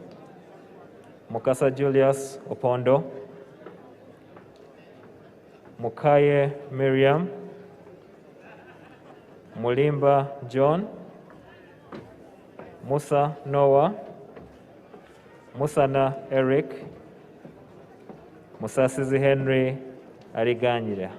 Mukasa Julius Opondo, Mukaye Miriam, Mulimba John, Musa Noah, Musana Eric, Musasizi Henry Ariganyira.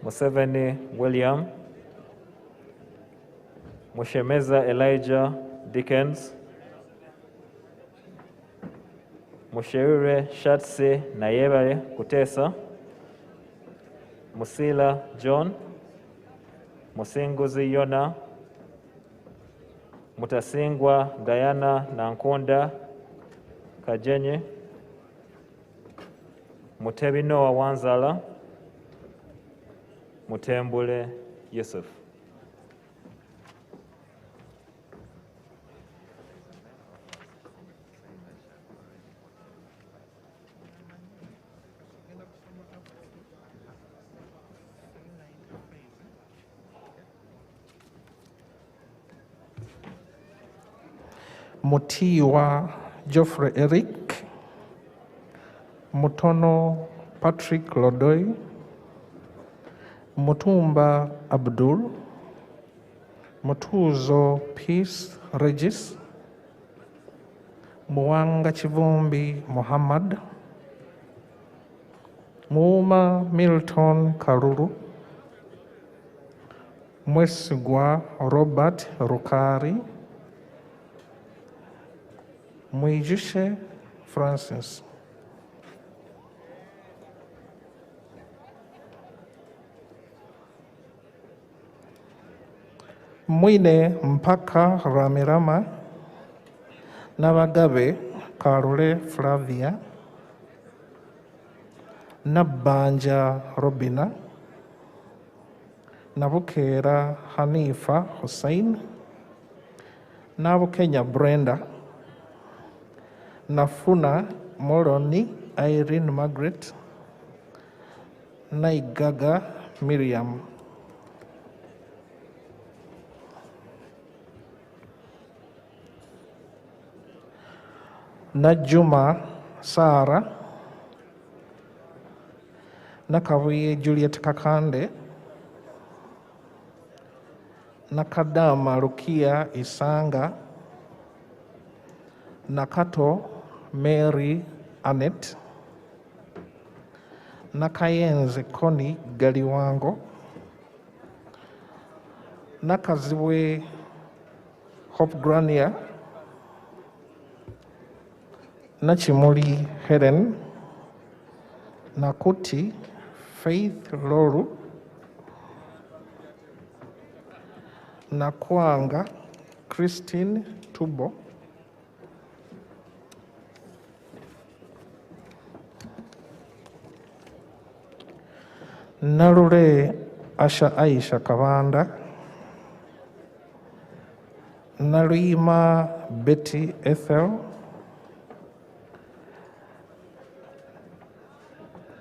Museveni William, Mushemeza Elijah Dickens, Musheure Shatsi Nayebare Kutesa, Musila John, Musinguzi Yona, Mutasingwa Diana Nankonda Kajenye, Mutebi Noah Wanzala, Mutembule Yusuf. Mutiwa Geoffrey Eric, Mutono Patrick Lodoy, Mutumba Abdul, Mutuzo Peace Regis, Muwanga Chivumbi Muhammad, Muuma Milton Karuru, Mwesigwa Robert Rukari, Mwijishe Francis. Mwine Mpaka Ramirama, Nabagabe Karule Flavia, Nabanja Robina, Nabukera Hanifa Hussein, Nabukenya Brenda, Nafuna Moroni Irene Margaret, Naigaga Miriam. Najuma Sara, Nakawiye Juliet Kakande, Nakadama Rukia Isanga, Nakato Mary Annette, Nakayenze Connie Galiwango, Nakaziwe Hope Grania, Nachimuli Helen, Nakuti Faith Loru, Nakwanga Christine Tubo, Narure Asha Aisha Kavanda, Narima Betty Ethel,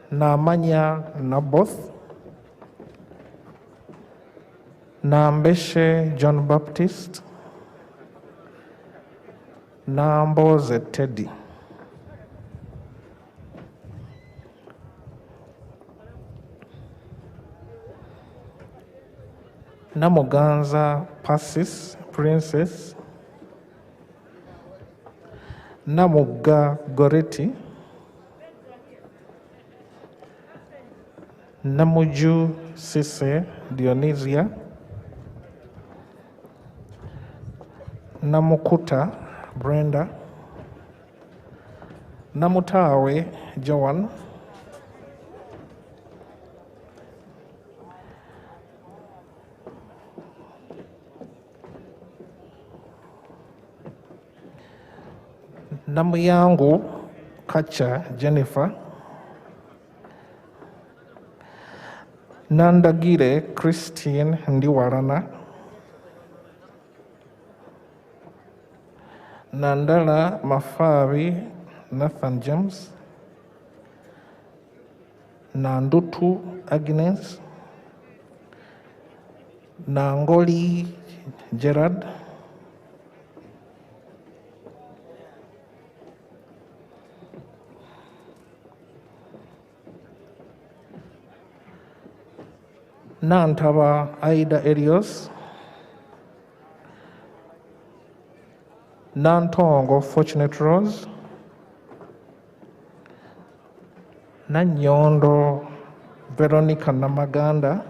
Namanya Naboth, Nambeshe John Baptist, Namboze Teddy. Namuganza Persis Princess, Namuga Goreti, Namuju Sise Dionysia, Namukuta Brenda, Namutawe Joan, Namuyangu Kacha Jennifer, Nandagire Christine Ndiwarana, Nandala Mafavi Nathan James, Nandutu Agnes, Nangoli Gerard, Nantaba Aida Elios, Nantongo Fortunate Rose, Nanyondo Veronica Namaganda,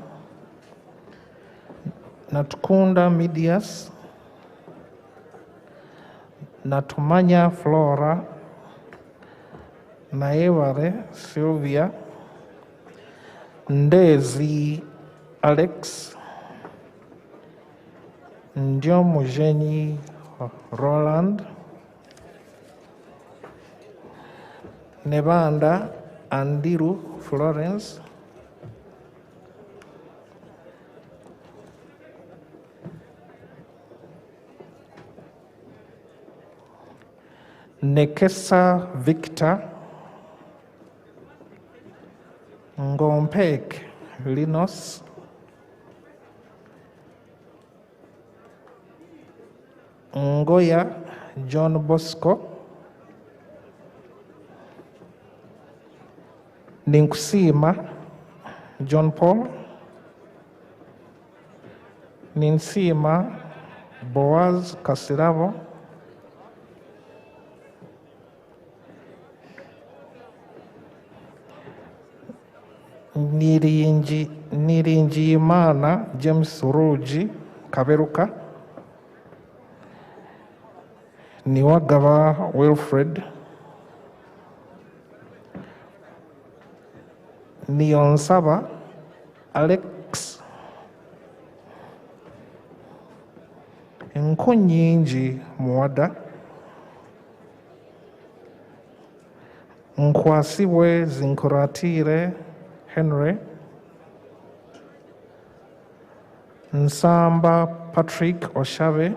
Natukunda Midias, Natumanya Flora, Naeware Sylvia, Ndezi Alex, Ndiomujeni Roland, Nebanda Andiru Florence, Nekesa Victor, Ngompek Linos, Ngoya John Bosco, Ninkusima John Paul, Ninsima Boaz Kasiravo, Nirinjimana James Ruji Kaberuka, Niwagaba Wilfred, Nionsaba Alex, Nkunyinji Mwada, Nkwasibwe Zinkuratire Henry, Nsamba Patrick Oshabe,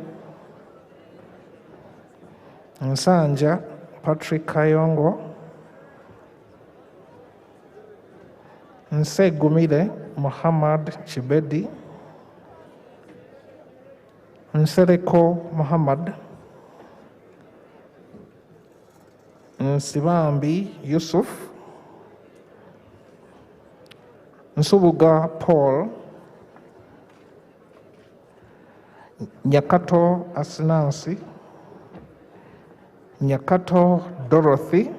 Nsanja Patrick Kayongo, Nsegumile Muhammad Chibedi, Nsereko Muhammad, Nsibambi Yusuf, Nsubuga Paul, Nyakato Asinansi, Nyakato Dorothy,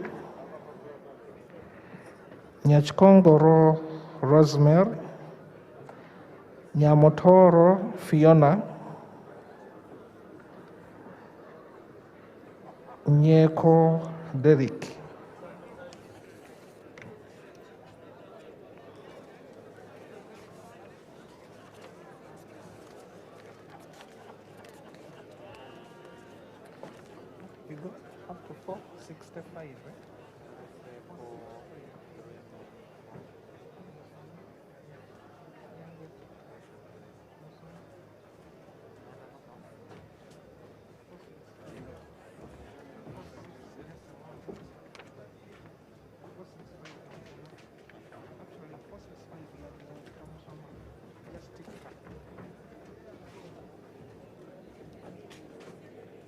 Nyachkongoro Rosemary, Nyamotoro Fiona, Nyeko Derek. You go up to 465, right?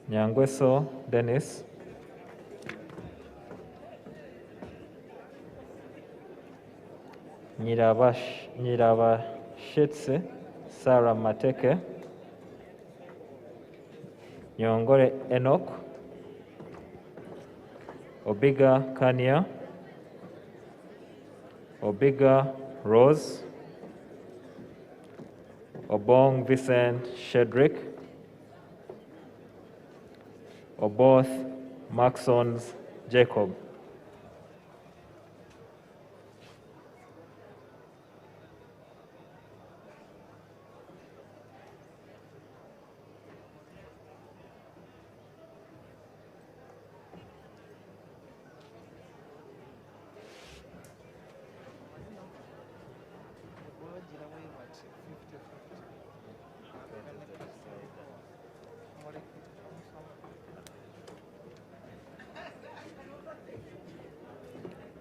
Nyangweso Dennis, Nyirabashetse Sarah Mateke, Nyongore Enoch, Obiga Kania, Obiga Rose, Obong Vincent Shedrick, Oboth Maxons Jacob.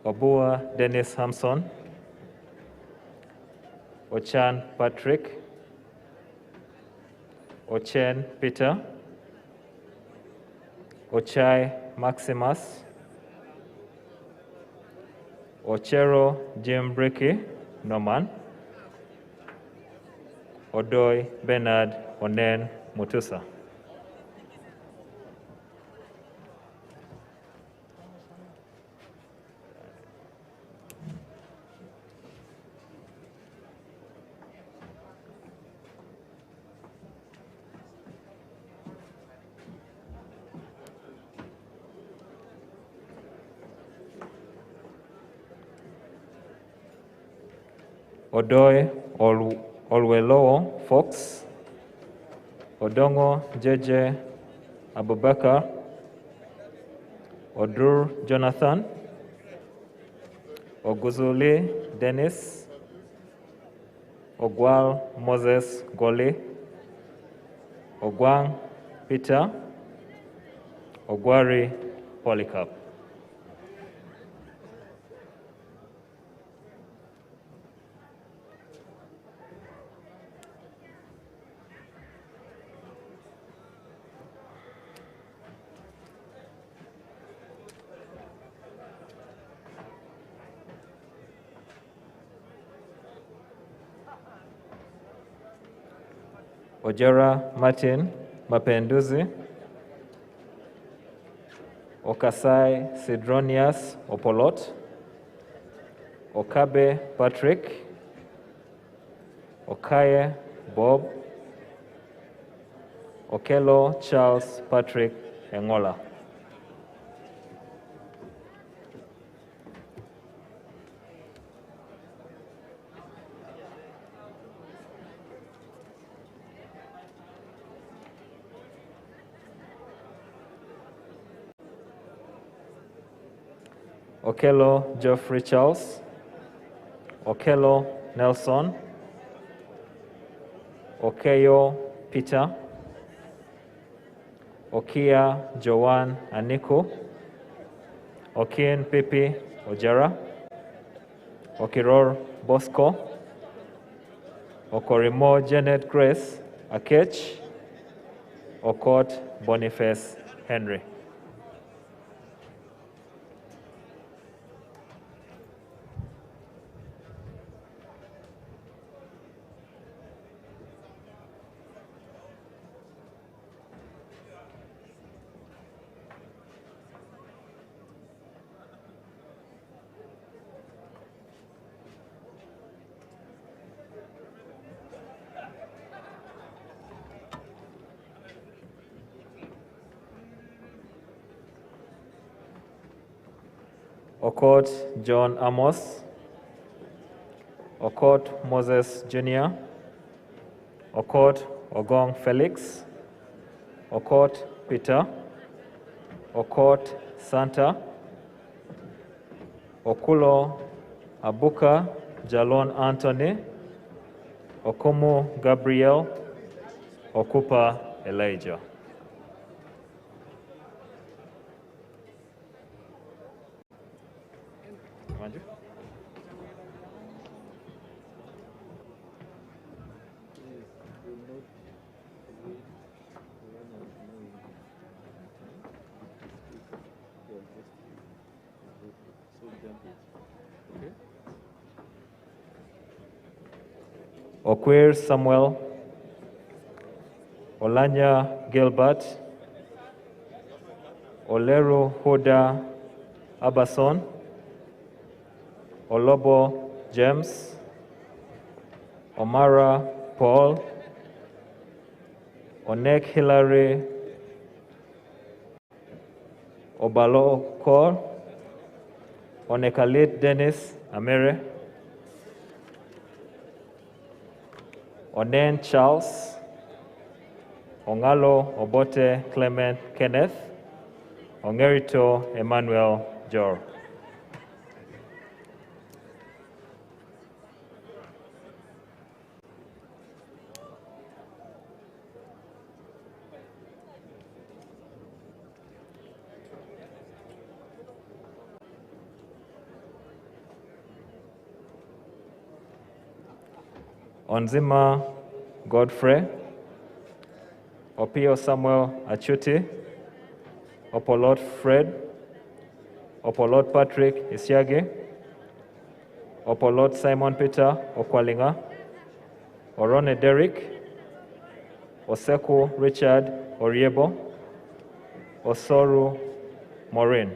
Obua Dennis Hampson, Ochan Patrick, Ochen Peter, Ochai Maximus, Ochero Jim Bricky Norman, Odoi Bernard Onen Mutusa. Odoi Olwelowo Fox, Odongo JJ Abubakar, Odur Jonathan, Oguzuli Dennis, Ogwal Moses Goli, Ogwang Peter, Ogwari Polycarp. Ojera Martin Mapenduzi, Okasai Sidronius Opolot, Okabe Patrick, Okaye Bob, Okelo Charles Patrick Engola. Okelo Geoffrey Charles, Okelo Nelson, Okeyo Peter, Okia Joan Aniku, Okin Pipi Ojera, Okiror Bosco, Okorimo Janet Grace Akech, Okot Boniface Henry. Okot John Amos, Okot Moses Jr., Okot Ogong Felix, Okot Peter, Okot Santa, Okulo Abuka Jalon Anthony, Okumu Gabriel, Okupa Elijah. Okwir Samuel, Oulanya Gilbert, Oleru Huda Abason, Olobo James, Omara Paul, Onek Hilary, Obalo Kor, Onekalit Dennis Amere, Onen Charles, Ongalo Obote Clement Kenneth, Ongerito Emmanuel Jor. Onzima Godfrey, Opio Samuel Achuti, Opolot Fred, Opolot Patrick Isiage, Opolot Simon Peter Okwalinga, Orone Derek, Oseku Richard Oriebo, Osoru Maureen.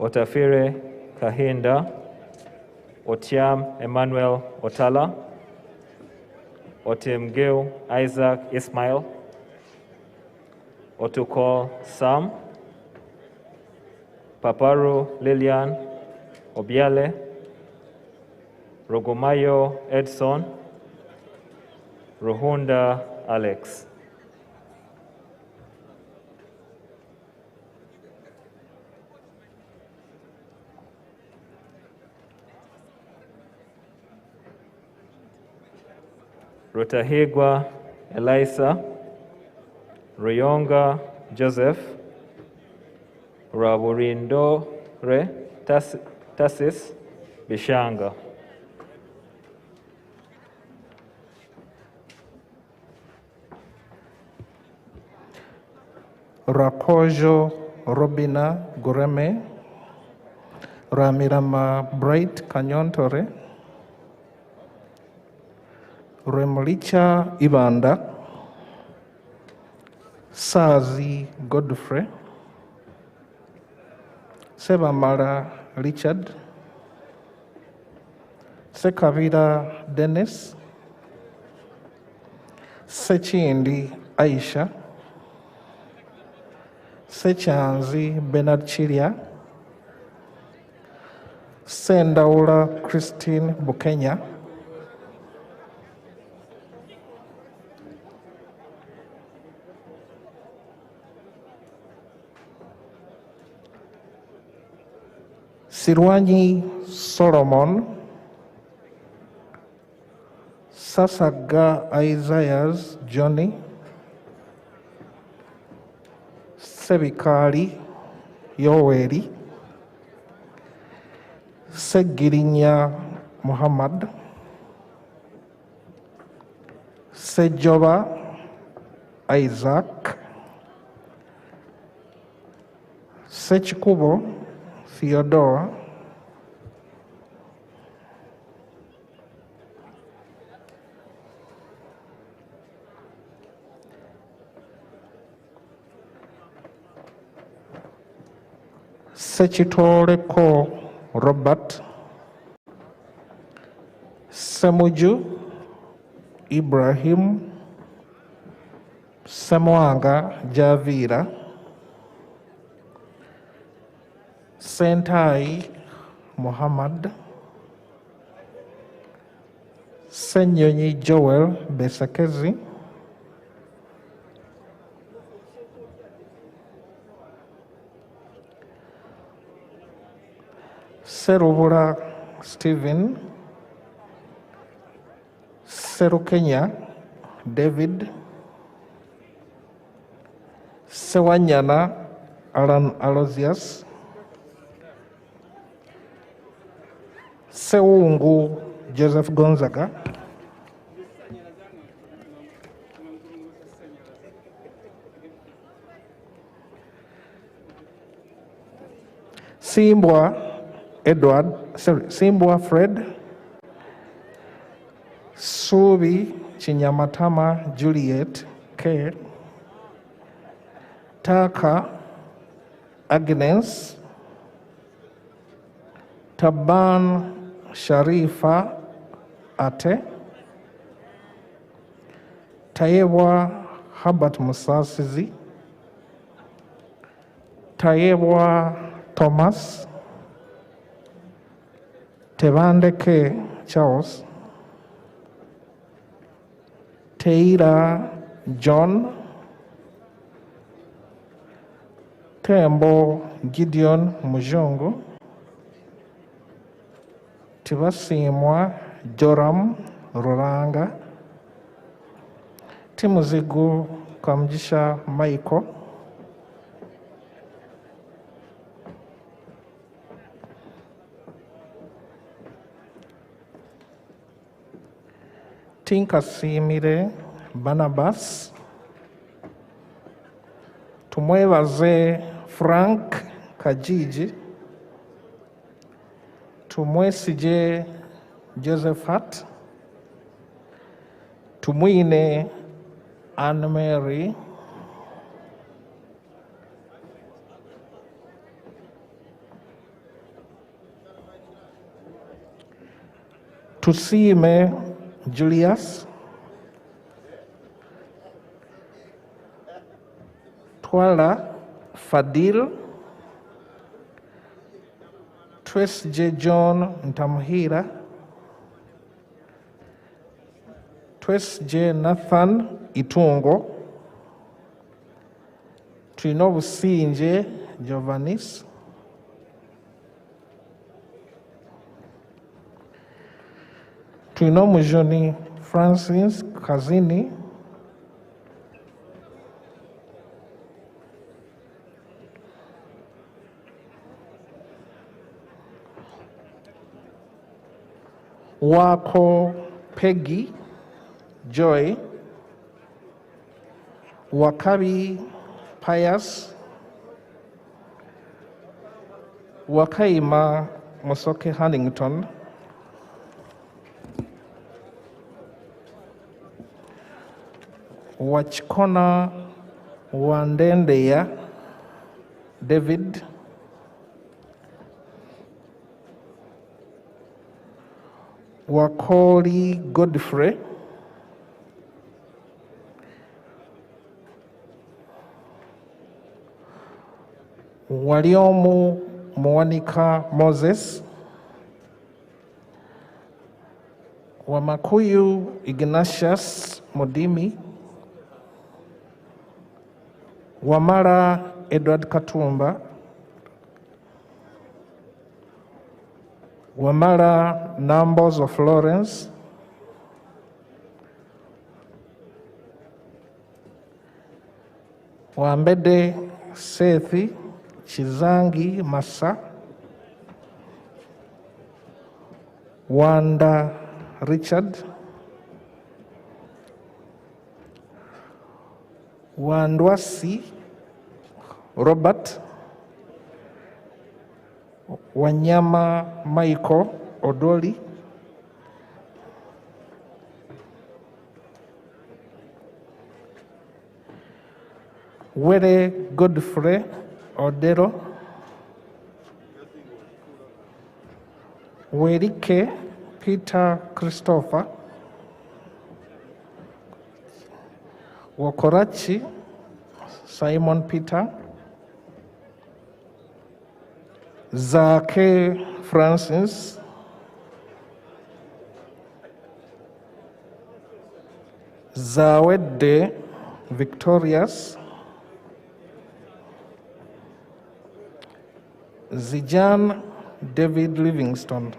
Otafire Kahinda, Otiam Emmanuel Otala, Otimgeu Isaac Ismail, Otukol Sam, Paparu Lilian Obiale, Rogomayo Edson, Ruhunda Alex. Rutahigwa Elisa, Ruyonga Joseph, Raburindo Re Tassis Bishanga. Rakojo Robina Gureme, Ramirama Bright Kanyontore, Remlicha Ibanda, Sazi Godfrey, Sebamara Richard, Sekavira Dennis, Sechindi Aisha, Sechanzi Bernard Chiria, Sendaula Christine Bukenya, Sirwanyi Solomon, Sasaga Isaias Johnny, Sebikali Yoweri, Segirinya Muhammad, Sejoba Isaac, Sechikubo Theodore, Sechitore Ko Robert, Semuju Ibrahim, Semuanga Javira, Sentai Muhammad, Senyonyi Joel Besakezi, Serubura Stephen, Serukenya David, Sewanyana Alan Aloysius, Sewungu Joseph Gonzaga, Simbwa Fred, Subi Chinyamatama Juliet K, Taka Agnes, Taban Sharifa Ate, Tayewa Habat Musasizi, Tayewa Thomas, Tebandeke Charles, Teira John, Tembo Gideon Mujongo, Tibasimwa Joram Ruranga, Timuzigu Kamjisha Michael, Tinkasimire Barnabas, tumwebaze Frank Kajiji, tumwesije Josephat, tumwine Anne Mary, Tusime Julius, Twala Fadil, Trace J. John Ntamuhira, Trace J. Nathan Itungo, Trinobusinje Giovannis, Trinomujoni Francis Kazini, Wako Peggy Joy, Wakabi Pius, Wakaima Musoke Huntington, Wachkona Wandendeya David, Wakoli Godfrey, Waliomu Mwanika Moses, Wamakuyu Ignatius Modimi, Wamara Edward Katumba, Wamara Numbers of Lawrence, Wambede Sethi Chizangi Masa, Wanda Richard, Wandwasi Robert, Wanyama Michael Odoli, Were Godfrey Odero, Werike Peter Christopher, Wakorachi Simon Peter, Zake Francis, Zawede Victorious, Zijan David Livingston,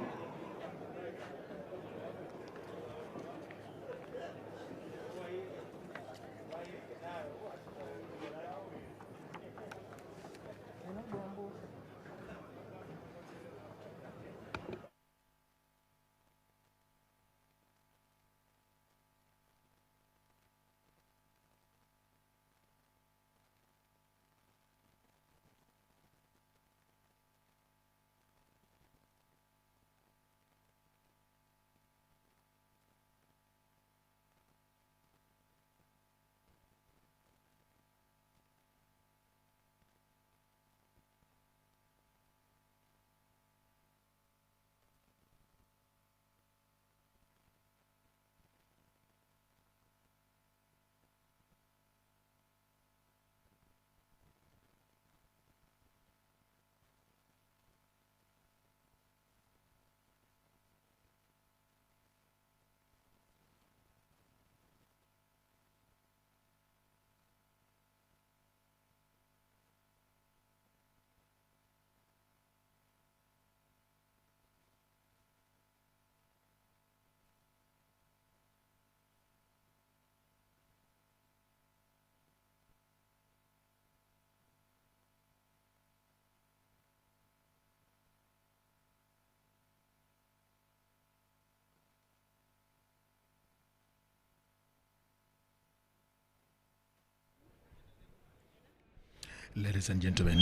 Ladies and gentlemen,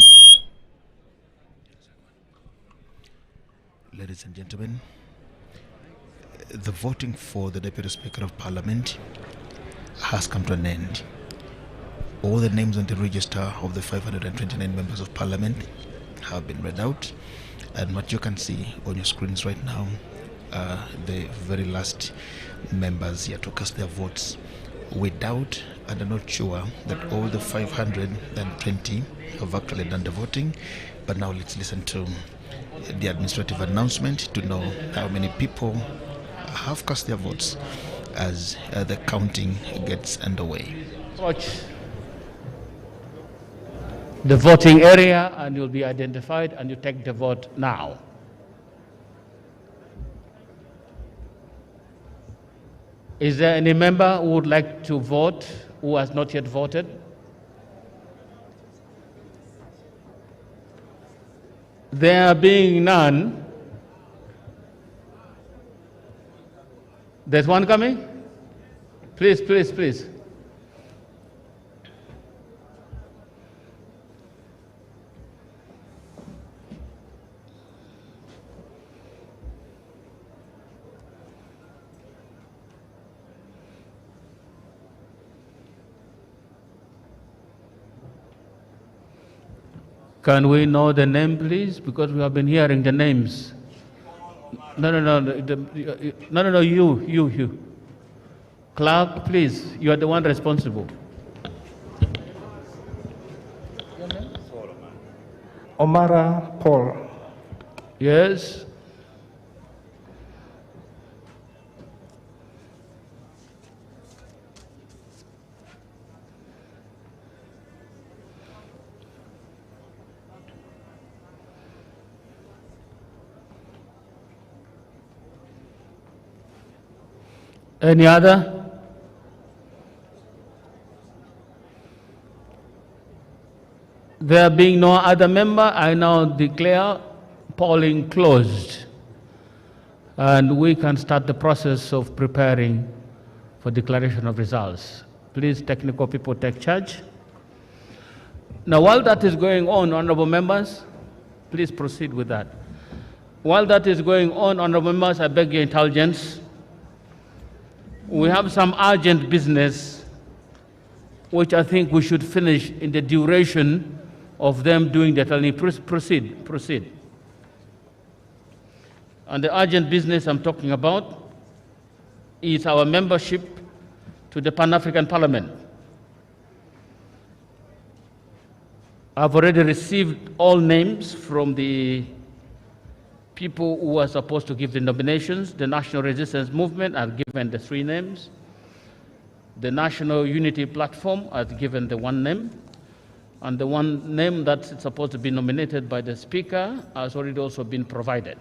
the voting for the Deputy Speaker of Parliament has come to an end. All the names on the register of the 529 members of Parliament have been read out, and what you can see on your screens right now are the very last members here to cast their votes. We doubt and are not sure that all the 520 have actually done the voting, but now let's listen to the administrative announcement to know how many people have cast their votes as the counting gets underway. Watch the voting area and you'll be identified and you take the vote now. Is there any member who would like to vote who has not yet voted? There being none, there's one coming? Please, please, please. Can we know the name, please? Because we have been hearing the names. No, you. Clerk, please, you are the one responsible. Omara Paul. Yes. Any other? There being no other member, I now declare polling closed. And we can start the process of preparing for declaration of results. Please, technical people, take charge. Now, while that is going on, honorable members, please proceed with that. While that is going on, honorable members, I beg your indulgence. We have some urgent business which I think we should finish in the duration of them doing that. Proceed. And the urgent business I'm talking about is our membership to the Pan-African Parliament. I've already received all names from the people who are supposed to give the nominations. The National Resistance Movement has given the 3 names. The National Unity Platform has given the 1 name. And the 1 name that's supposed to be nominated by the Speaker has already also been provided.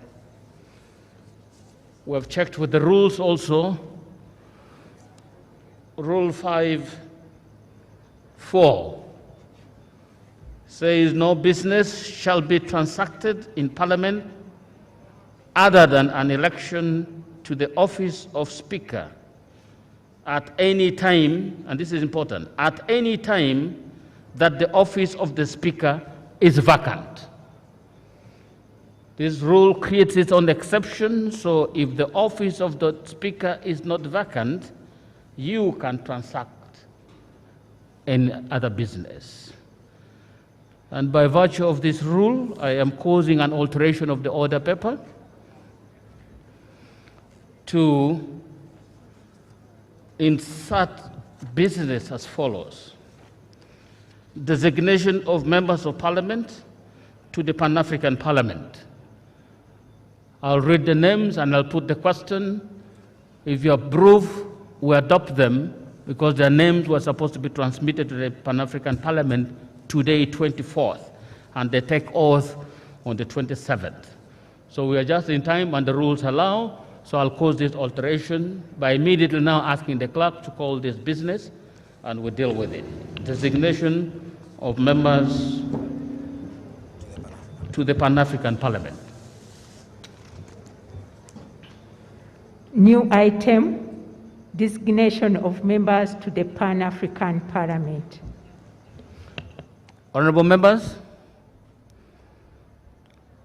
We have checked with the rules also. Rule 5(4) says no business shall be transacted in Parliament other than an election to the office of Speaker at any time, and this is important, at any time that the office of the Speaker is vacant. This rule creates its own exception, so if the office of the Speaker is not vacant, you can transact any other business. And by virtue of this rule, I am causing an alteration of the order paper to insert business as follows. Designation of members of Parliament to the Pan-African Parliament. I'll read the names and I'll put the question. If you approve, we adopt them because their names were supposed to be transmitted to the Pan-African Parliament today, 24th, and they take oath on the 27th. So we are just in time and the rules allow. So I'll cause this alteration by immediately now asking the clerk to call this business and we'll deal with it. Designation of members to the Pan-African Parliament. New item, designation of members to the Pan-African Parliament. Honorable members,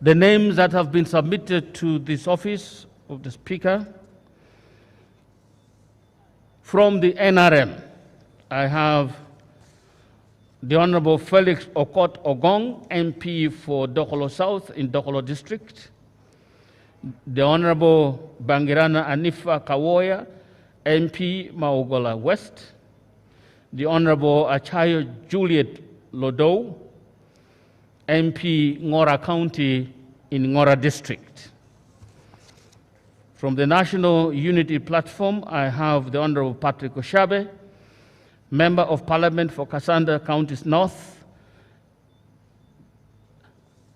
the names that have been submitted to this office of the Speaker from the NRM, I have the Honorable Felix Okot Ogong, MP for Dokolo South in Dokolo District, the Honorable Bangirana Anifa Kawoya, MP Maugola West, the Honorable Achayo Juliet Lodo, MP Ngora County in Ngora District. From the National Unity Platform, I have the Honorable Patrick Oshabe, Member of Parliament for Cassandra Counties North,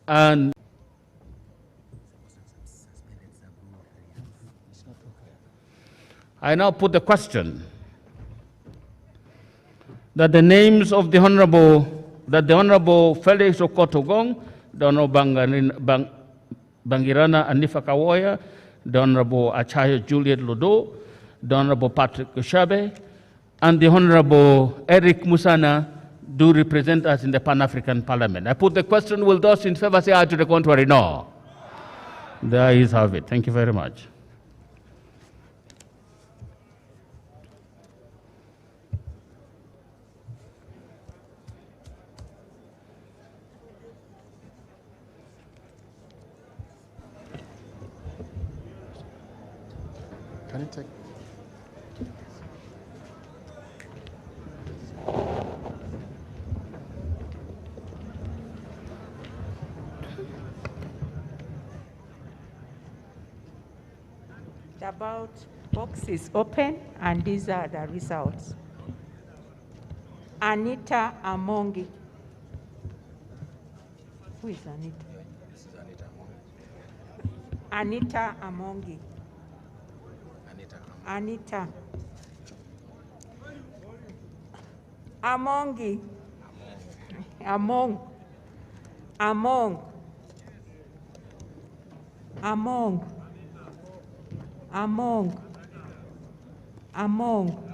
and I now put the question that the names of the Honorable Felix Okotogong, the Honorable Bangirana Anifa Kawoya, the Honorable Achayo Juliet Lodo, the Honorable Patrick Oshabe, and the Honorable Eric Musana do represent us in the Pan-African Parliament. I put the question, will those in favor say aye? To the contrary, no. The ayes have it. Thank you very much. Can you take? The ballot box is open, and these are the results. Anita Amongi. Who is Anita? This is Anita Amongi. Anita Amongi. Anita. Anita. Amongi. Among. Among. Among. Among. Among.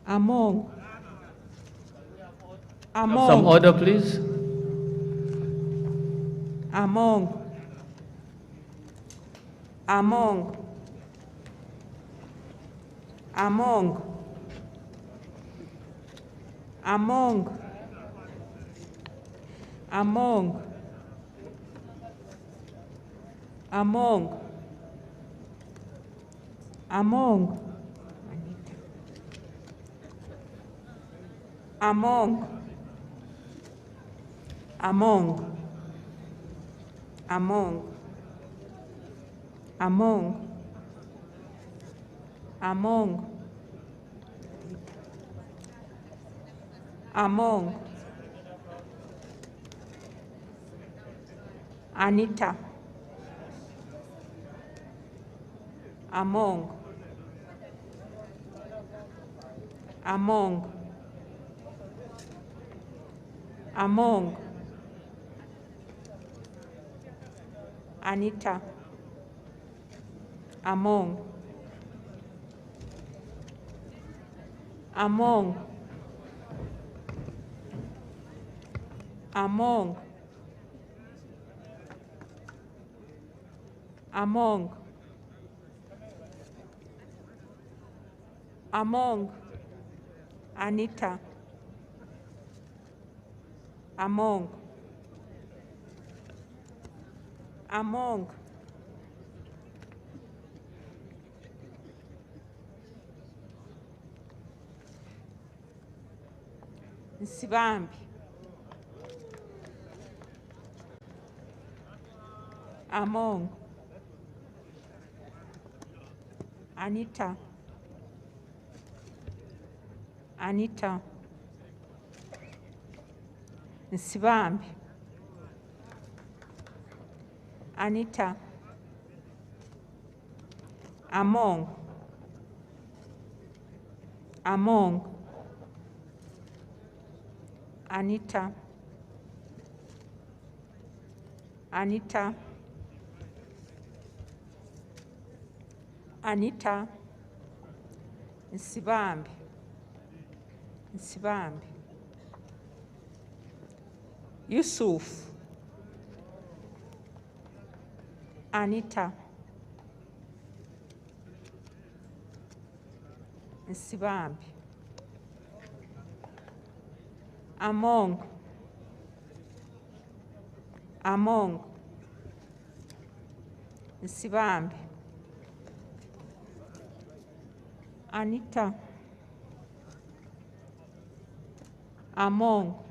Among. Among. Some order, please. Among. Among. Among. Among. Among. Among. Among. Among. Among. Among. Among. Among. Among. Anita. Among. Among. Among. Anita. Among. Among. Among. Among. Among. Anita. Among. Among. Nsibambi. Among. Anita. Anita. Nsibambi. Anita. Among. Among. Anita. Anita. Anita. Nsibambi. Nsibambi. Yusuf, Anita, Nsibambi, Among, Nsibambi, Anita, Among,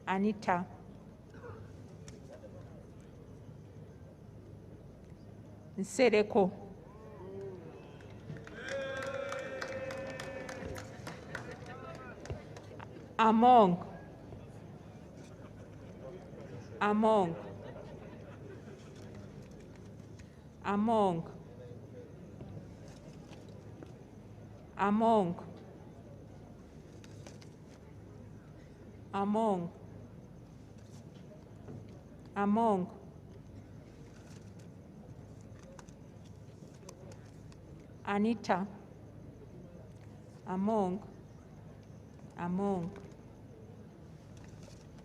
Anita, Nsereko, Among, Anita, Among, Anita,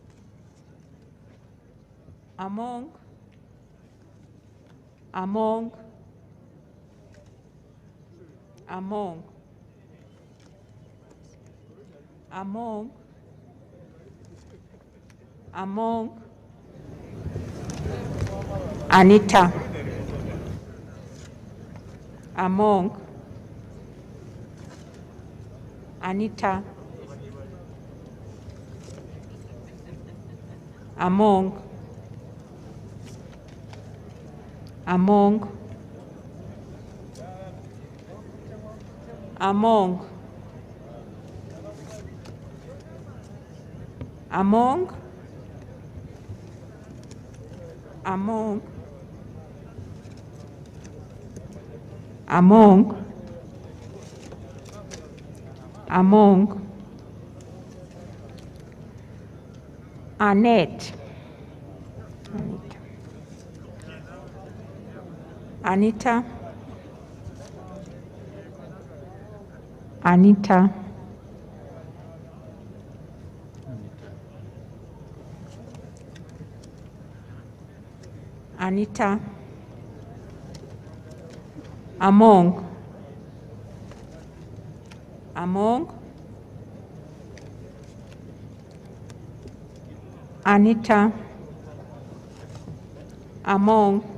Among, Anita, Among, Annette, Anita, Anita, Anita, Among, Anita, Among,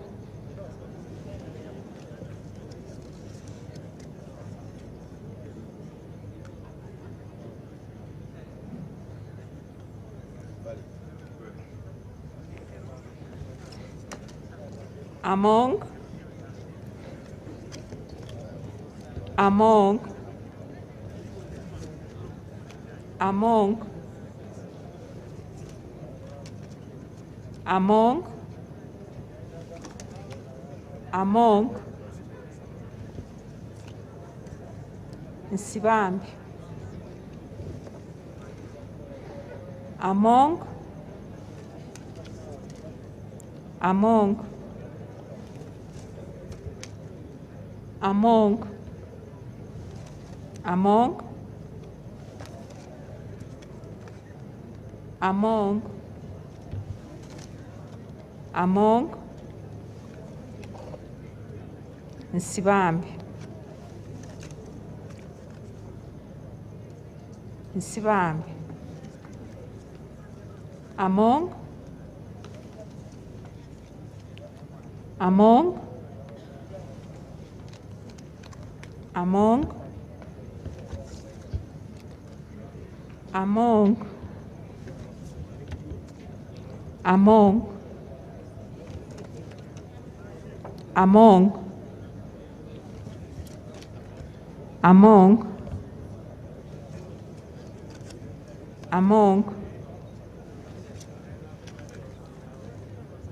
Nsibambi, Among, Nsibambi,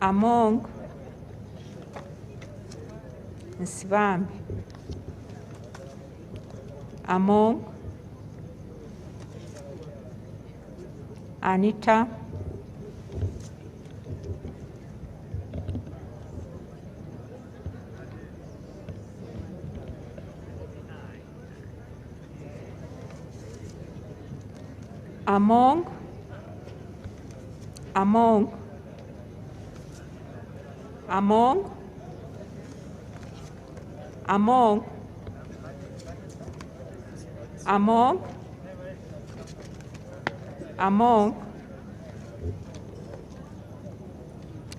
Among, Nsibambi, Among, Anita, among, among, among, among, among, among,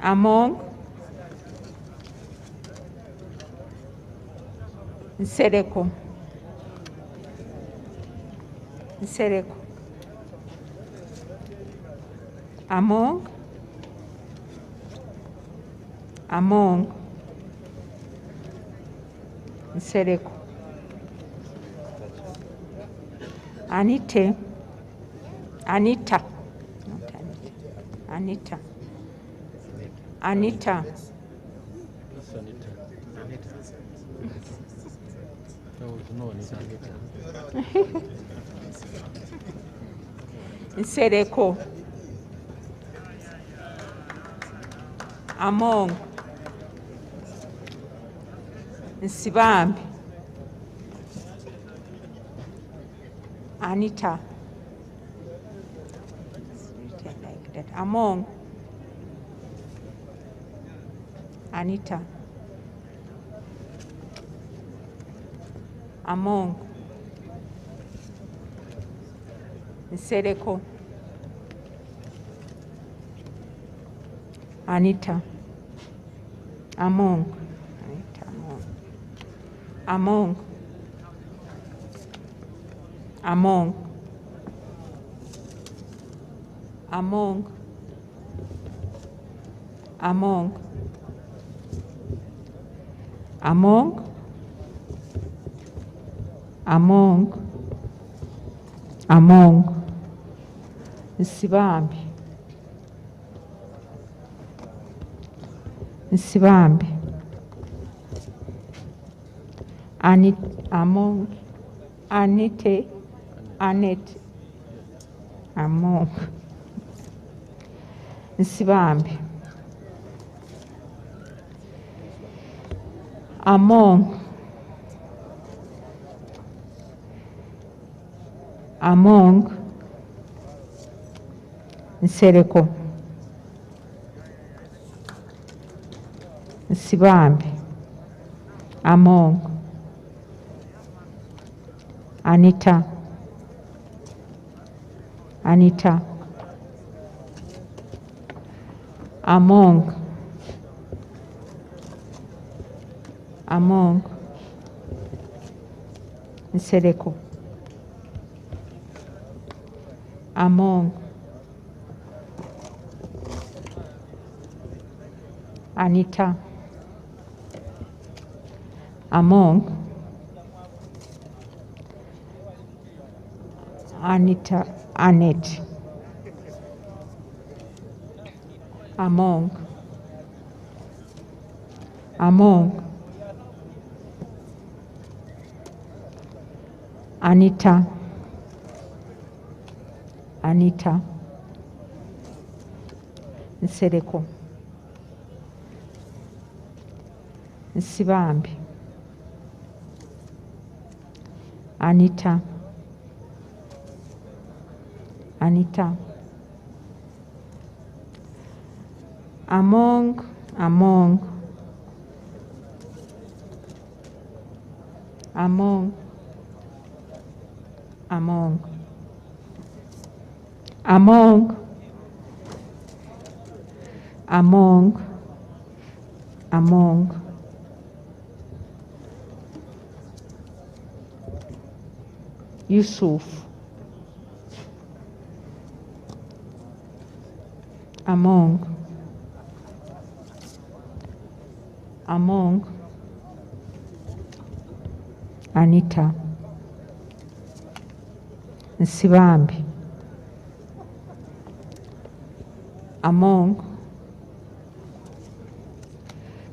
among, Nsereko, Nsereko, among, among, Nsereko, Anite, Anita, not Anita, Anita, Nsereko, among, Nsibambi, Anita, like that, among, Anita, among, Nsereko, Anita, among, Anita, among, among, among, among, among, among, among, Nsibambi, Nsibambi, among, Anite, Annette, among, Nsibambi, among, among, Nsereko, Nsibambi, among, Anita, Anita, among, among, Nsereko, among, Anita, among, Anita, Annette, among, among, Anita, Anita, Nsereko, Nsibambi, Anita, Anita, among, among, among, among, among, among, among, Yusuf, among, among, Anita, Nsibambi, among,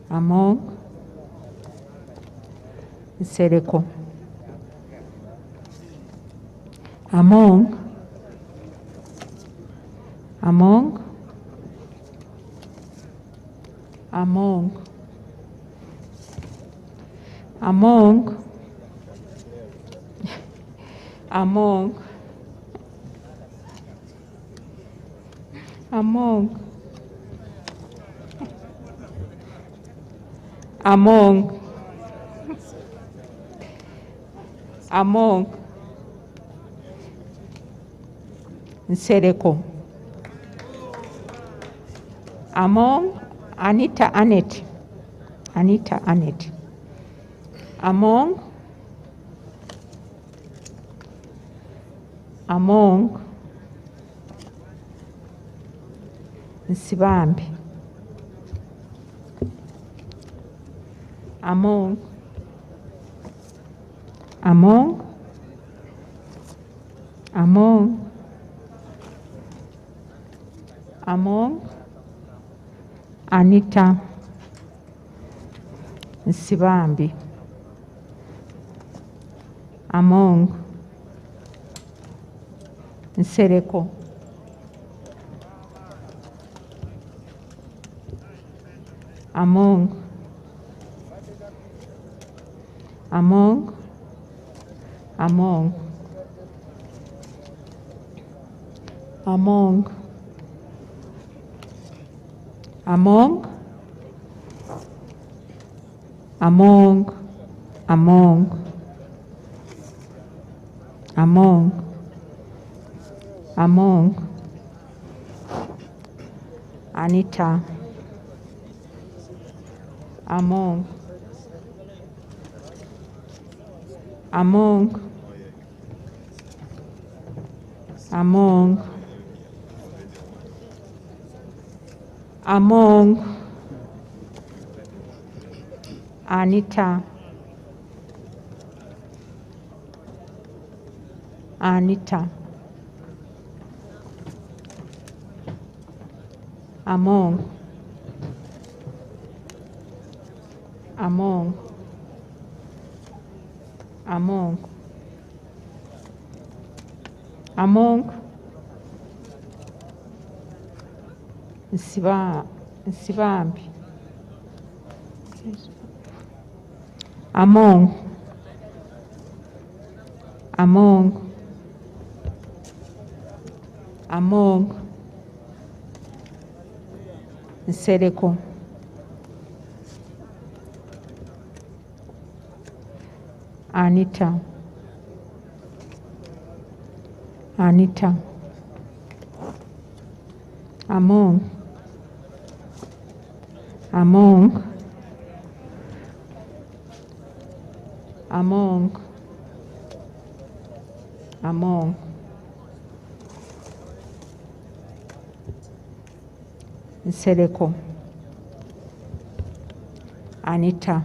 among, Nsereko, among, among, among, among, among, Among. Among. Among. Nsereko. Among. Anita Annette. Anita Annette. Among. Among. Nsibambi. Among. Among. Among. Among. Anita Nsibambi. Among. Nsereko. Among. Among. Among. Among. Among. Among. Among. Among. Among. Anita. Among. Among. Among. Among. Anita. Anita. Among. Among. Among. Among. Nsibambi. Among. Among. Among. Nsereko. Anita. Anita. Among. Among. Among. Among. Nsereko. Anita.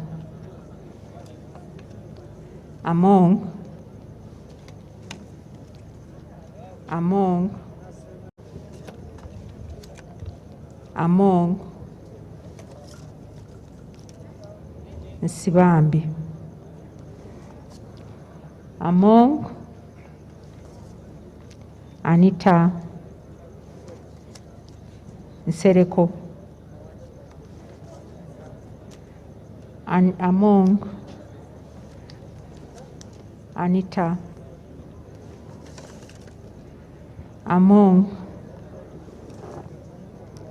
Among. Among. Among. Nsibambi. Among. Anita. Nsereko. Among. Anita. Among.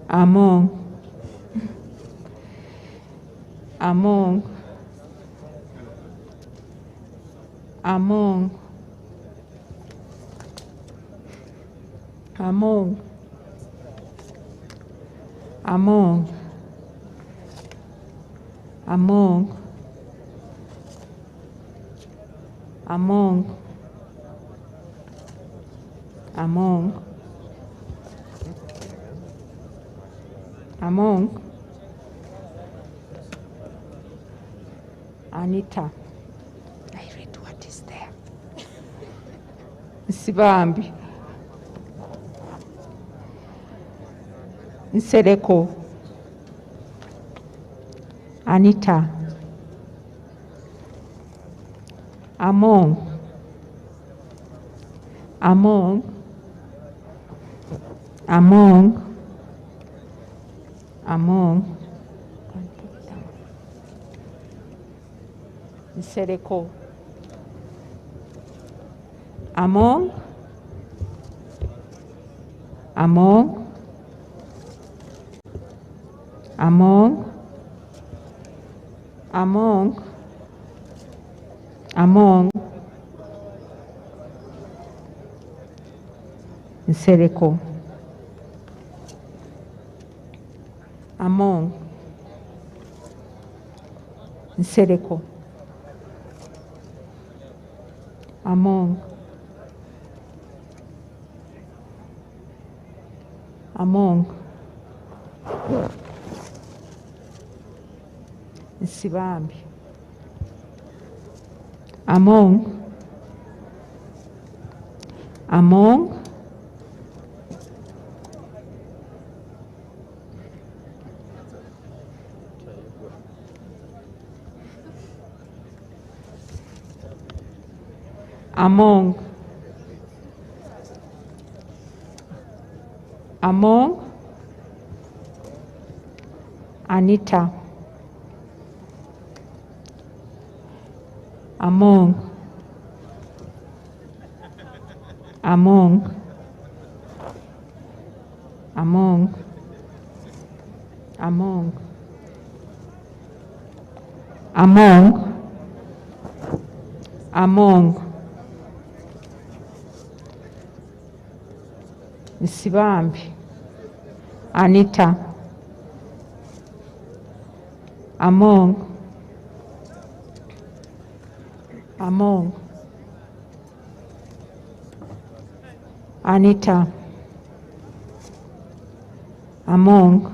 Among. Among. Among. Among. Among. Among. Among. Among. Among. Anita. I read what is there. Nsibambi. Nsereko. Anita. Among. Among. Among. Among. Nsereko. Among. Among. Among, Nsereko. Among, Nsereko. Among, Nsibambi. Among, Anita. Among, Nsibambi. Anita. Among, Anita. Among,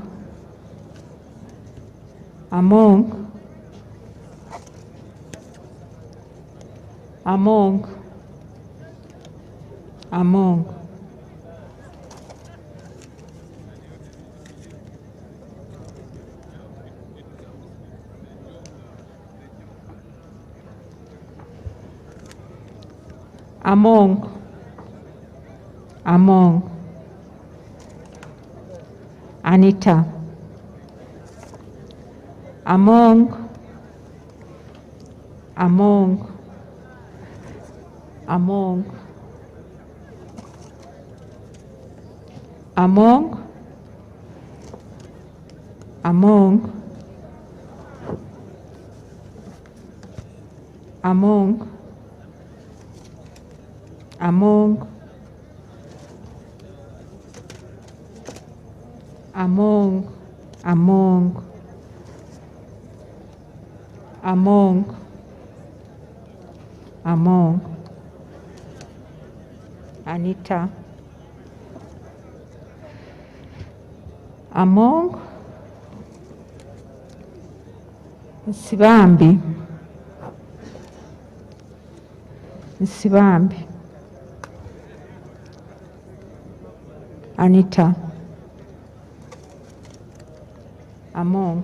Anita. Among, Anita. Among, Nsibambi. Anita. Among,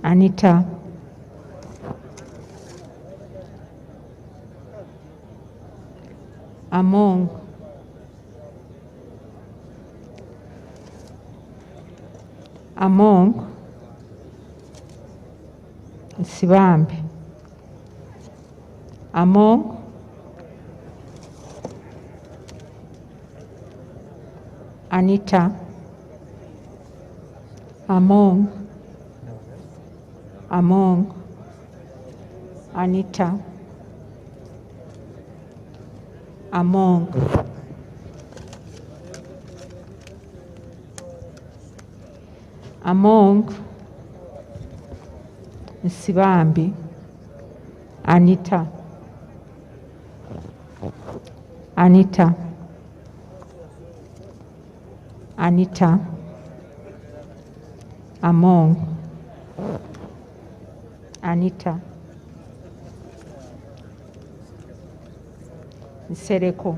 Anita. Among, Nsibambi. Among, Anita. Among, Anita. Among, Nsibambi. Anita. Among, Anita. Nsereko.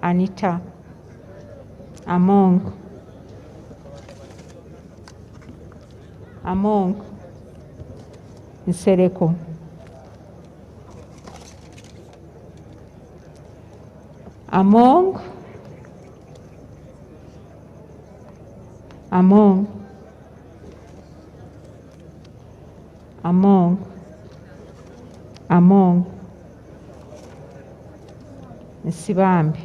Anita. Among. Among. Nsereko. Among. Among. Among. Among. Nsibambi.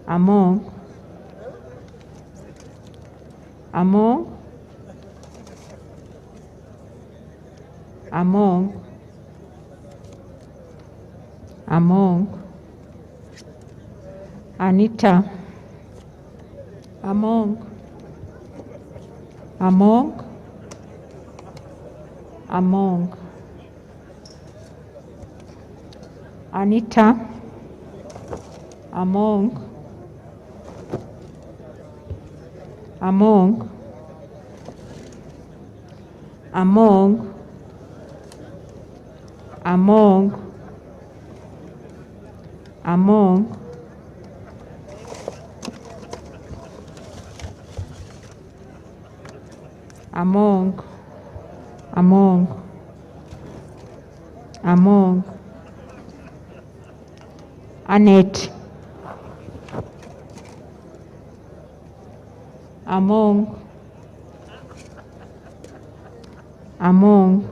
Among. Among. Among. Among. Anita. Among. Among. Among. Anita. Among. Among. Among. Among. Among. Among. Among. Among. Annette. Among. Among.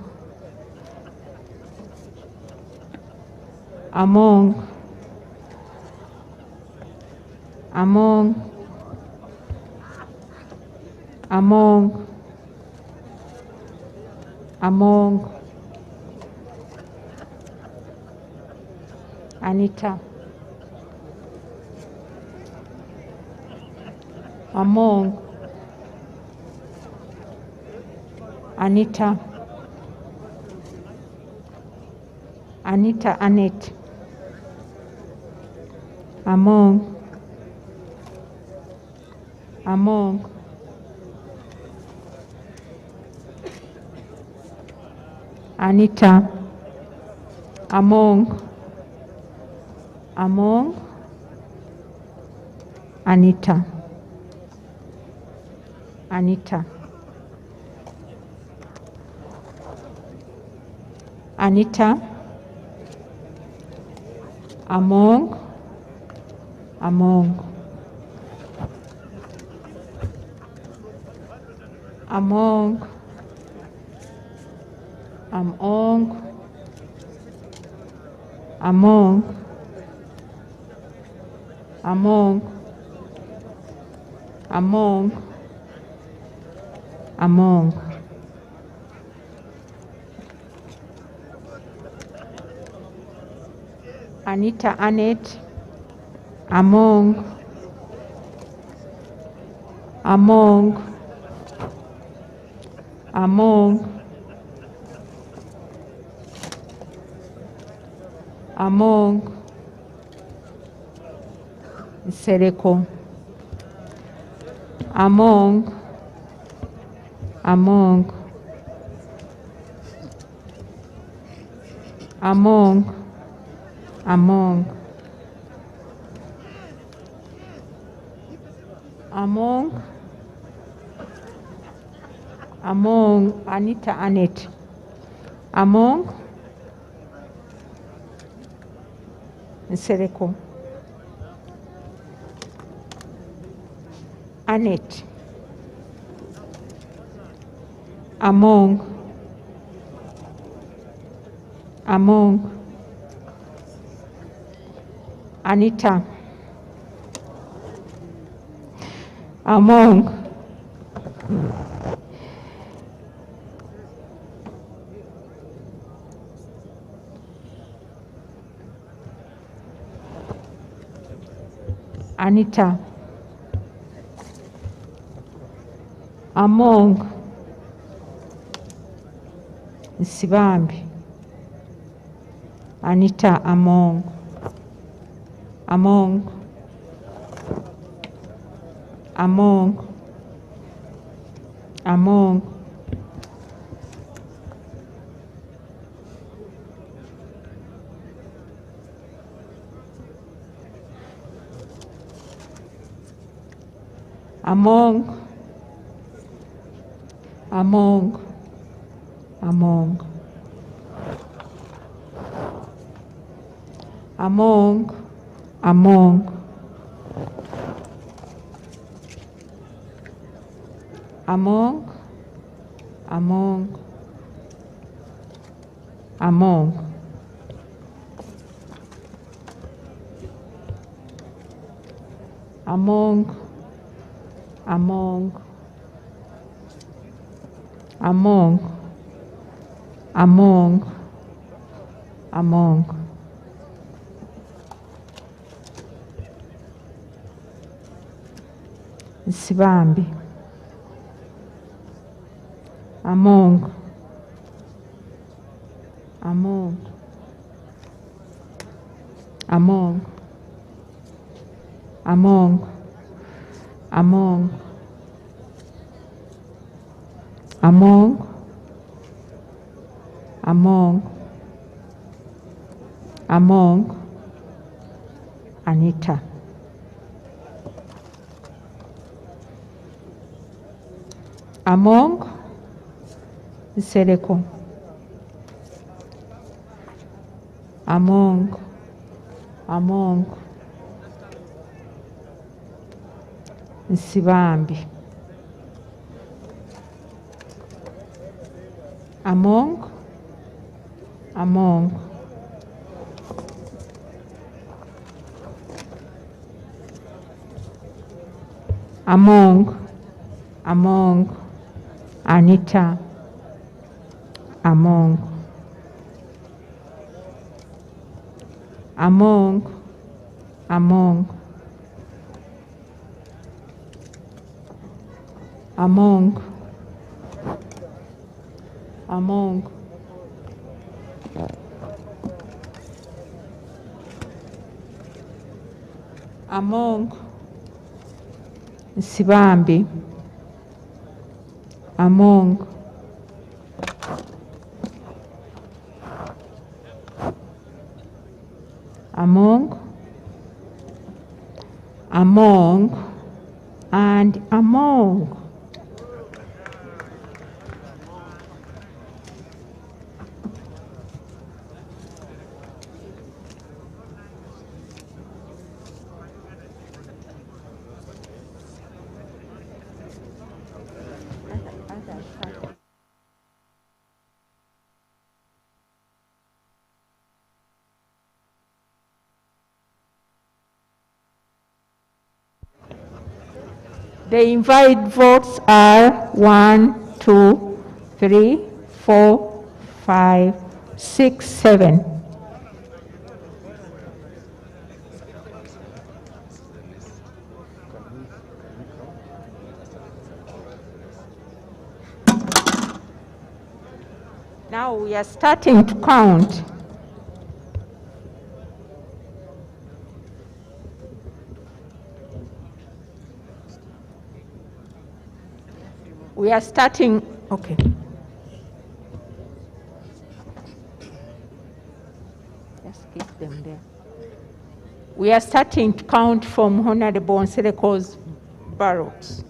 Among. Among. Among. Among. Anita. Among. Anita. Anita Annette. Among. Among. Anita. Among. Among. Anita. Anita. Anita. Among. Among. Among. Among. Among. Among. Among. Among. Anita Annette. Among. Among. Among. Among. Nsereko. Among. Among. Among. Among. Among. Among. Anita Annette. Among. Nsereko. Annette. Among. Among. Anita. Among. Anita. Among. Nsibambi. Anita among. Among. Among. Among. among, among, among, among, among, among, among, among, among, among, among, among, among, Sibambi, among, among, among, among, among, among, among, among, Anita. Among, Seleko. Among, among, Sibambi. Among, among, among, among, Anita, among, among, among, among, among, among, Sibambi, among, among, among, and among. The invalid votes are 1, 2, 3, 4, 5, 6, 7. Now we are starting to count. We are starting, okay. Just keep them there. We are starting to count from Honorable Nseleko's ballot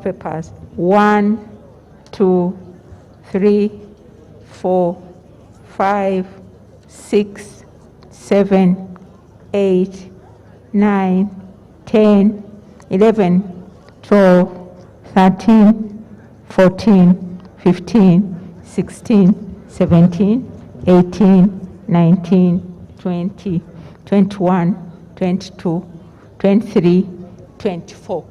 papers. 1, 2, 3, 4, 5, 6, 7, 8, 9, 10, 11, 12, 13, 14, 15, 16, 17, 18, 19, 20, 21, 22, 23, 24.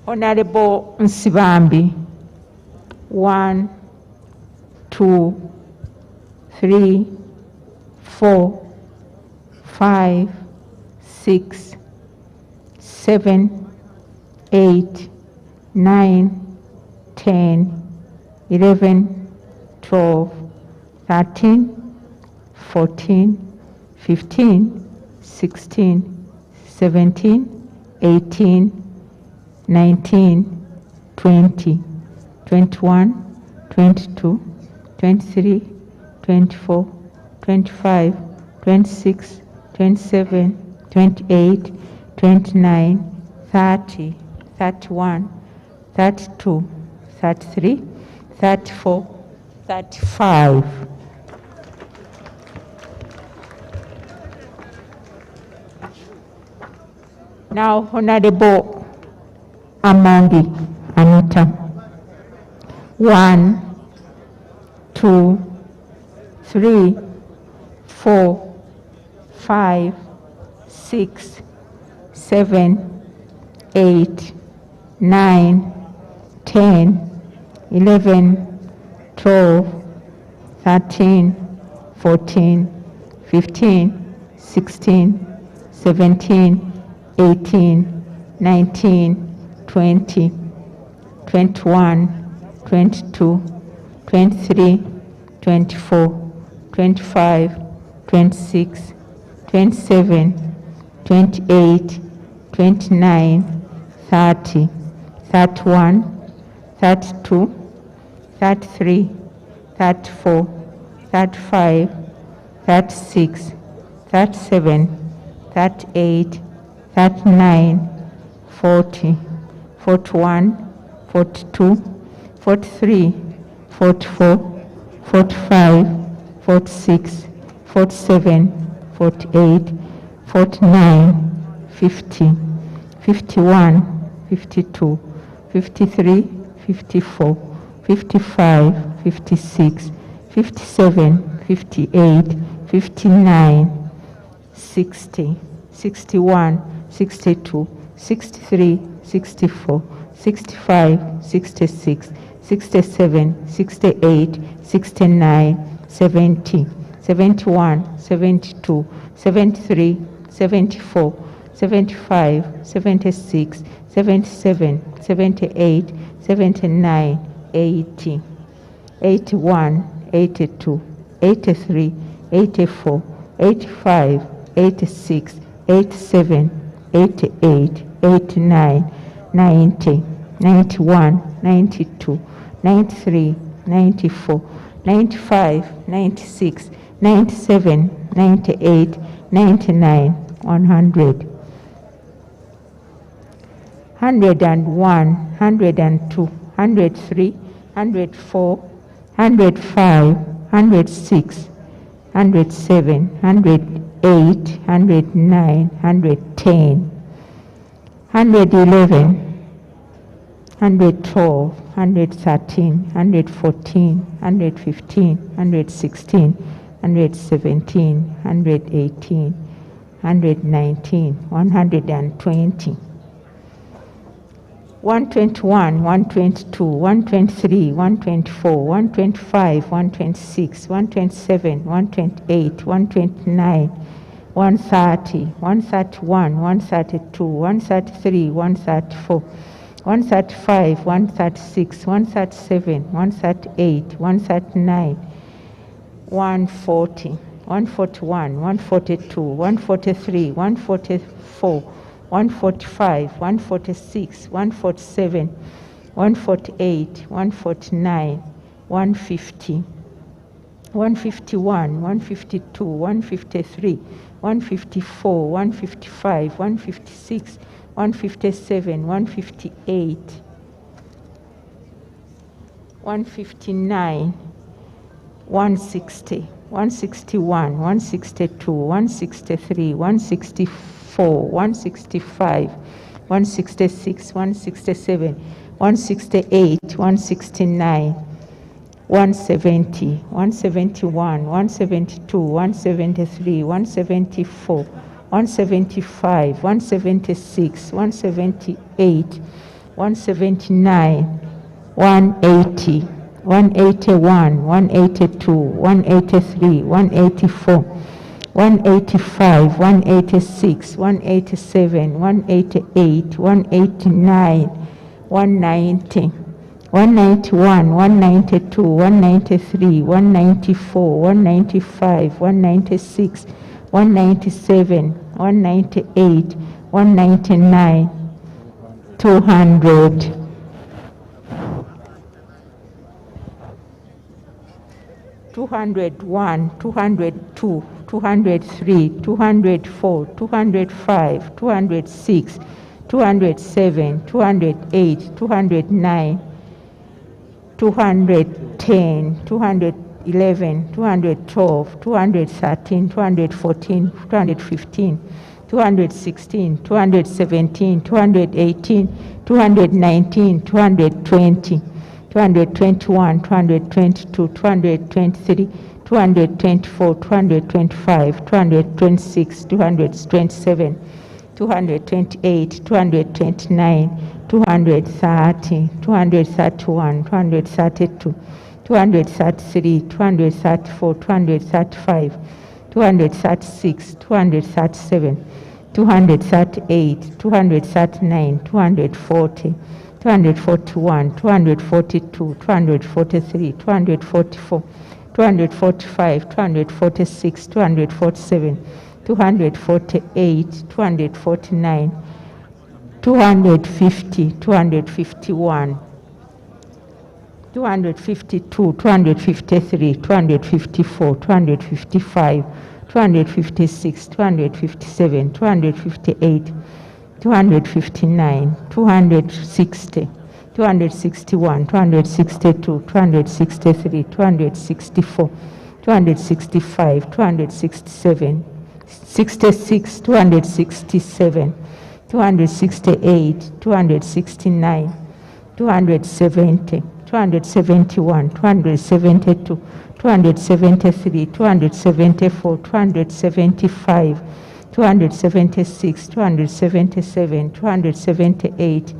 Honorable Nsibambi, 1, 2, 3, 4, 5, 6, 7, 8, 9, 10, 11, 12, 13, 14, 15, 16, 17, 18, 19, 20, 21, 22, 23, 24, 25, 26, 27, 28, 29, 30, 31, 32, 33, 34, 35. Now, Honorable Amangi Anita. 1, 2, 3, 4, 5, 6, 7, 8, 9, 10, 11, 12, 13, 14, 15, 16, 17, 18, 19, 20, 21, 22, 23, 24, 25, 26, 27, 28, 29, 30, 31, 32, 33, 34, 35, 36, 37, 38, 39, 40, 41, 42, 43, 44, 45, 46, 47, 48, 49, 50, 51, 52, 53, 54, 55, 56, 57, 58, 59, 60, 61, 62, 63, 64, 65, 66, 67, 68, 69, 70, 71, 72, 73, 74, 75, 76, 77, 78, 79, 80, 81, 82, 83, 84, 85, 86, 87, 88, 89, 90, 91, 92, 93, 94, 95, 96, 97, 98, 99, 100. 101, 102, 103, 104, 105, 106, 107, 108, 109, 110, 111, 112, 113, 114, 115, 116, 117, 118, 119, 120. 121, 122, 123, 124, 125, 126, 127, 128, 129, 130, 131, 132, 133, 134, 135, 136, 137, 138, 139, 140, 141, 142, 143, 144, 145, 146, 147, 148, 149, 150, 151, 152, 153, 154, 155, 156, 157, 158, 159, 160, 161, 162, 163, 164, 165, 166, 167, 168, 169, 170, 171, 172, 173, 174, 175, 176, 178, 179, 180, 181, 182, 183, 184, 185, 186, 187, 188, 189, 190, 191, 192, 193, 194, 195, 196, 197, 198, 199, 200. 201, 202, 203, 204, 205, 206, 207, 208, 209, 210, 211, 212, 213, 214, 215, 216, 217, 218, 219, 220, 221, 222, 223, 224, 225, 226, 227, 228, 229, 230, 231, 232, 233, 234, 235, 236, 237, 238, 239, 240, 241, 242, 243, 244, 245, 246, 247, 248, 249, 250, 251, 252, 253, 254, 255, 256, 257, 258, 259, 260, 261, 262, 263, 264, 265, 267, 66, 267, 268, 269, 270, 271, 272, 273, 274, 275, 276, 277, 278,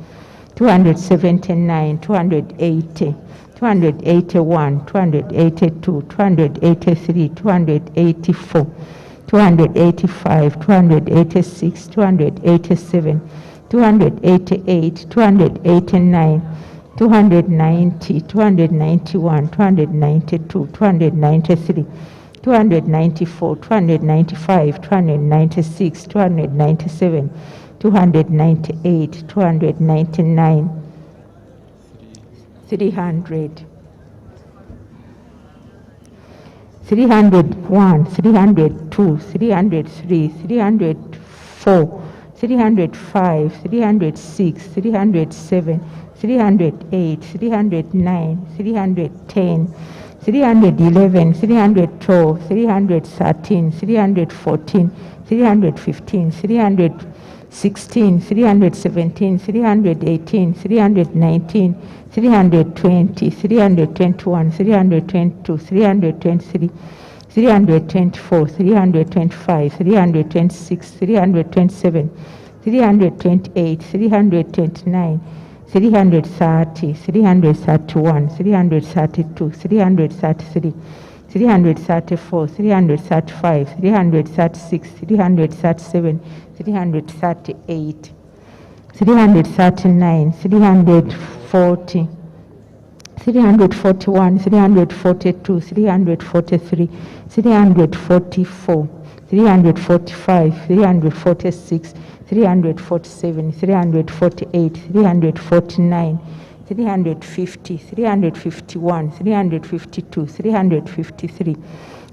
279, 280, 281, 282, 283, 284, 285, 286, 287, 288, 289, 290, 291, 292, 293, 294, 295, 296, 297, 298, 299, 300, 301, 302, 303, 304, 305, 306, 307, 308, 309, 310, 311, 312, 313, 314, 315, 316, 317, 318, 319, 320, 321, 322, 323, 324, 325, 326, 327, 328, 329, 330, 331, 332, 333, 334, 335, 336, 337, 338, 339, 340, 341, 342, 343, 344, 345, 346, 347, 348, 349, 350, 351, 352, 353,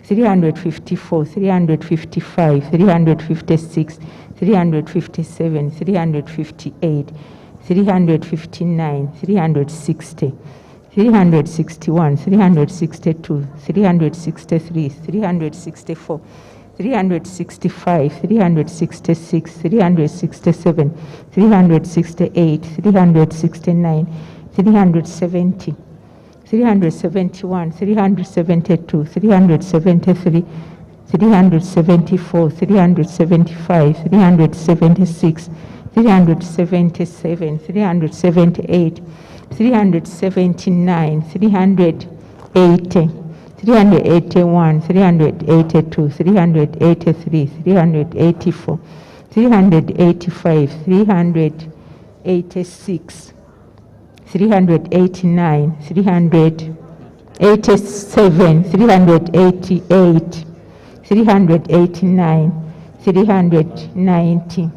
354, 355, 356, 357, 358, 359, 360, 361, 362, 363, 364, 365, 366, 367, 368, 369, 370, 371, 372, 373, 374, 375, 376, 377, 378, 379, 380, 381, 382, 383, 384, 385, 386, 389, 387, 388, 389, 390,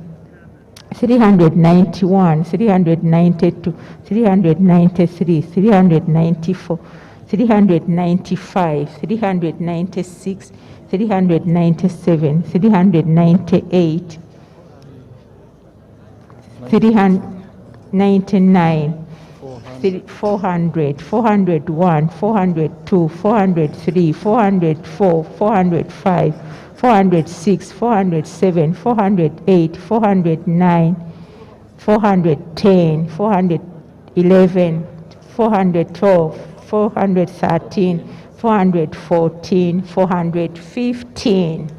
391, 392, 393, 394, 395, 396, 397, 398, 399, 400, 401, 402, 403, 404, 405, 406, 407, 408, 409, 410, 411, 412, 413, 414, 415.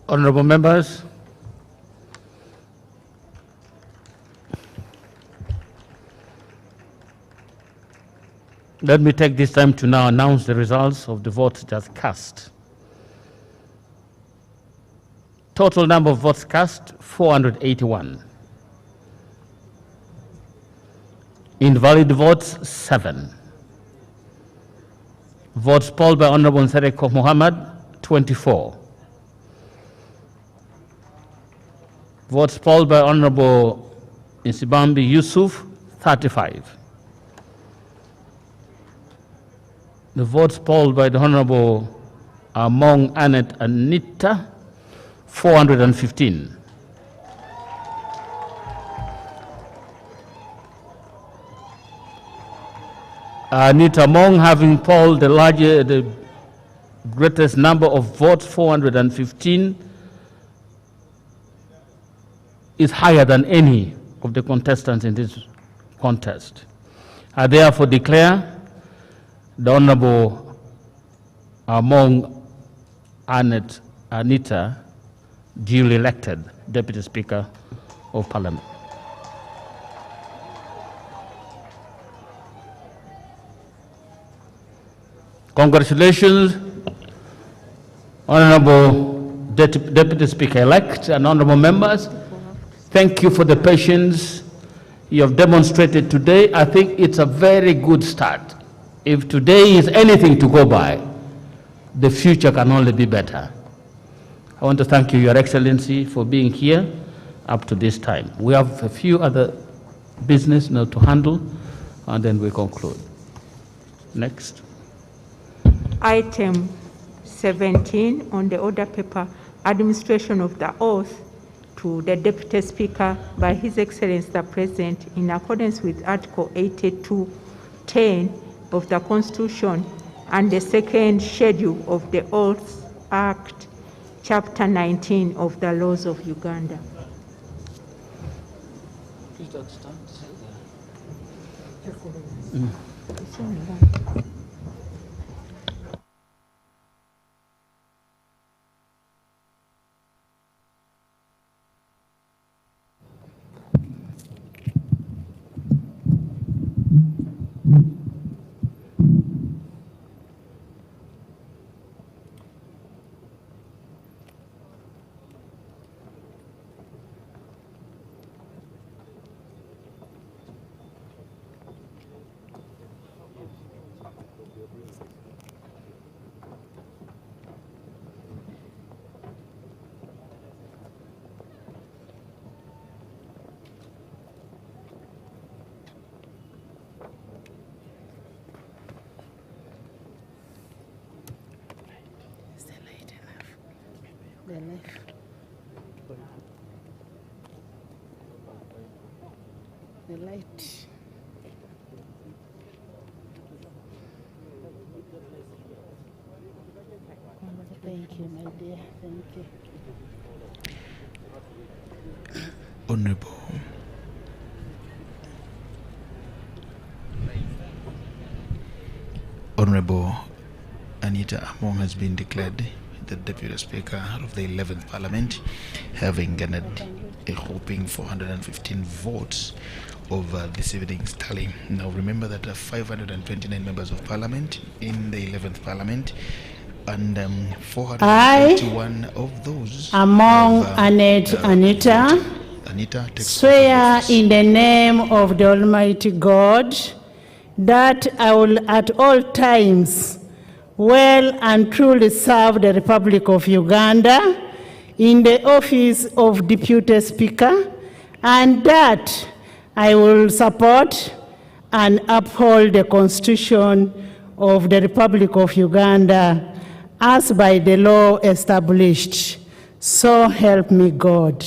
Honorable members, let me take this time to now announce the results of the votes just cast. Total number of votes cast, 481. Invalid votes, 7. Votes polled by Honorable Nsereko Mohammed, 24. Votes polled by Honorable Nsibambi Yusuf, 35. The votes polled by the Honorable Among Annette Anita, 415. Anita Among, having polled the greatest number of votes, 415, is higher than any of the contestants in this contest. I therefore declare the Honorable Among Annette Anita duly elected Deputy Speaker of Parliament. Congratulations, Honorable Deputy Speaker-elect and honorable members. Thank you for the patience you have demonstrated today. I think it's a very good start. If today is anything to go by, the future can only be better. I want to thank you, Your Excellency, for being here up to this time. We have a few other business now to handle, and then we conclude. Next. Item 17 on the order paper, administration of the oath to the Deputy Speaker by His Excellency the President in accordance with Article 82(10) of the Constitution and the second schedule of the Oaths Act, Chapter 19 of the Laws of Uganda. The left. The light. Thank you, my dear. Thank you. Honorable Anita Among has been declared the Deputy Speaker of the 11th Parliament, having garnered a whopping 415 votes over this evening's tally. Now remember that 529 members of Parliament in the 11th Parliament, and 481 of those among Anita swear in the name of the Almighty God that I will at all times well and truly serve the Republic of Uganda in the office of Deputy Speaker, and that I will support and uphold the Constitution of the Republic of Uganda as by the law established. So help me God.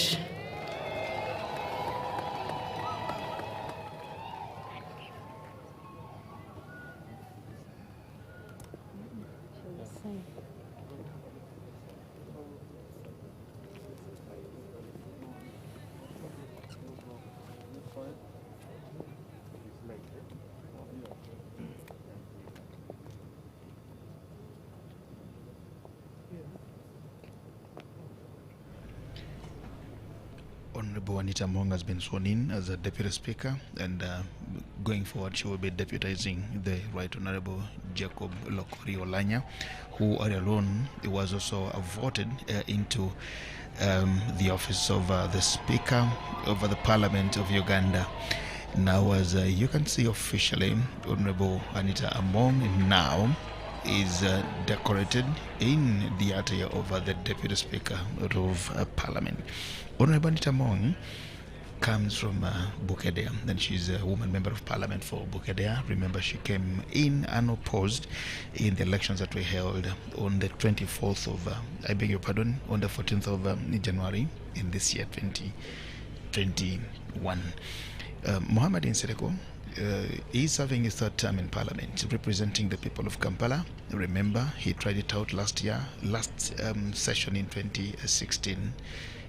Honorable Anita Among has been sworn in as a Deputy Speaker, and going forward she will be deputizing the Right Honorable Jacob Lokori Oulanya, who alone was also voted into the office of the Speaker of the Parliament of Uganda. Now, as you can see officially, Honorable Anita Among now is decorated in the attire of the Deputy Speaker of Parliament. Honorable Anita Among comes from Bukedea, and she's a woman member of Parliament for Bukedea. Remember, she came in unopposed in the elections that were held on the 24th of, on the 14th of January in this year, 2021. Mohamed Nsereko is serving his third term in Parliament, representing the people of Kampala. Remember, he tried it out last session in 2016,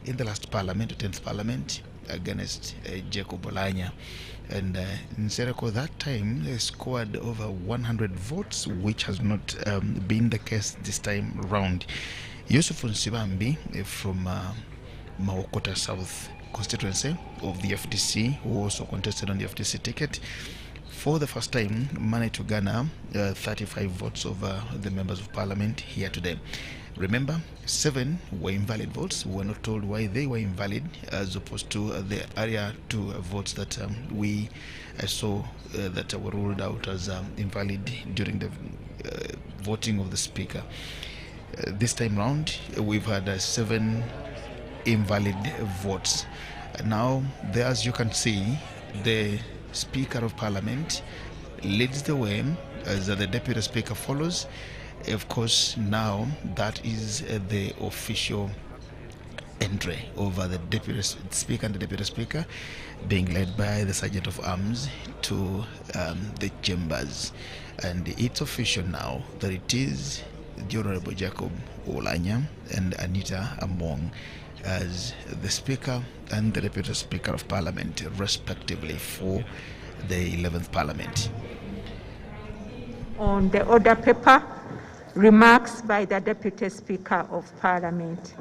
in the last Parliament, the 10th Parliament, against Jacob Oulanya. And Nsereko that time scored over 100 votes, which has not been the case this time round. Yusuf Nsibambi from Mawokota South constituency of the FDC, who also contested on the FDC ticket, for the first time managed to garner 35 votes over the members of Parliament here today. Remember, 7 were invalid votes. We were not told why they were invalid, as opposed to the area 2 votes that we saw that were ruled out as invalid during the voting of the Speaker. This time round, we've had 7 invalid votes. Now, there, as you can see, the Speaker of Parliament leads the way as the Deputy Speaker follows. Of course, now that is the official entry over the Deputy Speaker and the Deputy Speaker, being led by the Sergeant of Arms to the chambers. And it's official now that it is the Honorable Jacob Oulanya and Anita Among as the Speaker and the Deputy Speaker of Parliament, respectively, for the 11th Parliament. On the order paper, remarks by the Deputy Speaker of Parliament.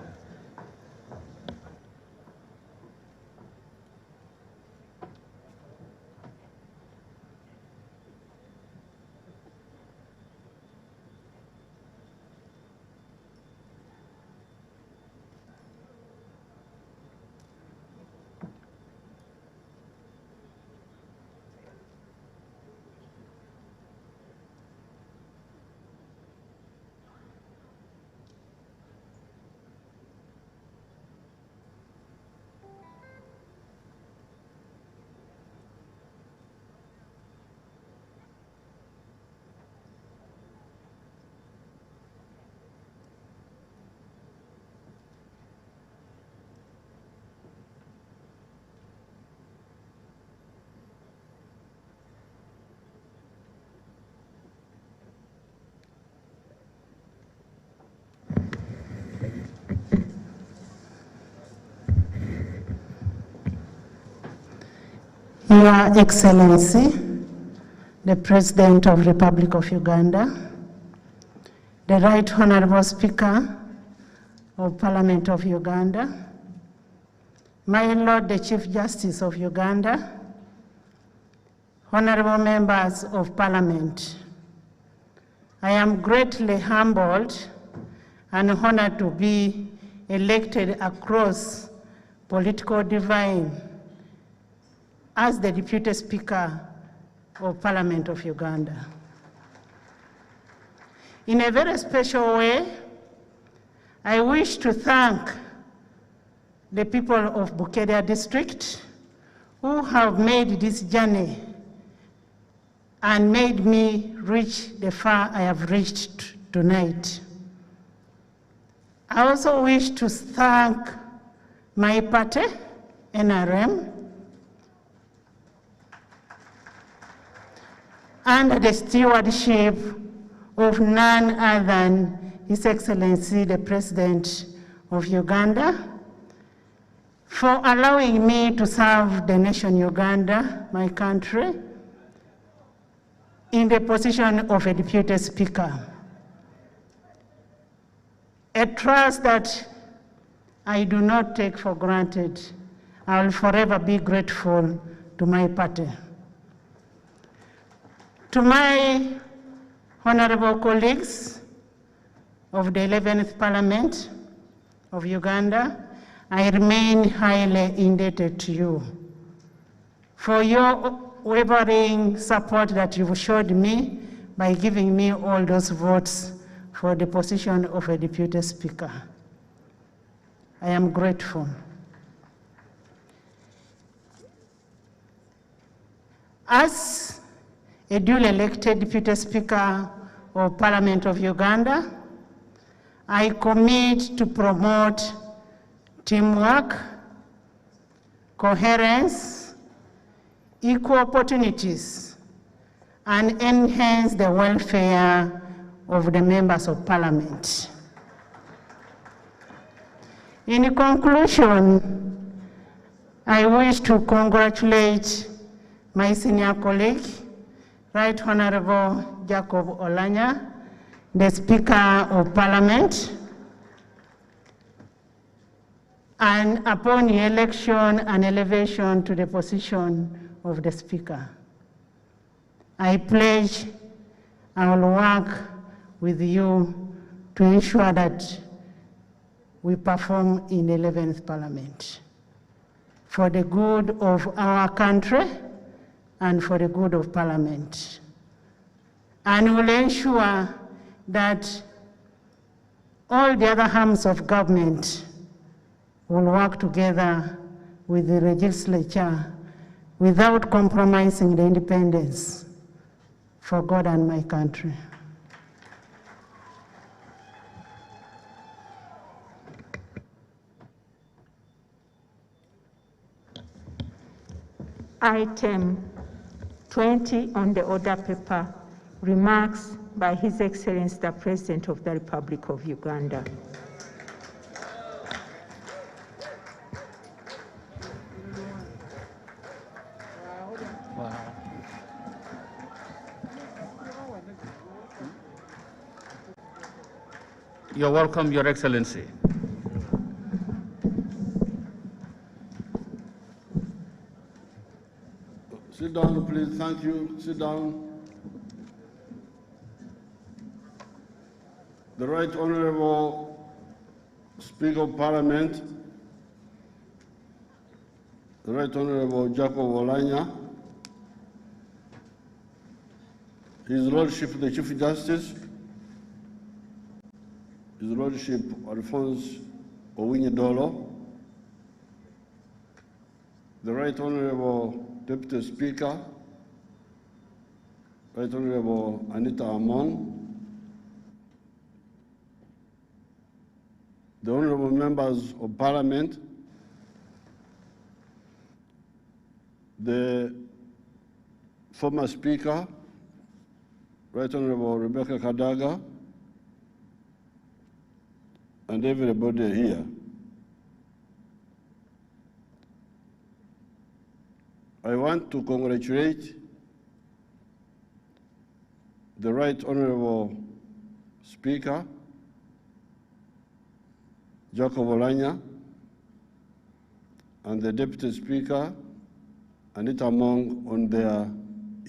Your Excellency, the President of the Republic of Uganda, the Right Honorable Speaker of Parliament of Uganda, my Lord the Chief Justice of Uganda, honorable members of Parliament, I am greatly humbled and honored to be elected across political divide as the Deputy Speaker of Parliament of Uganda. In a very special way, I wish to thank the people of Bukedea district who have made this journey and made me reach the far I have reached tonight. I also wish to thank my party, NRM, under the stewardship of none other than His Excellency the President of Uganda, for allowing me to serve the nation Uganda, my country, in the position of a Deputy Speaker. A trust that I do not take for granted. I will forever be grateful to my party. To my honorable colleagues of the 11th Parliament of Uganda, I remain highly indebted to you for your wavering support that you've showed me by giving me all those votes for the position of a Deputy Speaker. I am grateful. As a duly elected Deputy Speaker of Parliament of Uganda, I commit to promote teamwork, coherence, equal opportunities, and enhance the welfare of the members of Parliament. In conclusion, I wish to congratulate my senior colleague, Right Honorable Jacob Oulanya, the Speaker of Parliament, and upon your election and elevation to the position of the Speaker. I pledge I will work with you to ensure that we perform in the 11th Parliament for the good of our country and for the good of Parliament. And will ensure that all the other arms of government will work together with the legislature without compromising the independence for God and my country. Item 20 on the order paper, remarks by His Excellency the President of the Republic of Uganda. You're welcome, Your Excellency. Sit down, please. Thank you. Sit down. The Right Honorable Speaker of Parliament, the Right Honorable Jacob Oulanya, His Lordship the Chief Justice, His Lordship Alphonse Owiny-Dollo, the Right Honorable Deputy Speaker, Right Honorable Anita Among, the Honorable Members of Parliament, the former Speaker, Right Honorable Rebecca Kadaga, and everybody here. I want to congratulate the Right Honorable Speaker, Jacob Oulanya, and the Deputy Speaker, Anita Among, on their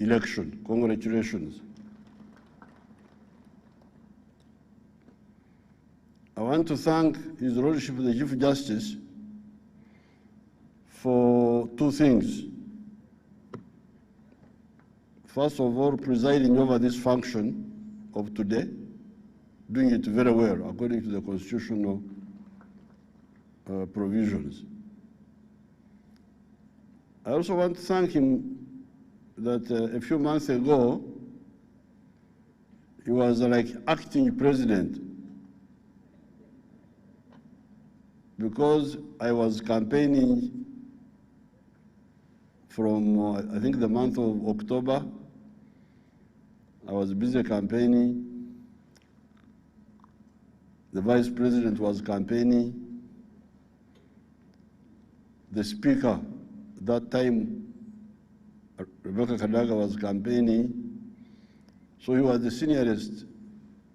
election. Congratulations. I want to thank His Lordship the Chief Justice for two things. First of all, presiding over this function of today, doing it very well according to the constitutional provisions. I also want to thank him that a few months ago, he was like acting president because I was campaigning from, I think, the month of October. I was busy campaigning. The Vice President was campaigning. The Speaker, that time, Rebecca Kadaga, was campaigning. So he was the seniorest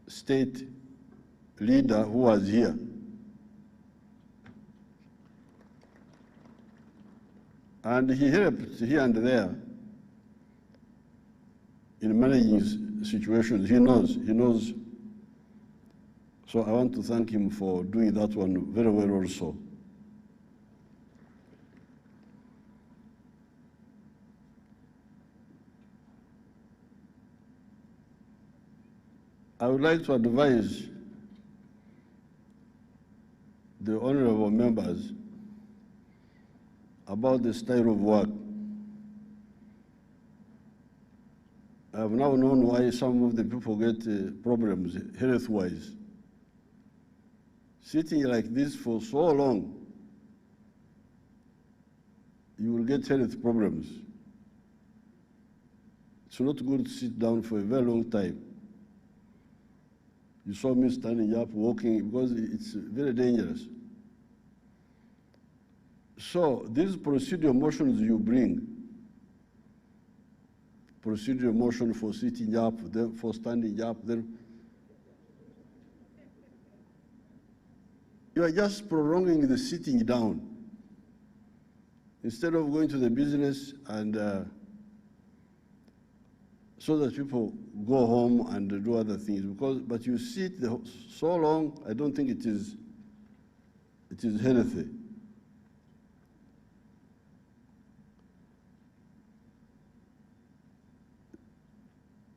state leader who was here. And he helped here and there in managing situations. He knows. So I want to thank him for doing that one very well also. I would like to advise the honorable members about the style of work. I have now known why some of the people get problems health-wise. Sitting like this for so long, you will get health problems. It's not good to sit down for a very long time. You saw me standing up, walking, because it's very dangerous. So these procedural motions you bring, procedural motion for sitting up, then for standing up, then you are just prolonging the sitting down instead of going to the business and so that people go home and do other things. But you sit so long, I don't think it is healthy.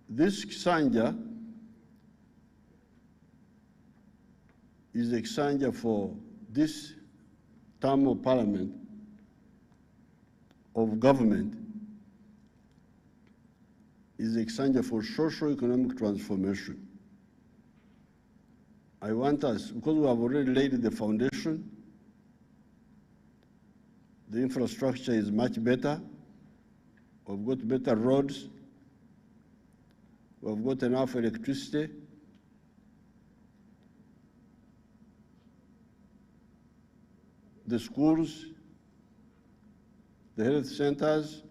This Kisanja is a Kisanja for this term of parliament, of government, is the exchange for socio-economic transformation. I want us, because we have already laid the foundation, the infrastructure is much better, we've got better roads, we've got enough electricity, the schools, the health centers.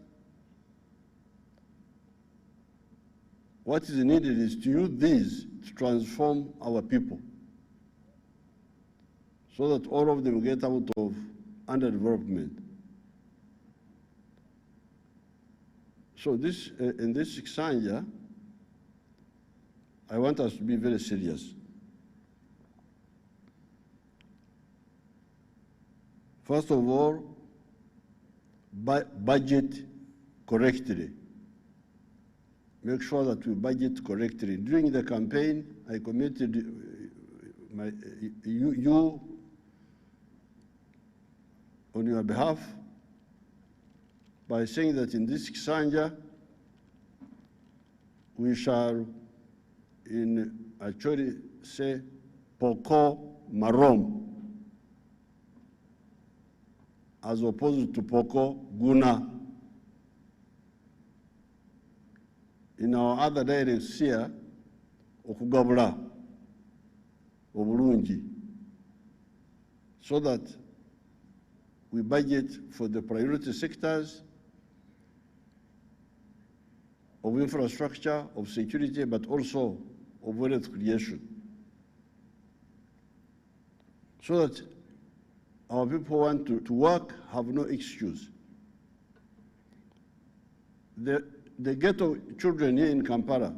What is needed is to use these to transform our people so that all of them get out of underdevelopment. So this, in this exchange, I want us to be very serious. First of all, budget correctly. Make sure that we budget correctly. During the campaign, I committed you on your behalf by saying that in this Kisanja, we shall actually say Poko Marom, as opposed to Poko Guna. In our other dialects here, Okugabula, Obulungi, so that we budget for the priority sectors of infrastructure, of security, but also of wealth creation, so that our people want to work, have no excuse. The ghetto children here in Kampala,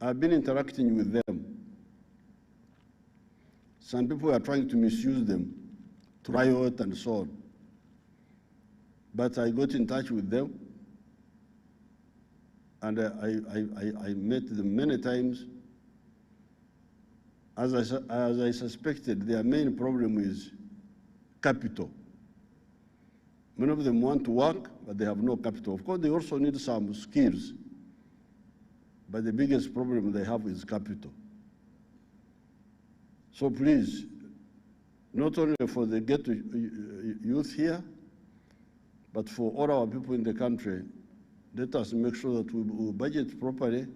I've been interacting with them. Some people are trying to misuse them, to riot and so on. But I got in touch with them, and I met them many times. As I suspected, their main problem is capital. Many of them want to work, but they have no capital. Of course, they also need some skills, but the biggest problem they have is capital. So please, not only for the ghetto youth here, but for all our people in the country, let us make sure that we budget properly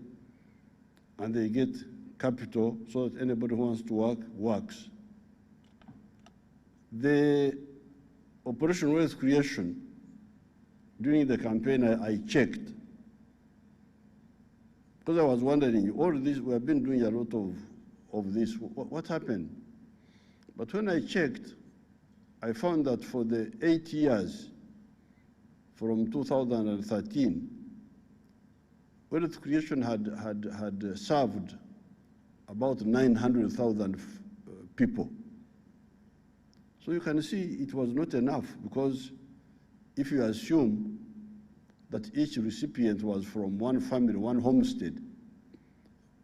and they get capital so that anybody who wants to work, works. The Operation Wealth Creation, during the campaign, I checked, because I was wondering, all this, we have been doing a lot of this, what happened? But when I checked, I found that for the 8 years, from 2013, wealth creation had served about 900,000 people. So you can see it was not enough, because if you assume that each recipient was from one family, one homestead,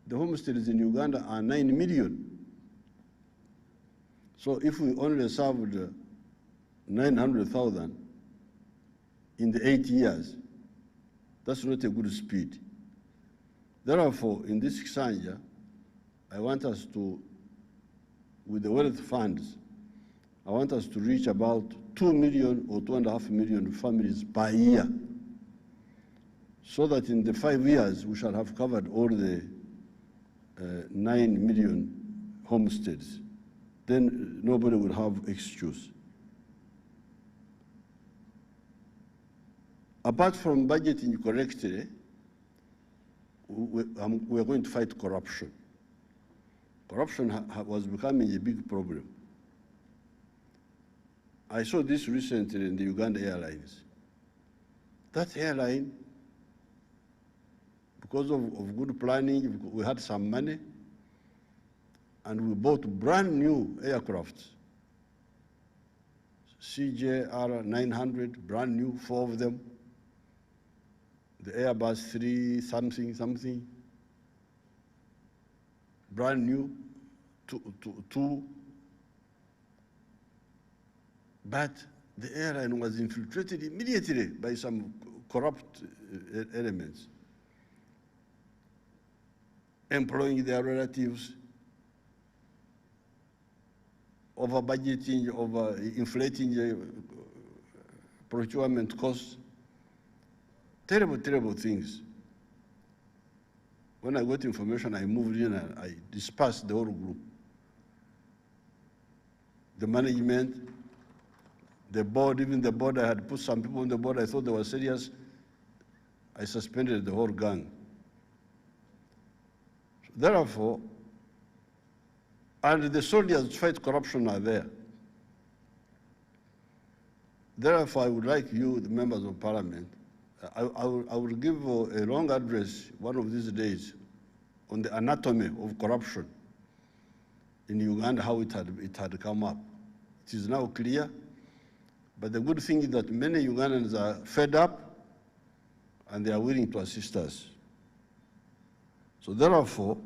the homesteads in Uganda are 9 million. So if we only served 900,000 in the 8 years, that's not a good speed. Therefore, in this Kisanja, I want us to, with the wealth funds, I want us to reach about 2 million or 2.5 million families per year, so that in the 5 years, we shall have covered all the 9 million homesteads. Then nobody will have excuse. Apart from budgeting correctly, we are going to fight corruption. Corruption was becoming a big problem. I saw this recently in the Uganda Airlines. That airline, because of good planning, we had some money, and we bought brand new aircrafts. CJR 900, brand new, 4 of them. The Airbus 3 something, brand new, two But the airline was infiltrated immediately by some corrupt elements, employing their relatives, over budgeting, over inflating the procurement costs. Terrible, terrible things. When I got information, I moved in and I dispersed the whole group. The management, the board, even the board, I had put some people on the board, I thought they were serious. I suspended the whole gang. Therefore, and the soldiers to fight corruption are there. Therefore, I would like you, the members of parliament, I will give a long address one of these days on the anatomy of corruption in Uganda, how it had come up. It is now clear, but the good thing is that many Ugandans are fed up and they are willing to assist us. So therefore,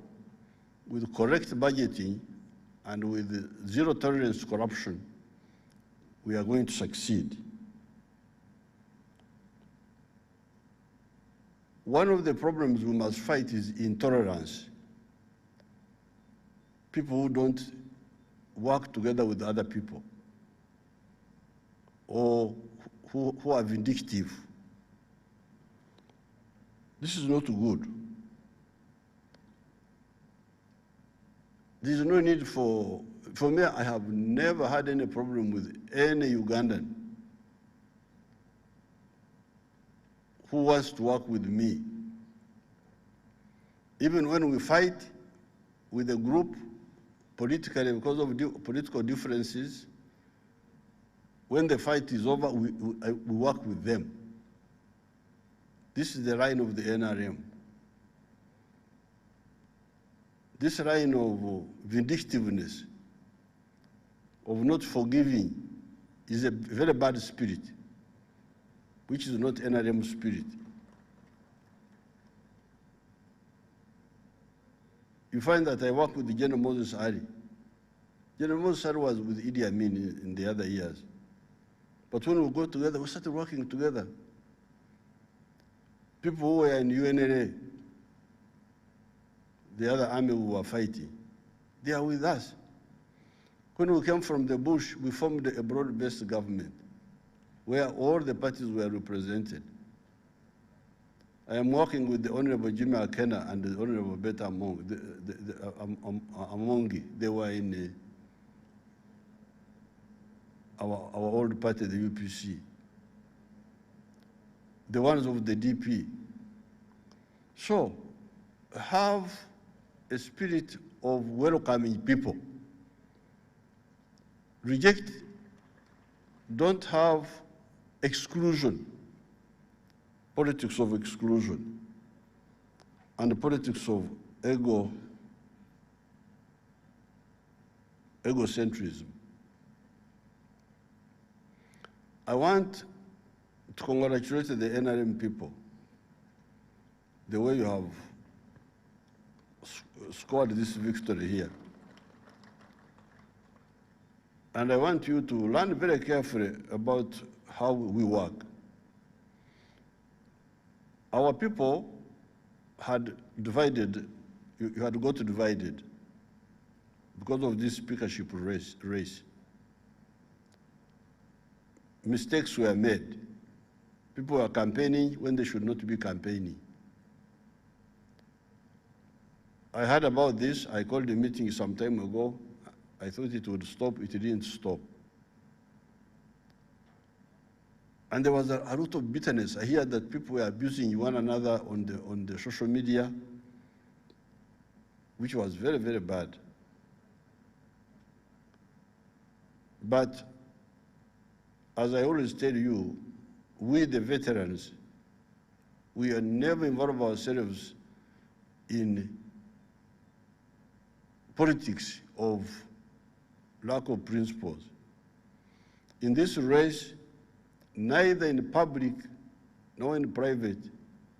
with correct budgeting and with zero tolerance to corruption, we are going to succeed. One of the problems we must fight is intolerance. People who don't work together with other people or who are vindictive. This is not good. There is no need for me, I have never had any problem with any Ugandan who wants to work with me. Even when we fight with a group politically because of political differences, when the fight is over, we work with them. This is the line of the NRM. This line of vindictiveness, of not forgiving, is a very bad spirit, which is not NRM spirit. You find that I work with General Moses Ali. General Moses Ali was with Idi Amin in the other years. But when we go together, we started working together. People who were in UNLA, the other army who were fighting, they are with us. When we came from the bush, we formed a broad-based government where all the parties were represented. I am working with the Honorable Jimmy Akena and the Honorable Beta Amongi. They were in our old party, the UPC. The ones of the DP. So, have a spirit of welcoming people. Reject, don't have exclusion, politics of exclusion, and the politics of egocentrism. I want to congratulate the NRM people, the way you have scored this victory here. And I want you to learn very carefully about how we work. Our people had divided, you had got divided because of this speakership race. Mistakes were made. People were campaigning when they should not be campaigning. I heard about this. I called a meeting some time ago. I thought it would stop. It didn't stop. And there was a lot of bitterness. I hear that people were abusing one another on the social media, which was very, very bad. But as I always tell you, we the veterans, we are never involve ourselves in politics of lack of principles. In this race, neither in public nor in private,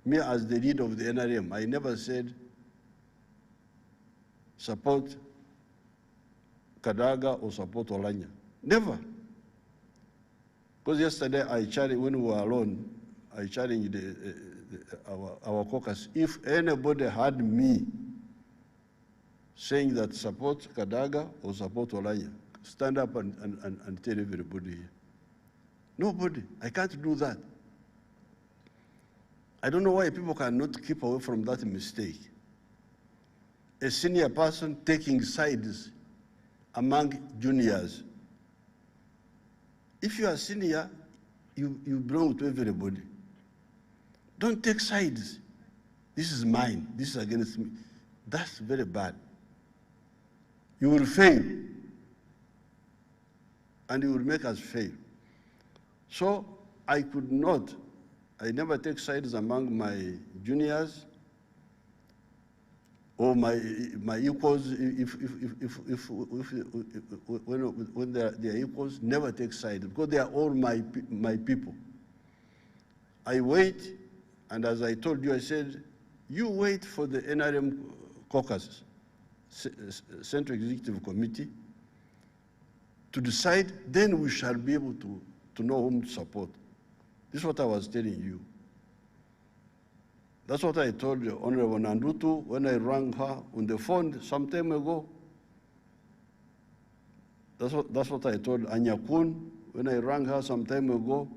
me as the leader of the NRM, I never said support Kadaga or support Oulanya. Never. Because yesterday when we were alone, I challenged our caucus. If anybody had me saying that support Kadaga or support Oulanya, stand up and tell everybody here. Nobody. I can't do that. I don't know why people cannot keep away from that mistake. A senior person taking sides among juniors. If you are senior, you belong to everybody. Don't take sides. This is mine, this is against me. That's very bad. You will fail, and you will make us fail. So I never take sides among my juniors or my equals. When they are equals, never take sides, because they are all my people. I wait, and as I told you, I said, you wait for the NRM caucus, Central Executive Committee, to decide, then we shall be able to know whom to support. This is what I was telling you. That's what I told Honorable Nandutu when I rang her on the phone some time ago. That's what I told Anyakun when I rang her some time ago.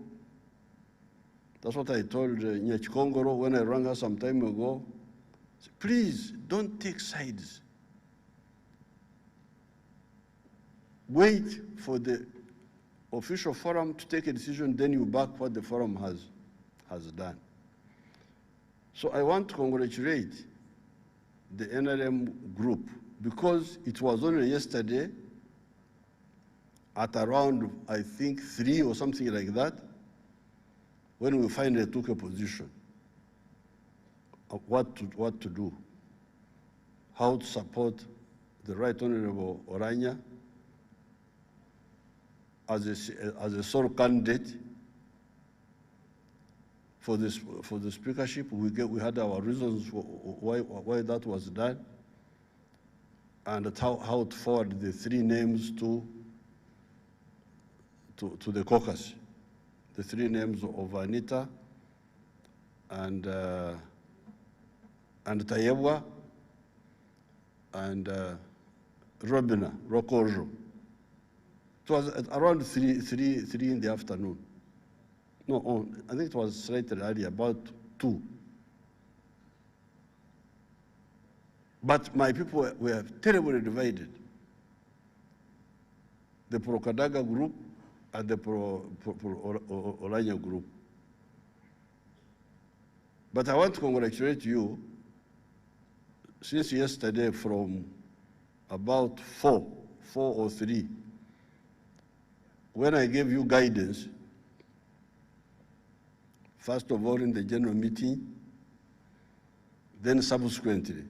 That's what I told Nyachikongoro when I rang her some time ago. Please, don't take sides. Wait for the official forum to take a decision, then you back what the forum has done. So I want to congratulate the NRM group, because it was only yesterday at around, I think, 3 or something like that, when we finally took a position of what to do, how to support the Right Honorable Oulanya as a sole candidate for the speakership. We had our reasons why that was done, and how to forward the 3 names to the caucus. The 3 names of Anita and Tayebwa and Robina Rokojo. It was at around 3 in the afternoon. No, I think it was slightly earlier, about 2. But my people were terribly divided. The pro-Kadaga group and the pro-Oulanya group. But I want to congratulate you. Since yesterday, from about 4 or 3, when I gave you guidance, first of all in the general meeting, then subsequently,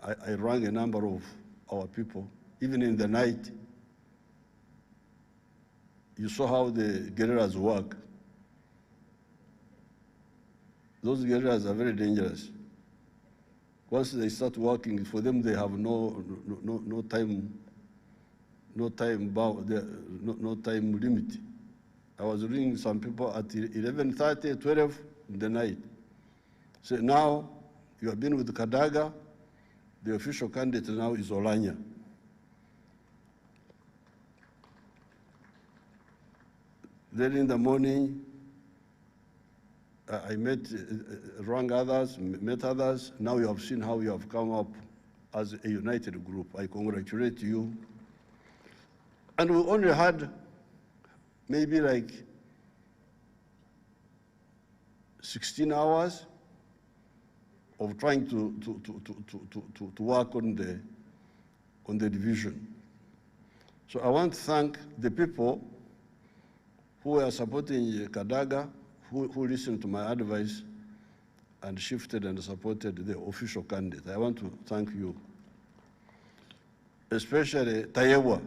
I rang a number of our people, even in the night. You saw how the guerrillas work. Those guerrillas are very dangerous. Once they start working, for them they have no time limit. I was ringing some people at 11:30, 12 in the night. So now you have been with Kadaga, the official candidate now is Oulanya. Then in the morning, I rang others, met others. Now you have seen how you have come up as a united group. I congratulate you. And we only had maybe like 16 hours of trying to work on the division. So I want to thank the people who are supporting Kadaga, who listened to my advice and shifted and supported the official candidate. I want to thank you. Especially Tayebwa.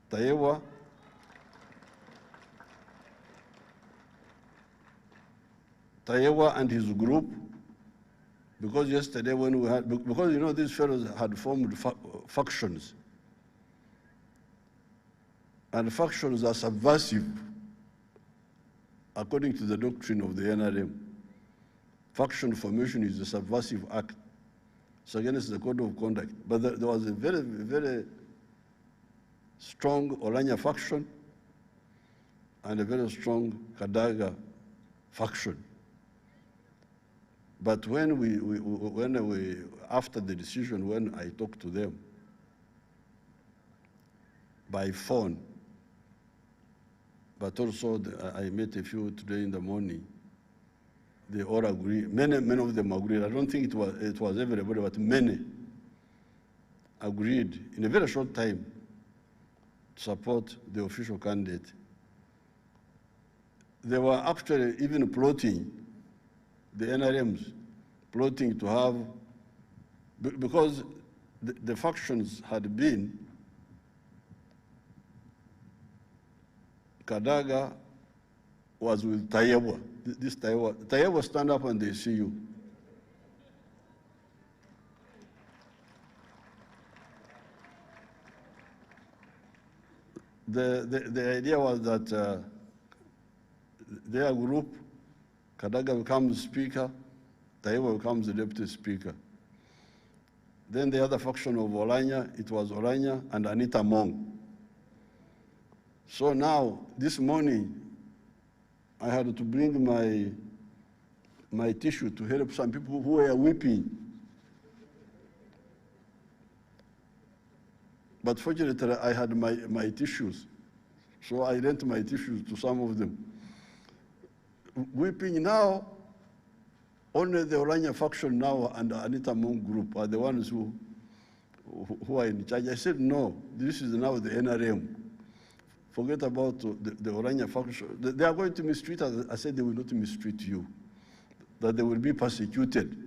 Tayebwa and his group, because yesterday when we had, because you know these fellows had formed factions. And factions are subversive. according to the doctrine of the NRM, faction formation is a subversive act. It's against the code of conduct. But there was a very, very strong Oulanya faction and a very strong Kadaga faction. But when after the decision, when I talked to them by phone, but also I met a few today in the morning, they all agree. Many of them agreed. I don't think it was everybody, but many agreed in a very short time to support the official candidate. They were actually even plotting, the NRMs, plotting to have, because the factions had been Kadaga was with Tayewa. This Tayewa stand up and they see you. The idea was that their group, Kadaga becomes speaker, Tayewa becomes the deputy speaker. Then the other faction of Oulanya, it was Oulanya and Anita Mong. So now, this morning, I had to bring my tissue to help some people who were weeping. But fortunately, I had my tissues. So I lent my tissues to some of them. Weeping now, only the Oulanya faction now and the Anita Mong group are the ones who are in charge. I said, no, this is now the NRM. Forget about the Oulanya faction. They are going to mistreat us. I said they will not mistreat you. That they will be persecuted.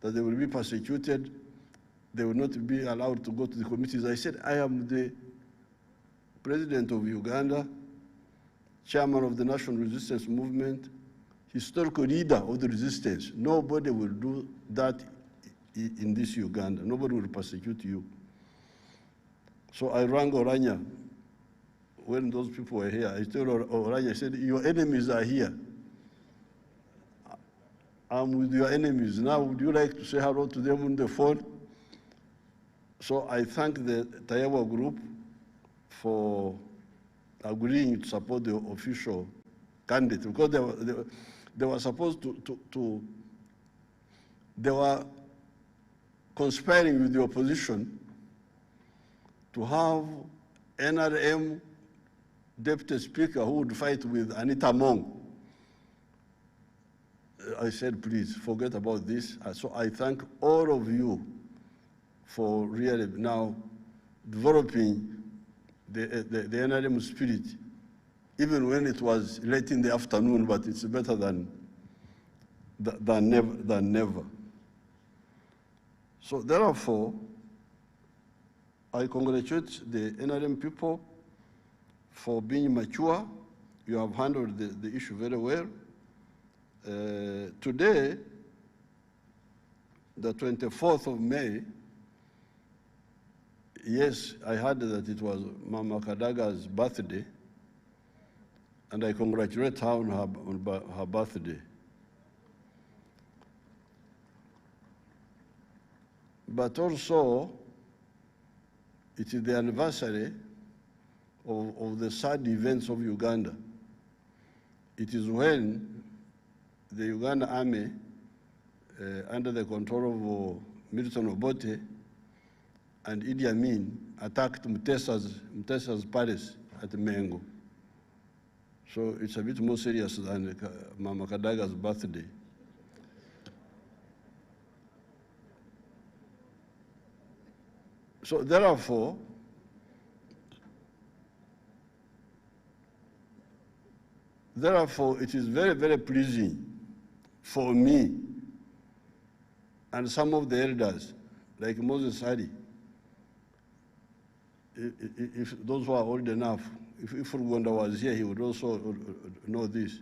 That they will be persecuted. They will not be allowed to go to the committees. I said, I am the president of Uganda, chairman of the National Resistance Movement, historical leader of the resistance. Nobody will do that in this Uganda. Nobody will persecute you. So I rang Oulanya. When those people were here, I told Oulanya, I said, your enemies are here. I'm with your enemies. Now, would you like to say hello to them on the phone? So I thank the Tayewa group for agreeing to support the official candidate, because they were supposed they were conspiring with the opposition to have NRM deputy speaker who would fight with Anita Mong. I said, please forget about this. So I thank all of you for really now developing the NRM spirit, even when it was late in the afternoon, but it's better than never. So therefore, I congratulate the NRM people for being mature. You have handled the issue very well. Today, the 24th of May, yes, I heard that it was Mama Kadaga's birthday, and I congratulate her on her birthday. But also, it is the anniversary of the sad events of Uganda. It is when the Uganda army, under the control of Milton Obote and Idi Amin, attacked Mutesa's palace at Mengo. So it's a bit more serious than Mama Kadaga's birthday. So therefore, it is very, very pleasing for me and some of the elders, like Moses Ali, if those who are old enough, if Rwanda was here, he would also know this.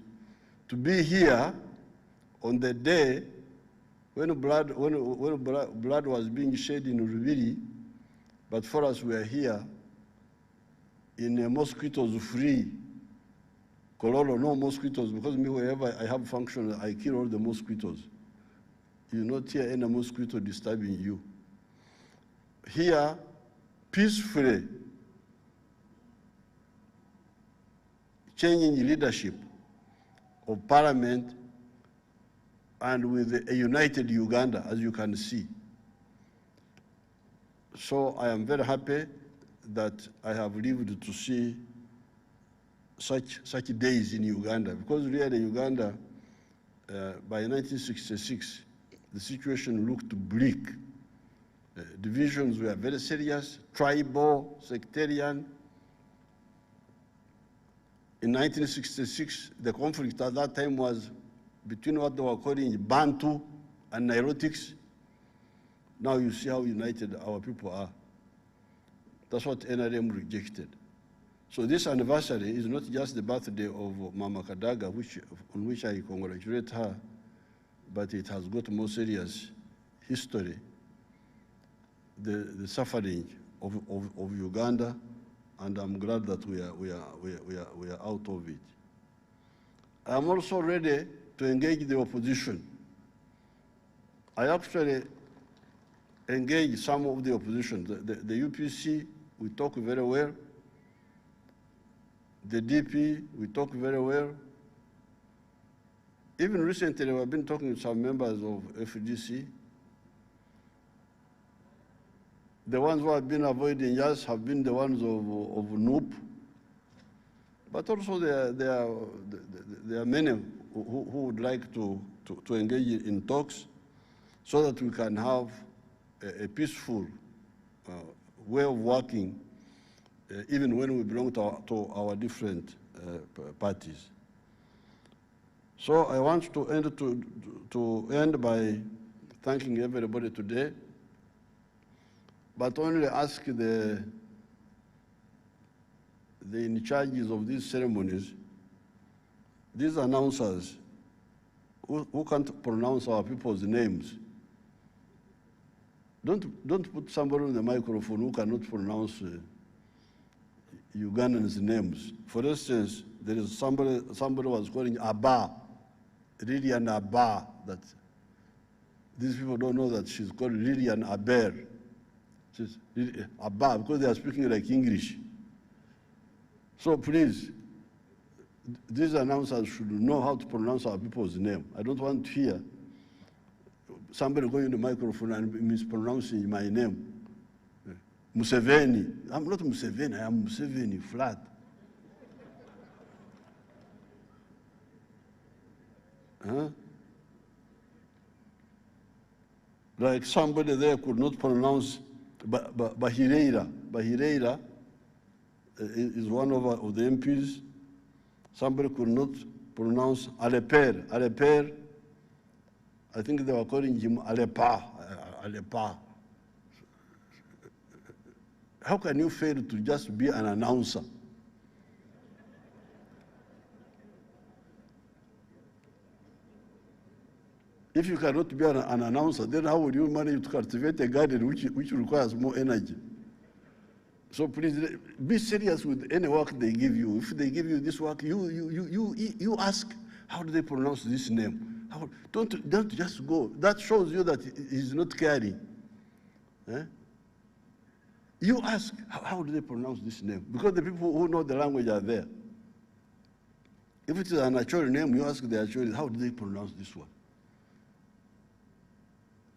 To be here on the day when blood was being shed in Rubiri, but for us, we are here in a mosquitoes-free Kololo, no mosquitoes, because me, wherever I have function, I kill all the mosquitoes. You not hear any mosquito disturbing you. Here, peacefully, changing the leadership of parliament and with a united Uganda, as you can see. So I am very happy that I have lived to see such days in Uganda, because really Uganda, by 1966, the situation looked bleak. Divisions were very serious, tribal, sectarian. In 1966, the conflict at that time was between what they were calling Bantu and Nilotics. Now you see how united our people are. That's what NRM rejected. So this anniversary is not just the birthday of Mama Kadaga, on which I congratulate her, but it has got more serious history. The suffering of Uganda, and I'm glad that we are out of it. I'm also ready to engage the opposition. I actually engage some of the opposition. The UPC, we talk very well. The DP, we talk very well. Even recently, I've been talking to some members of FDC. The ones who have been avoiding us have been the ones of NUP. But also there are many who would like to engage in talks so that we can have a peaceful way of working, even when we belong to our different parties. So I want to end by thanking everybody today, but only ask the in charges of these ceremonies, these announcers who can't pronounce our people's names. Don't put somebody on the microphone who cannot pronounce Ugandans' names. For instance, there is somebody was calling Abba, Lilian Abba, that these people don't know that she's called Lilian Aber. She's Abba, because they are speaking like English. So please, these announcers should know how to pronounce our people's name. I don't want to hear somebody going in the microphone and mispronouncing my name. Museveni. I'm not Museveni, I am Museveni, flat. Huh? Like somebody there could not pronounce Bahireira. Bahireira is one of the MPs. Somebody could not pronounce Aleper. Aleper, I think they were calling him Alepa. Alepa. How can you fail to just be an announcer? If you cannot be an announcer, then how would you manage to cultivate a garden which requires more energy? So please, be serious with any work they give you. If they give you this work, you ask, how do they pronounce this name? Don't just go. That shows you that he's not caring. Eh? You ask, how do they pronounce this name? Because the people who know the language are there. If it is an Acholi name, you ask the Acholi, how do they pronounce this one?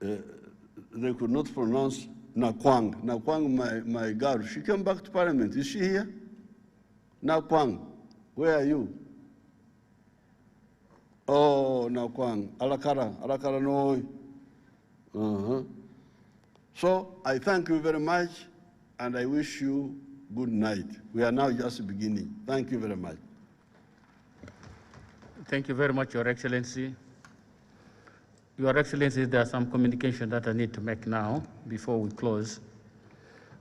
They could not pronounce Nakwang. Nakwang, my girl, she came back to Parliament. Is she here? Nakwang, where are you? Oh, Nakwang, Alakara no. So I thank you very much, and I wish you good night. We are now just beginning. Thank you very much. Thank you very much, Your Excellency. Your Excellency, there are some communication that I need to make now before we close.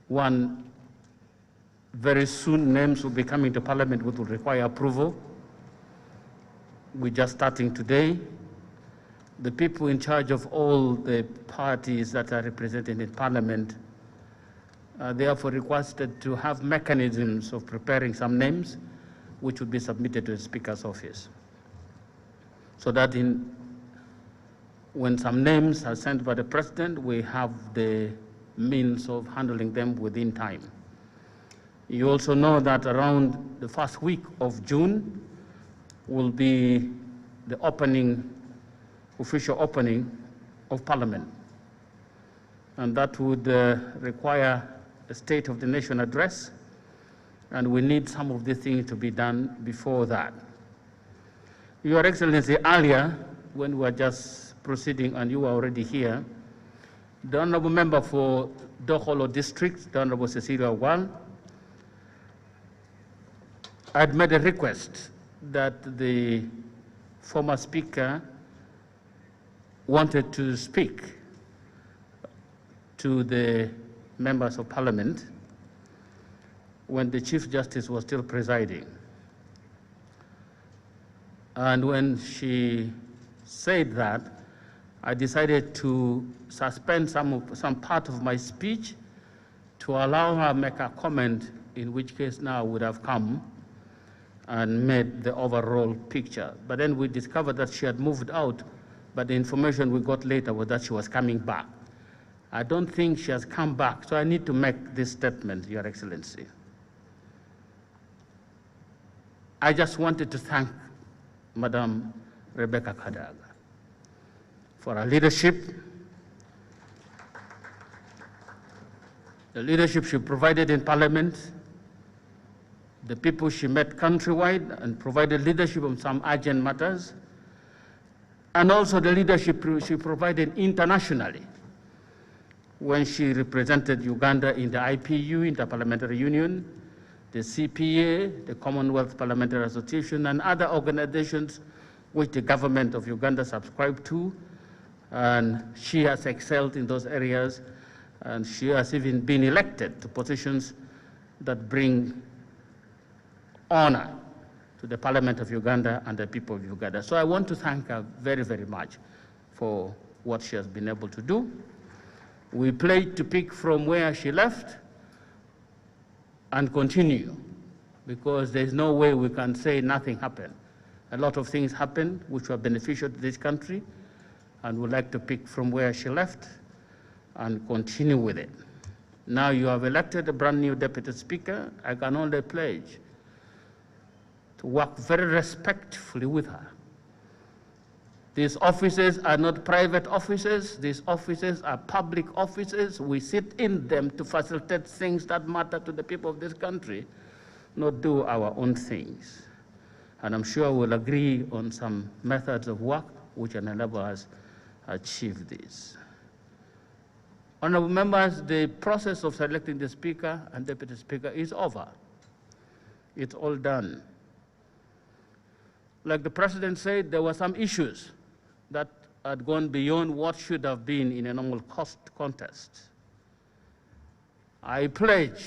One, very soon names will be coming to Parliament which will require approval. We're just starting today. The people in charge of all the parties that are represented in Parliament are therefore requested to have mechanisms of preparing some names which would be submitted to the Speaker's office, so that when some names are sent by the President, we have the means of handling them within time. You also know that around the first week of June will be the official opening of Parliament. And that would require a State of the Nation address, and we need some of the things to be done before that. Your Excellency, earlier, when we were just proceeding and you were already here, the Honorable Member for Kololo District, the Honorable Cecilia Wal, had made a request that the former Speaker wanted to speak to the members of Parliament when the Chief Justice was still presiding. And when she said that, I decided to suspend some part of my speech to allow her to make a comment, in which case now I would have come and made the overall picture. But then we discovered that she had moved out, but the information we got later was that she was coming back. I don't think she has come back, so I need to make this statement, Your Excellency. I just wanted to thank Madam Rebecca Kadaga for her leadership, the leadership she provided in Parliament, the people she met countrywide and provided leadership on some urgent matters, and also the leadership she provided internationally when she represented Uganda in the IPU, Interparliamentary Union, the CPA, the Commonwealth Parliamentary Association, and other organizations which the government of Uganda subscribed to. And she has excelled in those areas, and she has even been elected to positions that bring honor to the Parliament of Uganda and the people of Uganda. So I want to thank her very, very much for what she has been able to do. We pledge to pick from where she left and continue, because there's no way we can say nothing happened. A lot of things happened which were beneficial to this country, and we'd like to pick from where she left and continue with it. Now you have elected a brand new Deputy Speaker. I can only pledge to work very respectfully with her. These offices are not private offices. These offices are public offices. We sit in them to facilitate things that matter to the people of this country, not do our own things. And I'm sure we'll agree on some methods of work which will enable us to achieve this. Honorable members, the process of selecting the Speaker and Deputy Speaker is over. It's all done. Like the President said, there were some issues that had gone beyond what should have been in a normal contest. I pledge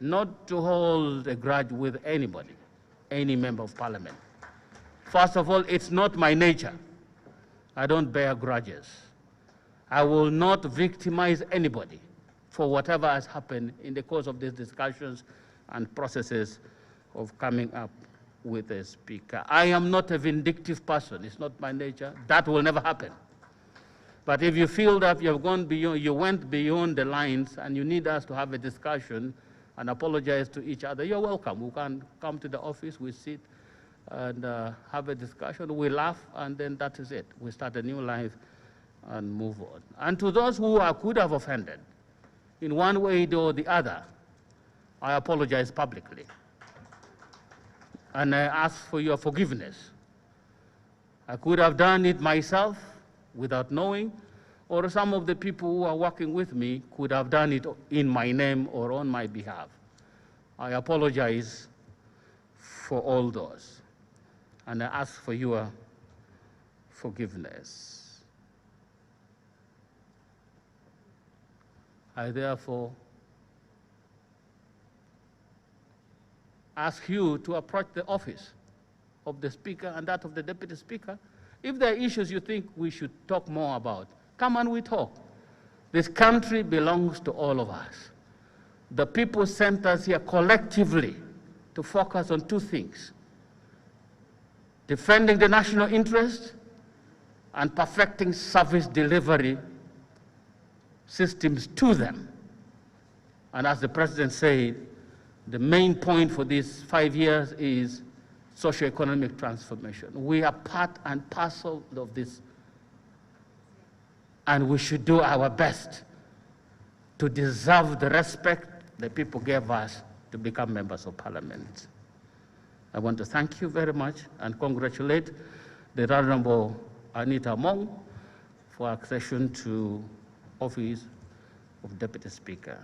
not to hold a grudge with anybody, any member of Parliament. First of all, it's not my nature. I don't bear grudges. I will not victimize anybody for whatever has happened in the course of these discussions and processes of coming up with a Speaker. I am not a vindictive person. It's not my nature. That will never happen. But if you feel that you've gone beyond, you went beyond the lines and you need us to have a discussion and apologize to each other, you're welcome. We can come to the office, we sit and have a discussion, we laugh, and then that is it. We start a new life and move on. And to those who I could have offended in one way or the other, I apologize publicly. And I ask for your forgiveness. I could have done it myself without knowing, or some of the people who are working with me could have done it in my name or on my behalf. I apologize for all those, and I ask for your forgiveness. I therefore ask you to approach the office of the Speaker and that of the Deputy Speaker. If there are issues you think we should talk more about, come and we talk. This country belongs to all of us. The people sent us here collectively to focus on two things: defending the national interest and perfecting service delivery systems to them. And as the President said, the main point for these 5 years is socio-economic transformation. We are part and parcel of this, and we should do our best to deserve the respect the people gave us to become members of Parliament. I want to thank you very much and congratulate the Honorable Anita Among for accession to office of Deputy Speaker.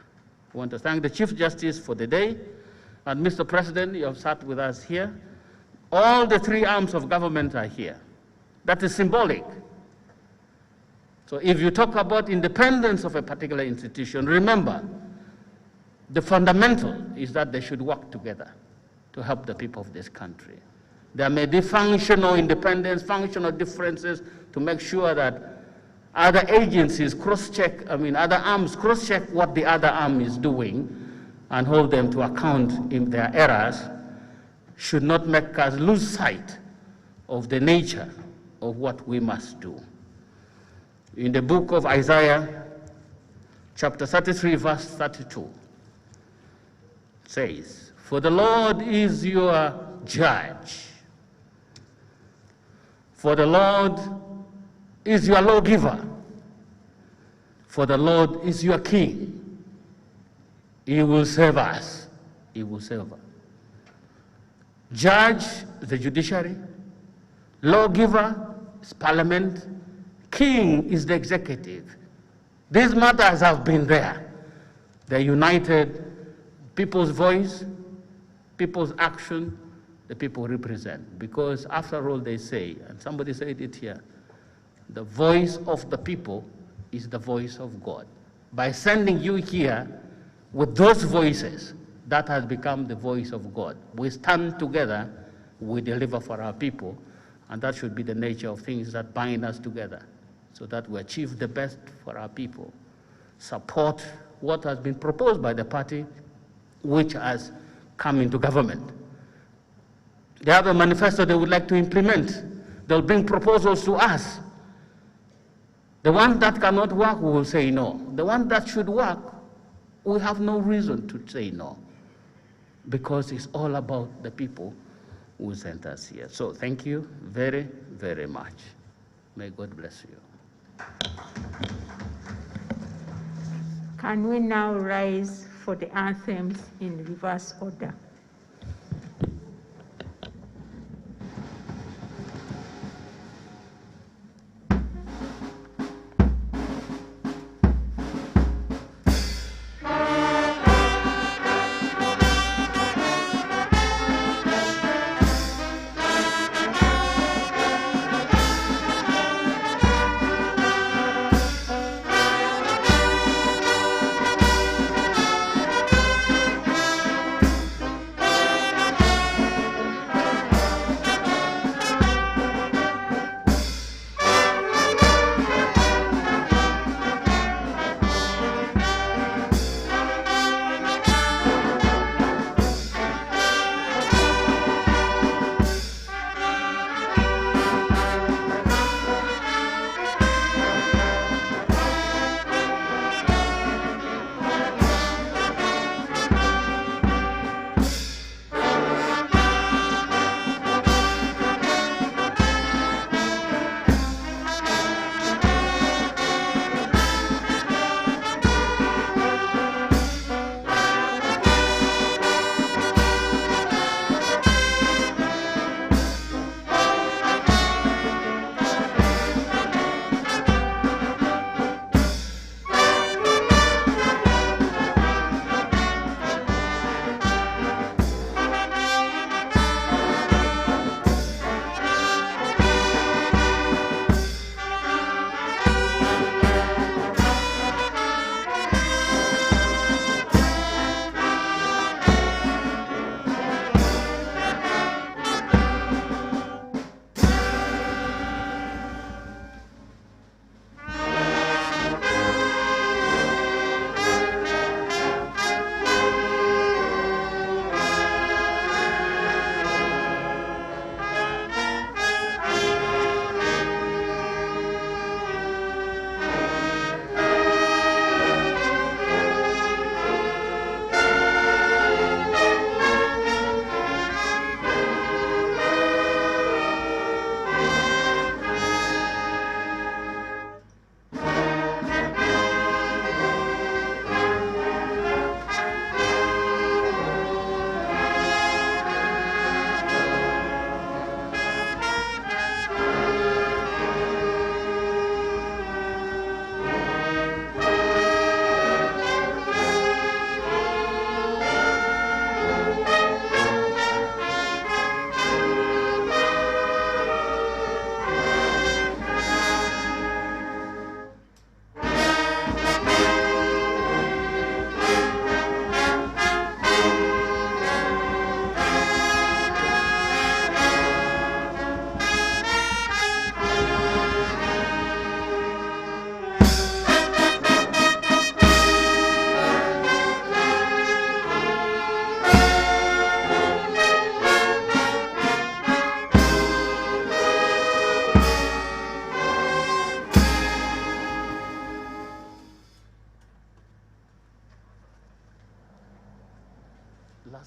I want to thank the Chief Justice for the day, and Mr. President, you have sat with us here. All the three arms of government are here. That is symbolic. So if you talk about independence of a particular institution, remember, the fundamental is that they should work together to help the people of this country. There may be functional independence, functional differences to make sure that other agencies cross-check, other arms cross-check what the other arm is doing and hold them to account in their errors, should not make us lose sight of the nature of what we must do. In the book of Isaiah, chapter 33, verse 32, says, "For the Lord is your judge. For the Lord is your lawgiver. For the Lord is your king. He will save us. He will save us." Judge, the judiciary. Lawgiver is parliament. King is the executive. These matters have been there. They united people's voice, people's action, the people represent. Because after all, they say, and somebody said it here, the voice of the people is the voice of God. By sending you here with those voices, that has become the voice of God. We stand together, we deliver for our people, and that should be the nature of things that bind us together, so that we achieve the best for our people. Support what has been proposed by the party which has come into government. They have a manifesto they would like to implement. They'll bring proposals to us. The one that cannot work, we will say no. The one that should work, we have no reason to say no, because it's all about the people who sent us here. So thank you very, very much. May God bless you. Can we now rise for the anthems in reverse order?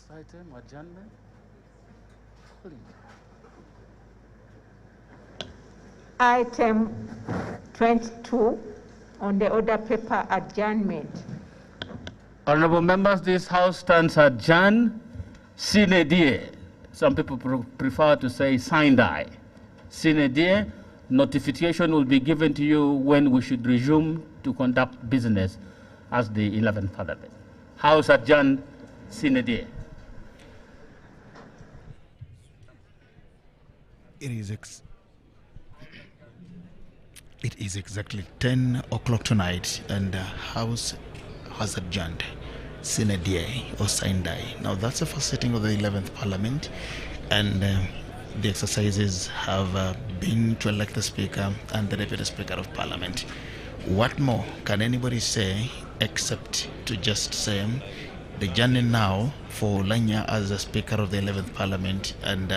Last item, adjournment. Item 22 on the order paper, adjournment. Honorable members, this House stands adjourned sine die. Some people prefer to say sine die. Sine die, notification will be given to you when we should resume to conduct business as the 11th Parliament. House adjourned sine die. It is exactly 10 o'clock tonight, and the House has adjourned sine die or sine die. Now that's the first sitting of the 11th Parliament, and the exercises have been to elect the Speaker and the Deputy Speaker of Parliament. What more can anybody say except to just say the journey now for Oulanya as the Speaker of the 11th Parliament and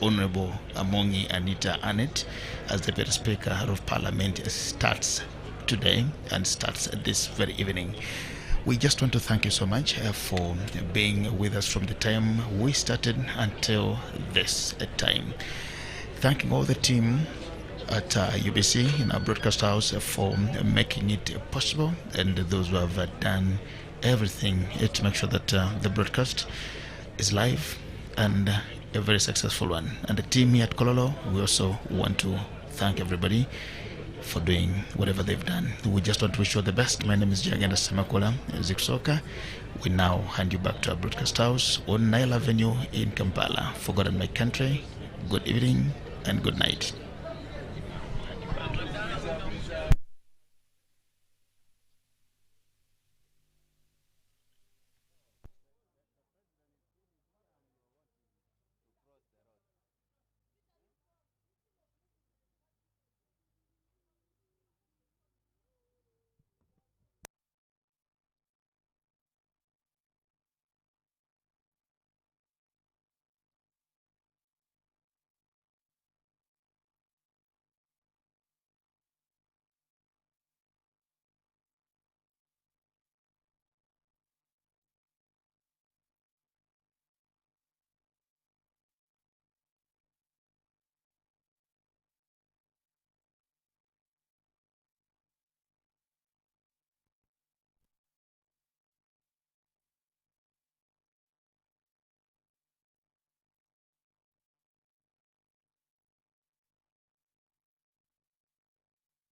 Honorable Amongi Anita Annette as Deputy Speaker of Parliament starts today and starts this very evening. We just want to thank you so much for being with us from the time we started until this time. Thanking all the team at UBC in our broadcast house for making it possible, and those who have done everything to make sure that the broadcast is live and a very successful one. And the team here at Kololo, we also want to thank everybody for doing whatever they've done. We just want to wish you all the best. My name is Jagenda Semakola Ziksoka. We now hand you back to our broadcast house on Nile Avenue in Kampala. For God and my country, good evening and good night.